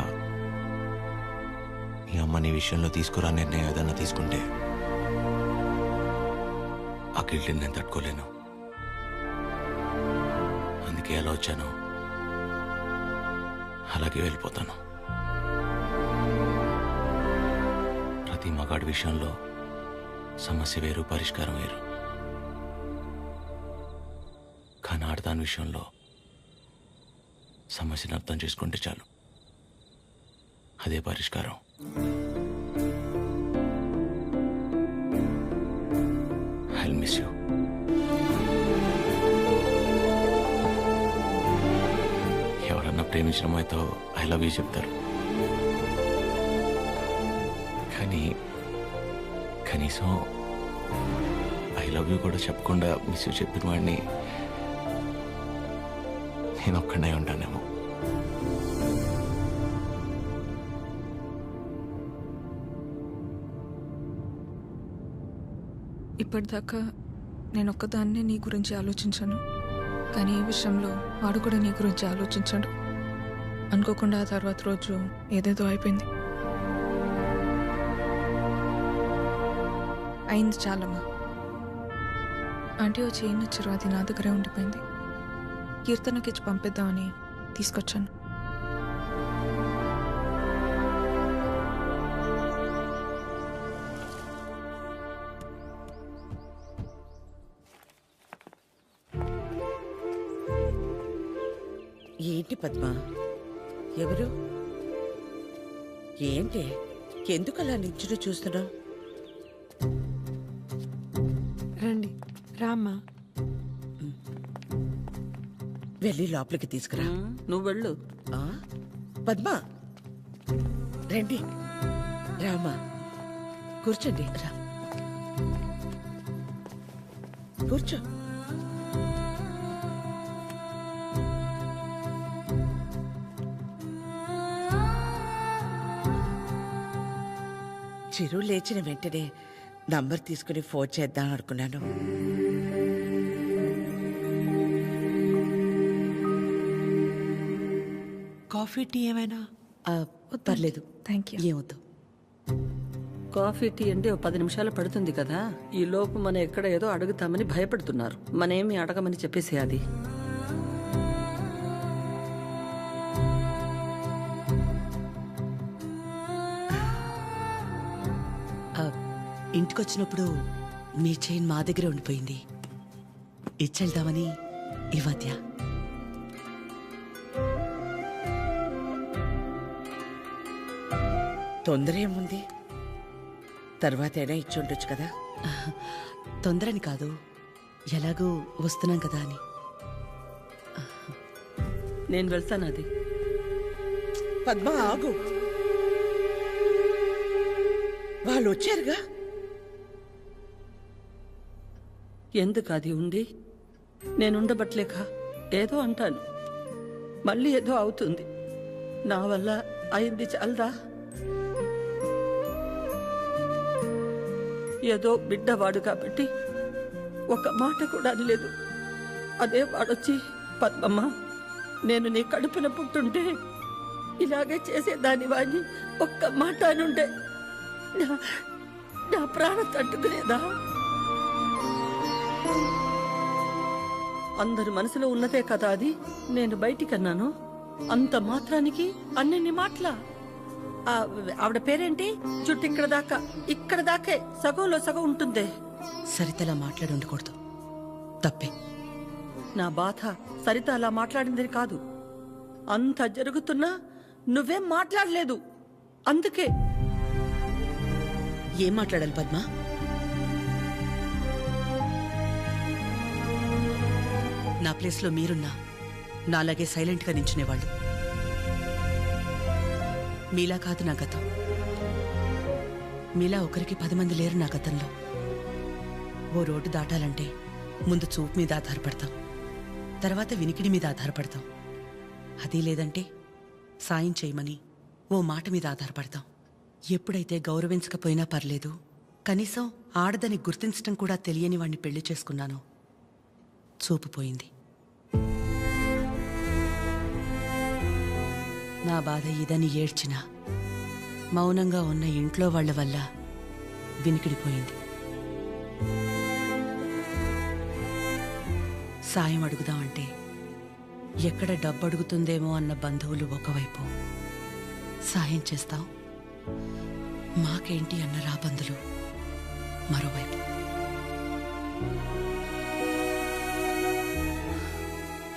Speaker 8: ఈ అమ్మ నీ విషయంలో తీసుకురా నిర్ణయం ఏదన్నా తీసుకుంటే ఆ గిల్ట్ని నేను తట్టుకోలేను. అందుకే ఎలా వచ్చాను అలాగే వెళ్ళిపోతాను. ప్రతి మగాడి విషయంలో సమస్య వేరు, పరిష్కారం వేరు. కానీ ఆడదాని విషయంలో సమస్యను అర్థం చేసుకుంటే చాలు, అదే పరిష్కారం. I'll miss you. ఎవరన్నా ప్రేమించిన అమ్మాయితో ఐ లవ్ యూ చెప్తారు, కానీ కనీసం ఐ లవ్ యూ కూడా చెప్పకుండా మిస్ యూ చెప్పిన వాడిని నేను ఒక్కడే ఉంటానేమో.
Speaker 18: ఇప్పటిదాకా నేను ఒక్కదాన్నే నీ గురించి ఆలోచించాను. కానీ ఈ విషయంలో వాడు కూడా నీ గురించి ఆలోచించాడు. అనుకోకుండా ఆ తర్వాత రోజు ఏదేదో అయిపోయింది. అయింది చాలమ్మా. ఆంటీ ఓ చైన్ ఇచ్చారు, అది నా దగ్గరే ఉండిపోయింది. కీర్తనకి ఇచ్చి పంపిద్దామని తీసుకొచ్చాను.
Speaker 1: ఏంటి పద్మ? ఎవరు? ఏంటి? ఎందుకు అలా నిల్చుని చూస్తున్నావు?
Speaker 5: రండి రామ్మా.
Speaker 1: వెళ్ళి లోపలికి తీసుకురా.
Speaker 4: నువ్వు వెళ్ళు.
Speaker 1: పద్మ రండి. రామా కూర్చోండి. రా కూర్చో. చిరు లేచిన వెంటనే నంబర్ తీసుకుని ఫోన్ చేద్దాం అనుకున్నాను.
Speaker 7: కాఫీ టీ ఏమైనా?
Speaker 1: పర్లేదు,
Speaker 18: థ్యాంక్ యూ.
Speaker 1: ఏమొద్దు.
Speaker 4: కాఫీ టీ అంటే 10 నిమిషాలు పడుతుంది కదా. ఈ లోపు మనం ఎక్కడ ఏదో అడుగుతామని భయపడుతున్నారు. మనేమి అడగమని చెప్పేసి అది.
Speaker 22: ఇంటికొచ్చినప్పుడు మీ చైన్ మా దగ్గరే ఉండిపోయింది. ఇచ్చెళ్దామని ఈ మధ్య.
Speaker 1: తొందర ఏముంది? తర్వాతైనా ఇచ్చి ఉండొచ్చు కదా.
Speaker 22: తొందరని కాదు, ఎలాగూ వస్తున్నాం కదా అని.
Speaker 4: నేను వెళ్తాను. అది
Speaker 1: పద్మ ఆగు. వాళ్ళు వచ్చారుగా.
Speaker 4: ఎందుకు అది ఉండి నేనుండబట్లేక ఏదో అంటాను, మళ్ళీ ఏదో అవుతుంది. నా వల్ల అయింది చాలదా? ఏదో బిడ్డవాడు కాబట్టి ఒక మాట కూడా అనలేదు. అదే వాడొచ్చి పద్మమ్మ నేను నీ కడుపున పుట్టుంటే ఇలాగే చేసేదాని వాడిని ఒక్క మాట అనుంటే నా ప్రాణం తట్టుకునేదా? అందరి మనసులో ఉన్నదే కదా అది. నేను బయటికన్నాను, అంత మాత్రానికి అన్ని మాటలా? ఆవిడ పేరేంటి? చుట్టూ ఇక్కడ దాకే సగంలో సగం ఉంటుందే.
Speaker 22: సరితలా మాట్లాడి ఉండకూడదు, తప్పే.
Speaker 4: నా బాధ సరిత అలా మాట్లాడిందని కాదు. అంత జరుగుతున్నా నువ్వేం మాట్లాడలేదు, అందుకే.
Speaker 22: ఏం మాట్లాడాలి పద్మ? నా ప్లేస్లో మీరున్నా నాలాగే సైలెంట్గా నించునేవాళ్ళు. మీలా కాదు నా గతం. మీలా ఒకరికి 10 మంది లేరు నా గతంలో. ఓ రోడ్డు దాటాలంటే ముందు చూపు మీద ఆధారపడతాం, తర్వాత వినికిడి మీద ఆధారపడతాం. అదీ లేదంటే సాయం చేయమని ఓ మాట మీద ఆధారపడతాం. ఎప్పుడైతే గౌరవించకపోయినా పర్లేదు, కనీసం ఆడదని గుర్తించడం కూడా తెలియని వాణ్ణి పెళ్లి చేసుకున్నానో చూపు పోయింది. నా బాధ ఇదని ఏడ్చినా మౌనంగా ఉన్న ఇంట్లో వాళ్ల వల్ల వినికిడిపోయింది. సాయం అడుగుదామంటే ఎక్కడ డబ్బు అడుగుతుందేమో అన్న బంధువులు ఒకవైపు, సాయం చేస్తాం మాకేంటి అన్న రాబందులు మరోవైపు.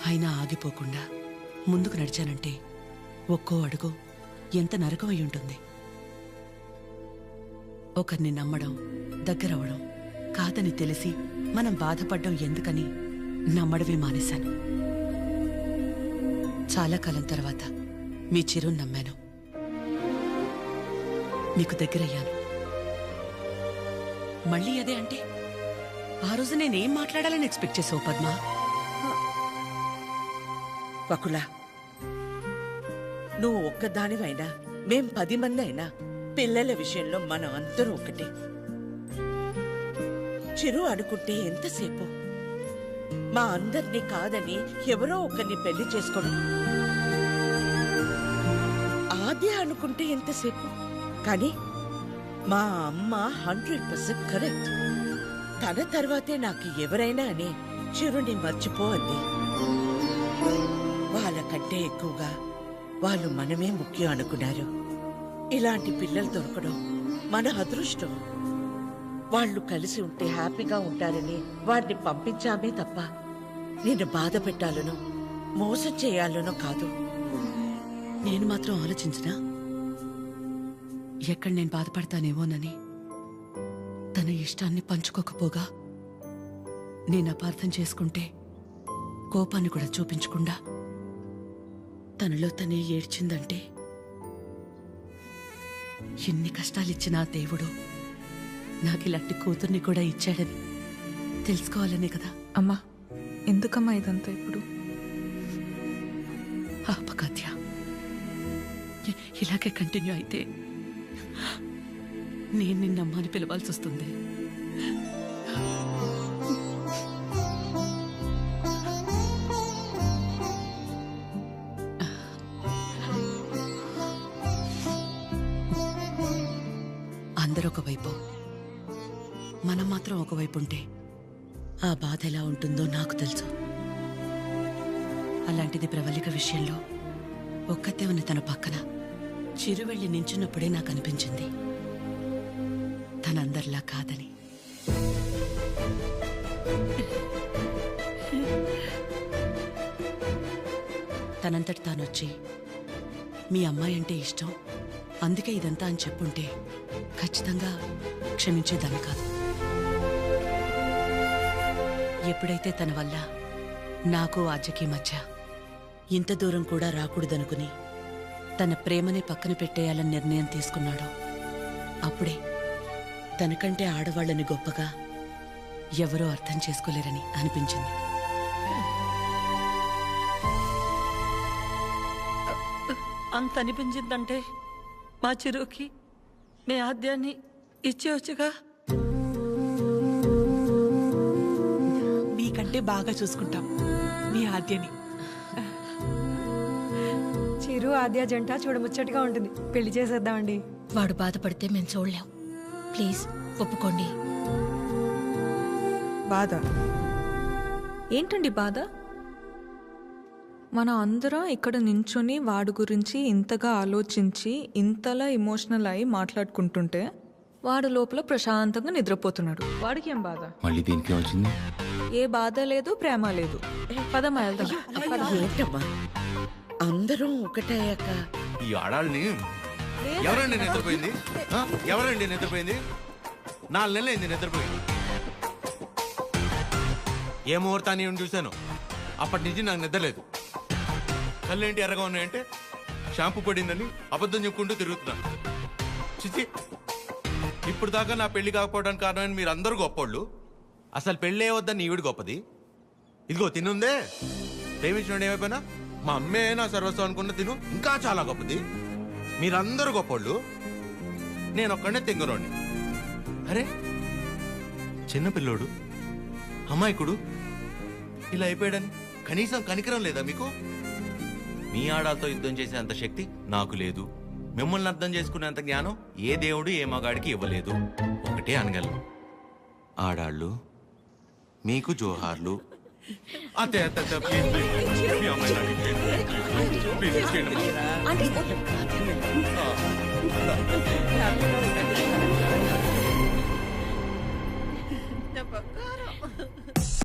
Speaker 22: అయినా ఆగిపోకుండా ముందుకు నడిచానంటే ఒక్కో అడుగు ఎంత నరకమై ఉంటుంది. ఒకరిని నమ్మడం, దగ్గరవడం కాదని తెలిసి మనం బాధపడ్డం ఎందుకని నమ్మడమే మానేశాను. చాలా కాలం తర్వాత మీ చిరుని నమ్మాను, మీకు దగ్గరయ్యాను. మళ్ళీ అదే అంటే ఆ రోజు నేనేం మాట్లాడాలని ఎక్స్పెక్ట్ చేసావు పద్మా?
Speaker 1: వకులా, నువ్వు ఒక్కదానివైనా మేం 10 మంది అయినా పిల్లల విషయంలో మనం అందరూ ఒకటే. చిరు అనుకుంటే ఎంతసేపు మా అందరినీ కాదని ఎవరో ఒకరిని పెళ్లి చేసుకోవడం. ఆద్య అనుకుంటే ఎంతసేపు, కానీ మా అమ్మ 100% కరెక్ట్. తన తర్వాతే నాకు ఎవరైనా అని చిరుని మర్చిపో అంది. వాళ్ళకంటే ఎక్కువగా వాళ్ళు మనమే ముఖ్యం అనుకున్నారు. ఇలాంటి పిల్లలు దొరకడం మన అదృష్టం. వాళ్ళు కలిసి ఉంటే హ్యాపీగా ఉంటారని వాడిని పంపించామే తప్ప నిన్ను బాధ పెట్టాలనో మోసం చేయాలనో కాదు.
Speaker 22: నేను మాత్రం ఆలోచించినా ఎక్కడ నేను బాధపడతానేమోనని. తన ఇష్టాన్ని పంచుకోకపోగా నేను అపార్థం చేసుకుంటే కోపాన్ని కూడా చూపించకుండా తనలో తనే ఏడ్చిందంటే ఎన్ని కష్టాలిచ్చినా దేవుడు నాకు ఇలాంటి కూతుర్ని కూడా ఇచ్చాడని తెలుసుకోవాలనే కదా.
Speaker 18: అమ్మా, ఎందుకమ్మా ఇదంతా ఇప్పుడు?
Speaker 22: ఆపకాత్య, ఇలాగే కంటిన్యూ అయితే నేను నిన్నమ్మని పిలవాల్సి వస్తుంది. అందరూ ఒకవైపు, మనం మాత్రం ఒకవైపు ఉంటే ఆ బాధ ఎలా ఉంటుందో నాకు తెలుసు. అలాంటిది ప్రవళిక విషయంలో ఒక్కతే ఉన్న తన పక్కన చిరు వెళ్ళి నించున్నప్పుడే నాకు అనిపించింది తనందరిలా కాదని. తనంతటి తానొచ్చి మీ అమ్మాయి అంటే ఇష్టం, అందుకే ఇదంతా అని చెప్పుంటే ఖచ్చితంగా క్షమించేదాన్ని కాదు. ఎప్పుడైతే తన వల్ల నాకు ఆద్యకి మధ్య ఇంత దూరం కూడా రాకూడదనుకుని తన ప్రేమని పక్కన పెట్టేయాలని నిర్ణయం తీసుకున్నాడో అప్పుడే తనకంటే ఆడవాళ్ళని గొప్పగా ఎవరూ అర్థం చేసుకోలేరని అనిపించింది.
Speaker 4: అంత అనిపించిందంటే మా చిరుకి మీ ఆద్యాన్ని ఇచ్చేవచ్చుగా.
Speaker 7: మీకంటే బాగా చూసుకుంటాం మీ ఆద్యని.
Speaker 15: చిరు ఆద్య జంట చూడముచ్చటగా ఉంటుంది. పెళ్లి చేసేద్దామండి.
Speaker 21: వాడు బాధపడితే మేము చూడలేం. ప్లీజ్ ఒప్పుకోండి.
Speaker 18: బాధ
Speaker 24: ఏంటండి బాధ?
Speaker 18: మన అందరం ఇక్కడ నించుని వాడి గురించి ఇంతగా ఆలోచించి ఇంతలా ఎమోషనల్ అయి మాట్లాడుకుంటుంటే వాడు లోపల ప్రశాంతంగా నిద్రపోతున్నాడు. వాడికి ఏం బాధ?
Speaker 8: మళ్ళీ దీనికి వచ్చింది.
Speaker 18: ఏ బాధ లేదు, ప్రేమ లేదు. పదమ్మా వెళ్దాం.
Speaker 1: ఏంటమ్మా అందరం ఒకటయ్యాక
Speaker 8: ఈ ఆడాళ్ళని ఎవరండి నిద్రపోయింది? ఎవరండి నిద్రపోయింది? 4 నెలలు అయింది నిద్రపోయింది. ఏ ముహూర్తాన్ని చూశాను అప్పటి నుంచి నాకు నిద్రలేదు. కళ్ళేంటి ఎర్రగా ఉన్నాయంటే షాంపూ పడిందని అబద్ధం చెప్పుకుంటూ తిరుగుతున్నాను. చిచి, ఇప్పుడు దాకా నా పెళ్లి కాకపోవడానికి కారణమైన మీరు అందరూ గొప్పోళ్ళు. అసలు పెళ్ళే వద్దని ఈవిడ గొప్పది. ఇదిగో తినుందే, ప్రేమించినోడు ఏమైపోయినా మా అమ్మే నా సర్వస్వం అనుకున్న తిను ఇంకా చాలా గొప్పది. మీరందరూ గొప్పోళ్ళు, నేను ఒక్కడే తెంగరోని. అరే చిన్నపిల్లోడు అమాయకుడు ఇలా అయిపోయాడని కనీసం కనికరం లేదా మీకు? మీ ఆడాలతో యుద్ధం చేసే అంత శక్తి నాకు లేదు. మిమ్మల్ని అర్థం చేసుకునేంత జ్ఞానం ఏ దేవుడు ఏ మగాడికి ఇవ్వలేదు. ఒకటే అనగలను, ఆడాళ్ళు మీకు జోహార్లు. అతే
Speaker 1: అంటే